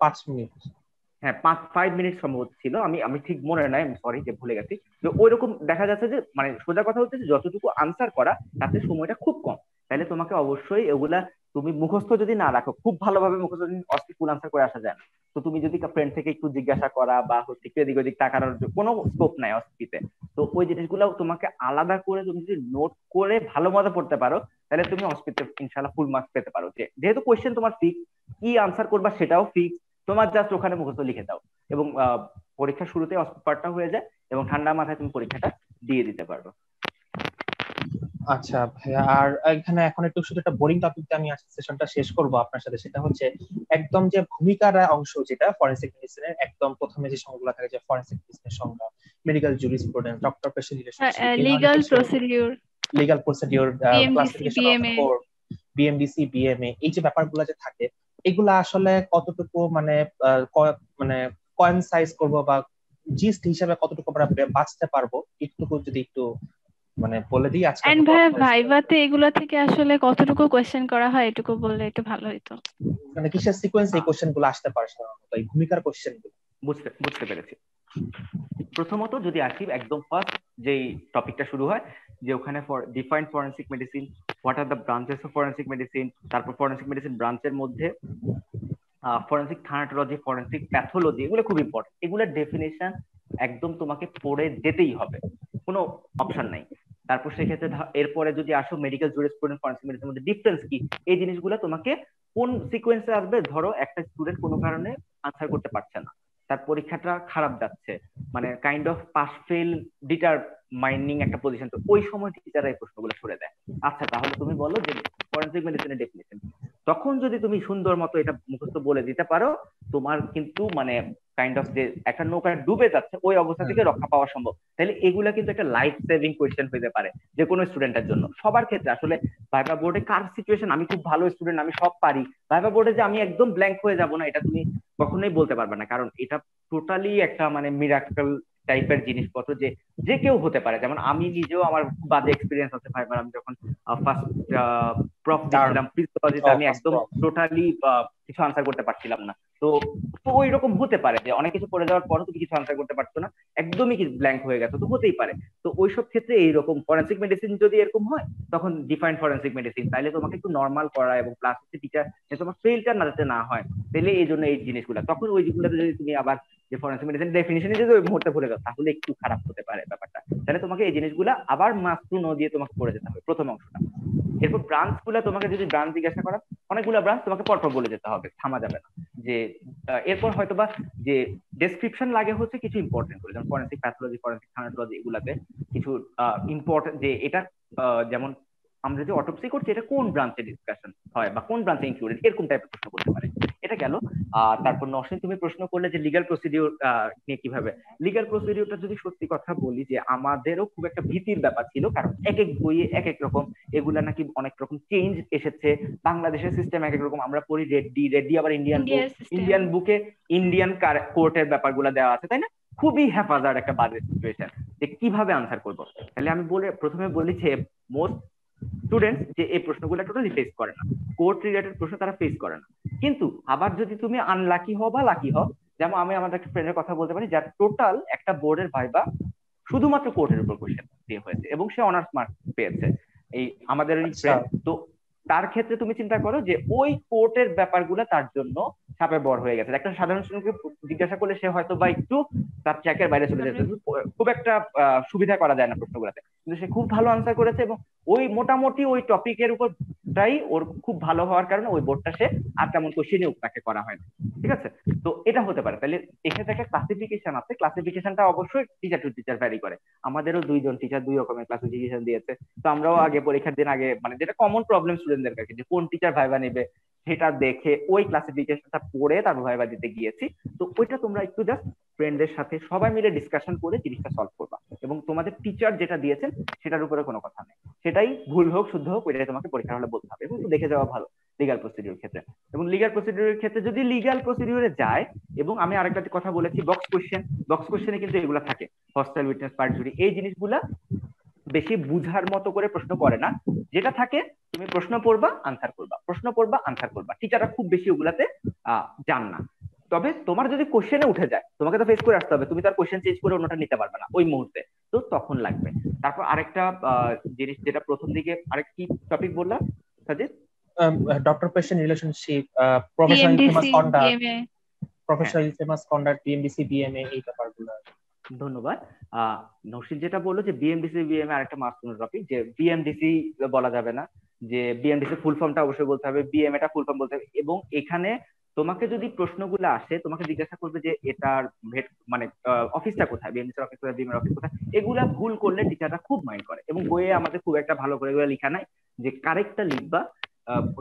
5 মিনিট, হ্যাঁ 5 মিনিট সম্ভবত ছিল, আমি ঠিক মনে নাই, আমি সরি যে ভুলে গেছি। তো ওইরকম দেখা যাচ্ছে যে মানে সোজা কথা হচ্ছে যে যতটুকু আনসার করা তাতে সময়টা খুব কম। তাহলে তোমাকে অবশ্যই এগুলা তুমি মুখস্থ যদি না রাখো, খুব ভালোভাবে মুখস্থ অস্পি ফুল আনসার করে আসা যায় না। তো তুমি যদি ফ্রেন্ড থেকে একটু জিজ্ঞাসা করা বা হচ্ছে একটু এদিক ওদিক তাকানোর কোনো স্কোপ নাই অস্পিতে, তো ওই জিনিসগুলো তোমাকে আলাদা করে তুমি যদি নোট করে ভালো মতো পড়তে পারো, তাহলে তুমি অস্পিতে ইনশাল্লাহ ফুল মার্কস পেতে পারো। যেহেতু কোয়েশ্চেন তোমার ফিক্স, কি আনসার করবা সেটাও ফিক্স, তোমার জাস্ট ওখানে মুখস্থ লিখে দাও, এবং পরীক্ষার শুরুতে অস্পি হয়ে যায়, এবং ঠান্ডা মাথায় তুমি পরীক্ষাটা দিয়ে দিতে পারবে। আচ্ছা ভাইয়া, আর এখানে এখন একটু শুধু একটা বোরিং টপিক আমি আজকে সেশনটা শেষ করব আপনার সাথে, সেটা হচ্ছে একদম যে ভূমিকার অংশ, যেটা ফরেনসিক মেডিসিনের একদম প্রথমে যে সংজ্ঞাগুলো থাকে, যে ফরেনসিক মেডিসিনের সংজ্ঞা, medical jurisprudence, doctor patient relationship, legal procedure, classification of court, BMDC, BMA, এই যে ব্যাপারগুলো যে থাকে, এগুলা আসলে কতটুকু মানে কোয়েনসাইজ করবো বা জিস্ট হিসেবে কতটুকু আমরা বাঁচতে পারবো, একটু যদি একটু মানে বলে দিই আজকে। এন্ড ভাইভাতে এগুলা থেকে আসলে কতটুকু কোশ্চেন করা হয় এটুকু বললে একটু ভালো হতো, মানে কিসের সিকোয়েন্স এই কোশ্চেনগুলো আসতে পারে সাধারণত, এই ভূমিকার কোশ্চেনগুলো। বুঝতে বুঝতে পেরেছি। প্রথমত যদি আসি একদম ফার্স্ট যেই টপিকটা শুরু হয় যে ওখানে defined forensic medicine, what are the branches of forensic medicine, তারপর ফরেনসিক মেডিসিন ব্রাঞ্চের মধ্যে ফরেনসিক থানাটোলজি, ফরেনসিক প্যাথোলজি, এগুলো খুব ইম্পর্টেন্ট। এগুলোর ডেফিনেশন একদম তোমাকে পড়ে যেতেই হবে, কোনো অপশন নাই। তারপর সেক্ষেত্রে এরপরে যদি আসো মেডিকেল জুরিসপ্রুডেন্স, ফরেনসিক মেডিসিনের মধ্যে ডিফারেন্স কি, এই জিনিসগুলো তোমাকে কোন সিকোয়েন্সে আসবে। ধরো একটা স্টুডেন্ট কোনো কারণে আনসার করতে পারছে না, তার পরীক্ষাটা খারাপ যাচ্ছে, মানে kind of pass fail determining একটা পজিশন, তো ওই সময় টিচাররা এই প্রশ্নগুলো ছুড়ে দেয়। আচ্ছা তাহলে তুমি বলো যে ফরেনসিক মেডিসিনের ডেফিনেশন। তখন যদি তুমি সুন্দর মতো এটা মুখস্থ বলে দিতে পারো, তোমার কিন্তু মানে কাইন্ড অফ যে একটা নৌকা ডুবে যাচ্ছে ওই অবস্থা থেকে রক্ষা পাওয়া সম্ভব। তাহলে এগুলা কিন্তু একটা লাইফ সেভিং কোয়েশ্চেন হতে পারে যে কোনো স্টুডেন্টের জন্য, সবার ক্ষেত্রে। আসলে ভাইভা বোর্ডে কার সিচুয়েশন, আমি খুব ভালো স্টুডেন্ট, আমি সব পারি, ভাইভা বোর্ডে যে আমি একদম ব্ল্যাঙ্ক হয়ে যাব না, এটা তুমি কখনোই বলতে পারবে না। কারণ এটা টোটালি একটা মানে মিরাকল টাইপের জিনিসপত্র, যে যে কেউ হতে পারে। যেমন আমি নিজেও, আমার বাজে এক্সপিরিয়েন্স আছে ভাইবার। আমি যখন ফার্স্ট প্রফ দিচ্ছিলাম ফিজিওলজিতে, আমি একদম টোটালি কিছু আনসার করতে পারছিলাম না। তো তো ওই রকম হতে পারে যে অনেক কিছু পড়ে যাওয়ার পরও তুমি কিছু আনসার করতে পারছো না, একদমই কি ব্ল্যাঙ্ক হয়ে গেছো, তো হতেই পারে। তো ওইসব ক্ষেত্রে এইরকম ফরেনসিক মেডিসিন যদি এরকম হয়, তখন ডিফাইন্ড ফরেনসিক মেডিসিন, তাইলে তোমাকে একটু নর্মাল করা এবং প্লাস হচ্ছে টিচার যে তোমার ফেলটা না যাতে না হয়, তাহলে এই জন্য এই জিনিসগুলো। তখন ওই জিনিসগুলোতে যদি তুমি আবার যে ফরেনসিক মেডিসিন ডেফিনিশনে যদি ওই মুহূর্তে ভুলে যাও, তাহলে একটু খারাপ হতে পারে ব্যাপারটা। তাহলে তোমাকে এই জিনিসগুলো আবার মাস্ক টু নো দিয়ে তোমাকে পড়ে যেতে হবে প্রথম অংশটা। এরপর ব্রাঞ্চ গুলা, তোমাকে যদি ব্রাঞ্চ জিজ্ঞাসা করা, অনেকগুলো ব্রাঞ্চ তোমাকে পরপর বলে যেতে হবে, থামা যাবে না। যে এরপর হয়তোবা যে ডেসক্রিপশন লাগে হচ্ছে কিছু ইম্পর্টেন্ট করে, যেমন ফরেনসিক প্যাথোলজি, ফরেনসিক থানাটোলজি, এগুলাতে কিছু ইম্পর্টেন্ট, যে এটা যেমন আমরা যে অটোপসি করছি এটা কোন ব্রাঞ্চে ডিসকাশন হয় বা কোন ব্রাঞ্চে ইনক্লুডেড, এরকম টাইপের প্রশ্ন করতে পারে। এটা গেল। আর তারপর নওশীন তুমি প্রশ্ন করলে যে লিগ্যাল প্রসিডিউর নিয়ে কিভাবে। লিগ্যাল প্রসিডিউরটা যদি সত্যি কথা বলি, যে আমাদেরও খুব একটা ভীতির ব্যাপার ছিল, কারণ এক এক বইয়ে এক এক রকম, এগুলা নাকি অনেক রকম চেঞ্জ এসেছে। বাংলাদেশের সিস্টেম এক এক রকম, আমরা পড়ি রেড্ডি আবার ইন্ডিয়ান বুকে ইন্ডিয়ান কোর্টের ব্যাপারগুলো দেওয়া আছে, তাই না? খুবই হেফাজত একটা বাজে সিচুয়েশন, যে কিভাবে আনসার করবো। তাহলে আমি প্রথমে বলি যে মোস্ট স্টুডেন্ট যে এই প্রশ্নগুলো টোটালি ফেস করে না, কোর্ট রিলেটেড প্রশ্ন তারা ফেস করে না। কিন্তু আবার যদি তুমি আনলাকি হও বা লাকি হও, যেমন আমি আমাদের একটা ফ্রেন্ডের কথা বলতে পারি, যার টোটাল একটা বোর্ডের ভাইবা শুধুমাত্র কোর্টের উপর কোশ্চেন দিয়ে হয়েছে এবং সে অনার্স মার্ক পেয়েছে, এই আমাদের ফ্রেন্ড। তো তার ক্ষেত্রে তুমি চিন্তা করো যে ওই কোর্টের ব্যাপারগুলো তার জন্য চাপে বড় হয়ে গেছে। একটা সাধারণ স্টুডেন্টকে জিজ্ঞাসা করলে সে হয়তো বা একটু তার ট্র্যাকের বাইরে চলে যেতে, খুব একটা সুবিধা করা যায় না প্রশ্নগুলোতে, কিন্তু সে খুব ভালো আনসার করেছে এবং ওই মোটামুটি ওই টপিকের উপরটাই ওর খুব ভালো হওয়ার কারণে ওই বোর্ডটা সে আর তেমন কোশ্চেনই তাকে করা হয় না। ঠিক আছে, তো এটা হতে পারে। তাহলে এক্ষেত্রে একটা ক্লাসিফিকেশন আছে, ক্লাসিফিকেশনটা অবশ্যই টিচার টু টিচার ভ্যারি করে। আমাদেরও দুইজন টিচার দুই রকমের ক্লাসিফিকেশন দিয়েছে, তো আমরাও আগে পরীক্ষার দিন আগে মানে যেটা কমন প্রবলেম স্টুডেন্টদের কাছে, যে কোন টিচার ভাইবা নেবে সেটা দেখে ওই ক্লাসিফিকেশনটা পড়ে তারপর ভাইবা দিতে গিয়েছি। তো ওইটা তোমরা একটু জাস্ট ফ্রেন্ডদের সাথে সবাই মিলে ডিসকাশন করে জিনিসটা সলভ করবা, এবং তোমাদের টিচার যেটা দিয়েছেন সেটার উপরে কোনো কথা নেই, সেটাই ভুল হোক শুদ্ধ হোক ওইটাই তোমাকে পরীক্ষার হলে বলতে হবে, এবং দেখে যাওয়া ভালো লিগ্যাল প্রসিডিউর ক্ষেত্রে। এবং লিগ্যাল প্রসিডিউরের ক্ষেত্রে যদি লিগ্যাল প্রসিডিউরে যায়, এবং আমি আরেকটা কথা বলেছি বক্স কোশ্চেনে কিন্তু এগুলো থাকে, হস্টাইল উইটনেস, পারজুরি, এই জিনিসগুলা বেশি বুঝার মতো করে প্রশ্ন করে না। যেটা থাকে তুমি প্রশ্ন পড়বা আনসার করবা, প্রশ্ন পড়বা আনসার করবা, টিচাররা খুব বেশি ওগুলাতে জান না। তবে তোমার যদি কোশ্চেনে উঠে যায়, তোমাকে তো ফেস করে আসতে হবে, তুমি তার কোশ্চেন চেঞ্জ করে অন্যটা নিতে পারবে না ওই মুহূর্তে, তো তখন লাগবে। তারপর আরেকটা জিনিস, যেটা প্রথম দিকে আরেক কি টপিক বললাম Sajid, doctor patient relationship, professional famous conduct, BMDC BMA, এই ব্যাপারগুলো। ধন্যবাদ। নওশীন যেটা বললো যে বিএমডিসি বিএমএ আরেকটা মাস্ট টপিক, যে বিএমডিসি বলা যাবে না, যে বিএমডিসি ফুল ফর্মটা অবশ্যই বলতে হবে, বিএমএটা ফুল ফর্ম বলতে হবে। এবং এখানে তোমাকে যদি প্রশ্নগুলো আসে, তোমাকে জিজ্ঞাসা করবে যে এটার মানে অফিসটা কোথায়, বিএমডিসির অফিস কোথায়, বিএমএর অফিস কোথায়, এগুলা ভুল করলে টিচাররা খুব মাইন্ড করে। এবং বইয়ে আমাদের খুব একটা ভালো করে এগুলো লেখা নাই, যে কারেক্টটা লিখবা,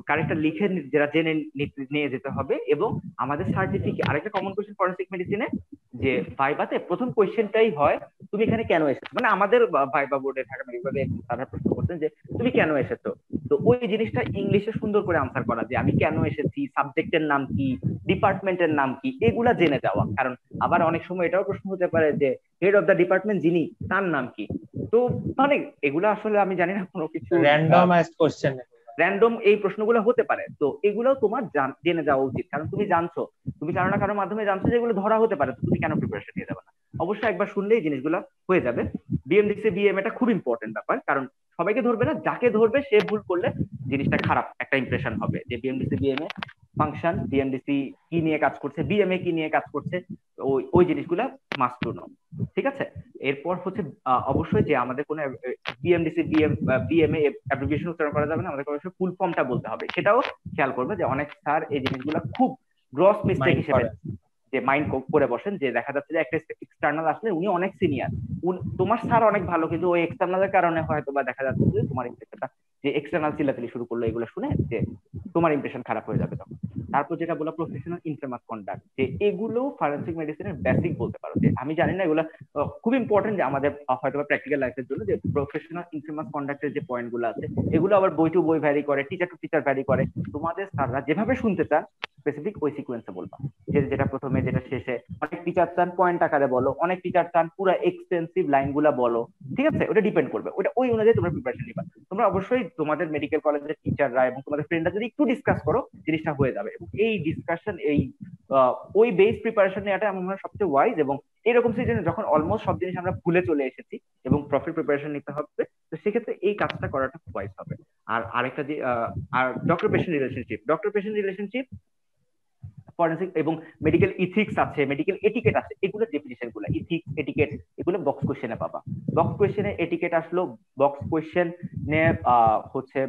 কারেক্টটা লিখে যারা জেনে নিয়ে যেতে হবে। এবং আমাদের সার্টিফিকেট, আরেকটা কমন কোয়েশ্চেন ফরেনসিক মেডিসিনে, যে ভাইবাতে প্রথম কোয়েশ্চেনটাই হয় তুমি এখানে কেন এসেছো। মানে আমাদের ভাইবা বোর্ডে ঢাকা মেডিকেল কলেজে তারা প্রশ্ন করতেন যে তুমি কেন এসেছো, তো ওই জিনিসটা ইংলিশে সুন্দর করে আনসার করা, যে আমি কেন এসেছি, সাবজেক্টের নাম কি, ডিপার্টমেন্টের নাম কি, এগুলা জেনে যাওয়া। কারণ আবার অনেক সময় এটাও প্রশ্ন হতে পারে যে হেড অফ দ্য ডিপার্টমেন্ট যিনি, তার নাম কি। তো মানে এগুলো আসলে আমি জানি না কোনো কিছু র্যান্ডমাইজড কোশ্চেন, র্যান্ডম এই প্রশ্নগুলো হতে পারে, তো এগুলো তোমার জেনে যাওয়া উচিত, কারণ তুমি জানছো, তুমি কারো না কারোর মাধ্যমে জানছো যে এগুলো ধরা হতে পারে, তো তুমি কেন প্রিপারেশন নিয়ে যাবে না? অবশ্যই একবার শুনলেই জিনিসগুলো হয়ে যাবে। বিএমডিসি বিএম এটা খুব ইম্পর্টেন্ট ব্যাপার, কারণ সবাইকে ধরবে না, যাকে ধরবে সে ভুল করলে জিনিসটা খারাপ একটা ইমপ্রেশন হবে যে বিএমডিসি বিএম এ ফাংশন, বিএমডিসি কি নিয়ে কাজ করছে, বিএমএ কি নিয়ে কাজ করছে, ওই ওই জিনিসগুলা মাস্ট টু নো। ঠিক আছে, এরপর হচ্ছে অবশ্যই যে আমাদের কোনো বিএমডিসি বিএমএ অ্যাব্রিভিয়েশন উচ্চারণ করা যাবে না, আমাদের অবশ্যই ফুল ফর্মটা বলতে হবে। সেটাও খেয়াল করবে যে অনেক স্যার এই জিনিসগুলো খুব গ্রস মিস্টেক হিসেবে যে মাইন্ড করে বসেন, যে দেখা যাচ্ছে যে একটা এক্সটার্নাল আসলে উনি অনেক সিনিয়র, তোমার স্যার অনেক ভালো, কিন্তু ওই এক্সটার্নালের কারণে হয়তো বা দেখা যাচ্ছে যে তোমার ইমপ্রেশনটা, যে এক্সটার্নাল চিল্লাচিল্লি শুরু করলো এগুলো শুনে, যে তোমার ইমপ্রেশন খারাপ হয়ে যাবে তখন। তারপর যেটা বলা প্রফেশনাল ইনফেমাস কন্ডাক্ট, যে এগুলো ফরেনসিক মেডিসিনের বেসিক বলতে পারো, যে আমি জানি না এগুলো খুব ইম্পর্টেন্ট যে আমাদের হয়তো বা প্র্যাকটিক্যাল লাইফের জন্য, যে প্রফেশনাল ইনফেমাস কন্ডাক্টের যে পয়েন্ট গুলো আছে এগুলো আবার বই টু বই ভ্যারি করে, টিচার টু টিচার ভ্যারি করে। তোমাদের স্যাররা যেভাবে শুনতে চান স্পেসিফিক ওই সিকোয়েন্সে বলবা, যেটা প্রথমে যেটা শেষে। অনেক টিচার চান পয়েন্ট আকারে বলো, অনেক টিচার চান পুরো এক্সটেন্সিভ লাইন গুলা বলো। ঠিক আছে, ওটা ডিপেন্ড করবে, ওটা ওই অনুযায়ী তোমরা প্রিপারেশন নিবা। তোমরা অবশ্যই তোমাদের মেডিকেল কলেজের টিচাররা এবং তোমাদের ফ্রেন্ডরা যদি একটু ডিসকাস করো জিনিসটা হয়ে যাবে, এবং এই ডিসকাশন এই ওই বেস প্রিপারেশন নেওয়াটা আমার মনে হয় সবচেয়ে ওয়াইজ। এবং এরকম সিজনে যখন অলমোস্ট সব জিনিস আমরা ভুলে চলে এসেছি এবং প্রফিট প্রিপারেশন নিতে হবে, তো সেক্ষেত্রে এই কাজটা করাটা ওয়াইজ হবে। আর আরেকটা যে আর ডক্টর পেশেন্ট রিলেশনশিপ ফরেনসিক এবং মেডিকেল ইথিক্স আছে, মেডিকেল এটিকেট আছে, এগুলো ডেফিনিশন গুলো ইথিক্স এটিকেট এগুলো বক্স কোশ্চেনে পাবা। বক্স কোশ্চেনে এটিকেট আসলো, বক্স কোশ্চেনে হচ্ছে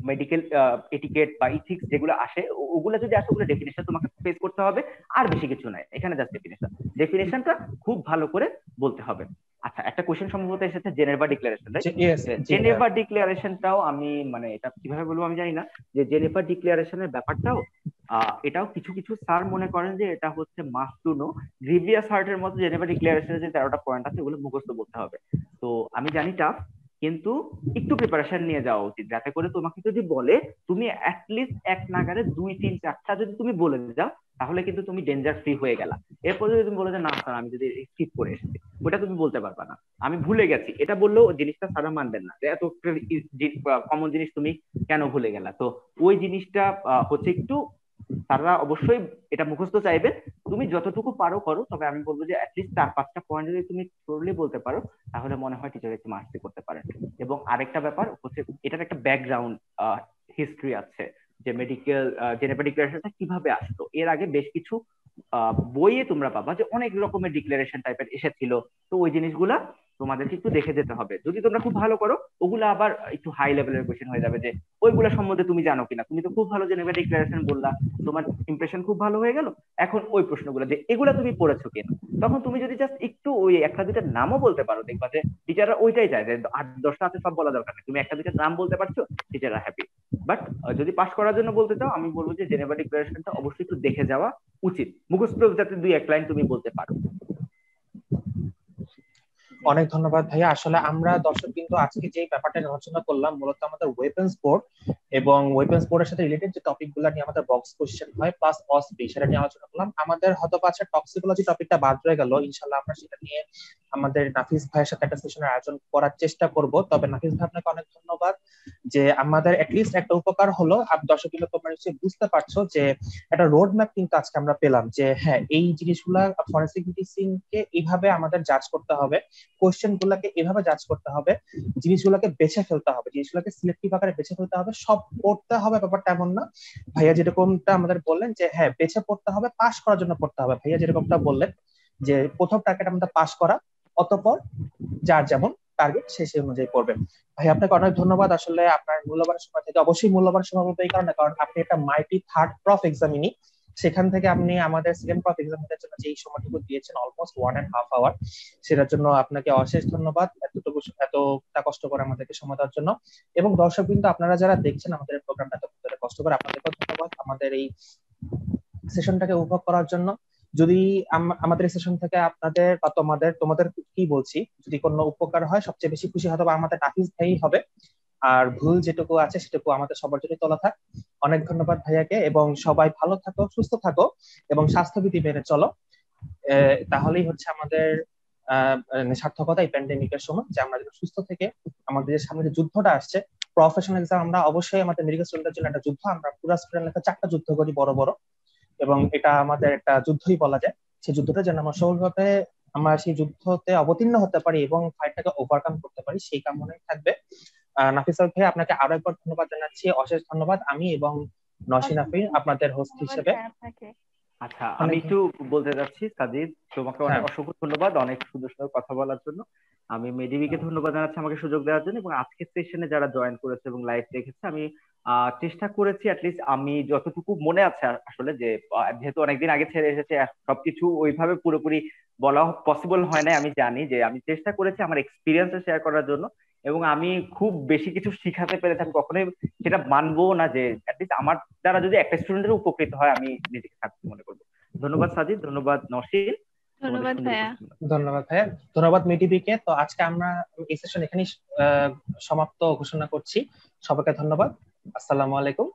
মেডিকেল এটিকেট বা ইথিক্স যেগুলো আসে ওগুলো যদি আসে ওগুলো ডেফিনেশন তোমাকে ফেস করতে হবে, আর বেশি কিছু নাই এখানে, জাস্ট ডেফিনেশনটা খুব ভালো করে বলতে হবে। আচ্ছা, একটা কোশ্চেন সম্ভবত এসেছে জেনেভা ডিক্লারেশন, জেনেভা ডিক্লারেশনটাও আমি মানে এটা কিভাবে বলবো আমি জানি না, যে জেনেভা ডিক্লারেশনের ব্যাপারটাও এটাও কিছু কিছু স্যার মনে করেন যে এটা হচ্ছে মাস্ট টু নো। গ্রিভিয়াস হার্টের মতো জেনেভা ডিক্লারেশনের যে 13টা পয়েন্ট আছে ওগুলো মুখস্থ বলতে হবে। তো আমি জানি টাফ, কিন্তু একটু প্রিপারেশন নিয়ে যাওয়া উচিত, যাতে করে তোমাকে যদি বলে তুমি অ্যাটলিস্ট এক নাগারে 2, 3, 4টা যদি তুমি বলে যাও তাহলে কিন্তু তুমি ডেঞ্জার ফ্রি হয়ে গেলা। এরপর যদি তুমি বলে যে না স্যার আমি যদি স্কিপ করে এসেছি, ওটা তুমি বলতে পারবা না, আমি ভুলে গেছি, এটা বললেও জিনিসটা সারা মানবেন না, এত কমন জিনিস তুমি কেন ভুলে গেলা। তো ওই জিনিসটা হচ্ছে একটু তারা অবশ্যই এটা মুখস্থ চাইবে, তুমি যতটুকু পারো করো, তবে আমি বলবো যে অ্যাটলিস্ট 4-5টা পয়েন্ট যদি তুমি টোটালি বলতে পারো তাহলে মনে হয় টিচার একটু মার্কস করতে পারেন। এবং আরেকটা ব্যাপার হচ্ছে এটার একটা ব্যাকগ্রাউন্ড হিস্ট্রি আছে, যে মেডিকেল জেনেভা ডিক্লারেশনটা কিভাবে আসলো। এর আগে বেশ কিছু বইয়ে তোমরা পাবা যে অনেক রকমের ডিক্লারেশন টাইপের এসেছিল, তো ওই জিনিসগুলা তোমাদেরকে একটু দেখে যেতে হবে। যদি তোমরা খুব ভালো করো ওগুলো আবার একটু হাই লেভেলের কোশ্চেন হয়ে যাবে, যে ওইগুলা সম্বন্ধে তুমি জানো কিনা, তুমি তো খুব ভালো জেনেভা ডিক্লারেশন বললা, তোমার ইমপ্রেশন খুব ভালো হয়ে গেল, এখন ওই প্রশ্নগুলো যে এগুলা তুমি পড়েছো কিনা, তখন তুমি যদি জাস্ট একটু ওই একটা দুইটা নামও বলতে পারো, দেখবা যে টিচাররা ওইটাই চায় যে 8-10টা আছে সব বলা দরকার নেই, তুমি একটা দুইটা নাম বলতে পারছো টিচাররা হ্যাপি। বাট যদি পাস করার জন্য বলতে চাও আমি বলবো যে জেনেভা ডিক্লারেশনটা অবশ্যই একটু দেখে যাওয়া উচিত, মুখস্থ যাতে 2-1 লাইন তুমি বলতে পারো। অনেক ধন্যবাদ ভাইয়া। আসলে আমরা দর্শক কিন্তু আজকে যে ব্যাপারটা আলোচনা করলাম মূলত আমাদের ওয়েপন্স বোর্ড এবং ওয়েপন্স বোর্ডের সাথে রিলেটেড যে টপিকগুলো নিয়ে আমাদের বক্স কোশ্চেন হয় প্লাস অসপি সেটা নিয়ে আলোচনা করলাম। আমাদের হয়তো আছে টক্সিকোলজি টপিকটা বাদ রয়ে গেল, ইনশাআল্লাহ আমরা সেটা নিয়ে আমাদের নাফিস ভাইয়ের সাথে একটা সেশনের আয়োজন করার চেষ্টা করব। তবে নাফিস ভাই আপনাকে অনেক ধন্যবাদ, যে আমাদের এটলিস্ট একটা উপকার হলো। দর্শক কিন্তু তোমরা নিশ্চয়ই বুঝতে পারছো যে একটা রোড ম্যাপ কিন্তু আজকে আমরা পেলাম, যে হ্যাঁ এই জিনিসগুলা ফরেনসিক মেডিসিনকে এইভাবে আমাদের জাজ করতে হবে, কোশ্চেন গুলাকে এভাবে জাজ করতে হবে, জিনিসগুলোকে বেছে ফেলতে হবে, জিনিসগুলোকে সিলেক্টিভ আকারে বেছে ফেলতে হবে, সব পড়তে হবে ব্যাপারটা এমন না। ভাইয়া যেরকমটা আমাদের বললেন যে হ্যাঁ বেছে পড়তে হবে, পাস করার জন্য পড়তে হবে, ভাইয়া যেরকমটা বললেন যে প্রথম টার্গেট আমাদের পাস করা, অতঃপর যার যেমন টার্গেট সেই অনুযায়ী পড়বেন। ভাই আপনাকে অনেক ধন্যবাদ। আসলে আপনার মূল্যবান সময় থেকে, অবশ্যই মূল্যবান সময় বলতে এই কারণে কারণ আপনি একটা মাইটি থার্ড প্রফ এক্সামিনি, সেখান থেকে আপনি আমাদের সেকেন্ড প্রফ এক্সামিনের জন্য যে সময়টুকু দিয়েছেন অলমোস্ট 1.5 আওয়ার, সেটার জন্য আপনাকে অশেষ ধন্যবাদ, এতটা কষ্ট করে আমাদেরকে সময় দেওয়ার জন্য। এবং দর্শক কিন্তু আপনারা যারা দেখছেন আমাদের প্রোগ্রামটা এত কষ্ট করে, আপনাদেরকেও ধন্যবাদ আমাদের এই সেশনটাকে উপভোগ করার জন্য। যদি আমাদের সেশন থেকে আপনাদের বা তোমাদের কি বলছি, যদি কোনো উপকার হয় সবচেয়ে বেশি খুশি হয়তো আমাদের নাফিস ভাই হবে, আর ভুল যেটুকু আছে সেটুকু আমাদের সবার জন্য তোলা থাক। অনেক ধন্যবাদ ভাইয়াকে, এবং সবাই ভালো থাকো, সুস্থ থাকো এবং স্বাস্থ্যবিধি মেনে চলো। তাহলেই হচ্ছে আমাদের সার্থকতা এই প্যান্ডেমিকের সময়, যে আমরা সুস্থ থেকে আমাদের সামনে যে যুদ্ধটা আসছে প্রফেশনাল এক্সাম আমরা অবশ্যই আমাদের মেডিকেল স্টুডেন্টের জন্য একটা যুদ্ধ, আমরা পুরো স্টুডেন্ট লেখা 4টা যুদ্ধ করি বড় বড়, এবং এটা আমাদের একটা যুদ্ধই বলা যায়। সেই যুদ্ধটা যেন আমরা সফলভাবে আমরা সেই যুদ্ধতে অবতীর্ণ হতে পারি এবং ফাইটটাকে ওভারকাম করতে পারি, সেই কামনাই থাকবে। নাফিসা ভাই, আপনাকে আরো একবার ধন্যবাদ জানাচ্ছি, অশেষ ধন্যবাদ। আমি এবং নসিন আফরিন আপনাদের হোস্ট হিসেবে। আচ্ছা, আমি একটু বলতে যাচ্ছি সাজিদ, তোমাকে অনেক অসংখ্য ধন্যবাদ অনেক সুন্দর সুন্দর কথা বলার জন্য। আমি মেডিবিকে ধন্যবাদ জানাচ্ছি আমাকে সুযোগ দেওয়ার জন্য, এবং আজকের সেশনে যারা জয়েন করেছে এবং লাইভ দেখেছে। আমি চেষ্টা করেছি অ্যাটলিস্ট আমি যতটুকু মনে আছে আসলে, যে যেহেতু অনেকদিন আগে ছেড়ে এসেছে সবকিছু ওইভাবে পুরোপুরি বলা পসিবল হয় না, আমি জানি যে আমি চেষ্টা করেছি আমার এক্সপিরিয়েন্স শেয়ার করার জন্য, এবং আমি খুব বেশি কিছু শিখাতে পেরেছি। আমি কখনোই সেটা মানবো না যে অ্যাটলিস্ট আমার দ্বারা যদি একটা স্টুডেন্টের উপকৃত হয় আমি নিজেকে থাকতে মনে করবো। ধন্যবাদ সাজিদ, ধন্যবাদ নসিন, ধন্যবাদ ভাইয়া। ধন্যবাদ ভাইয়া, ধন্যবাদ মেডিবিকে। তো আজকে আমরা এই সেশন এখানেই সমাপ্ত ঘোষণা করছি। সবাইকে ধন্যবাদ। আসসালামু আলাইকুম।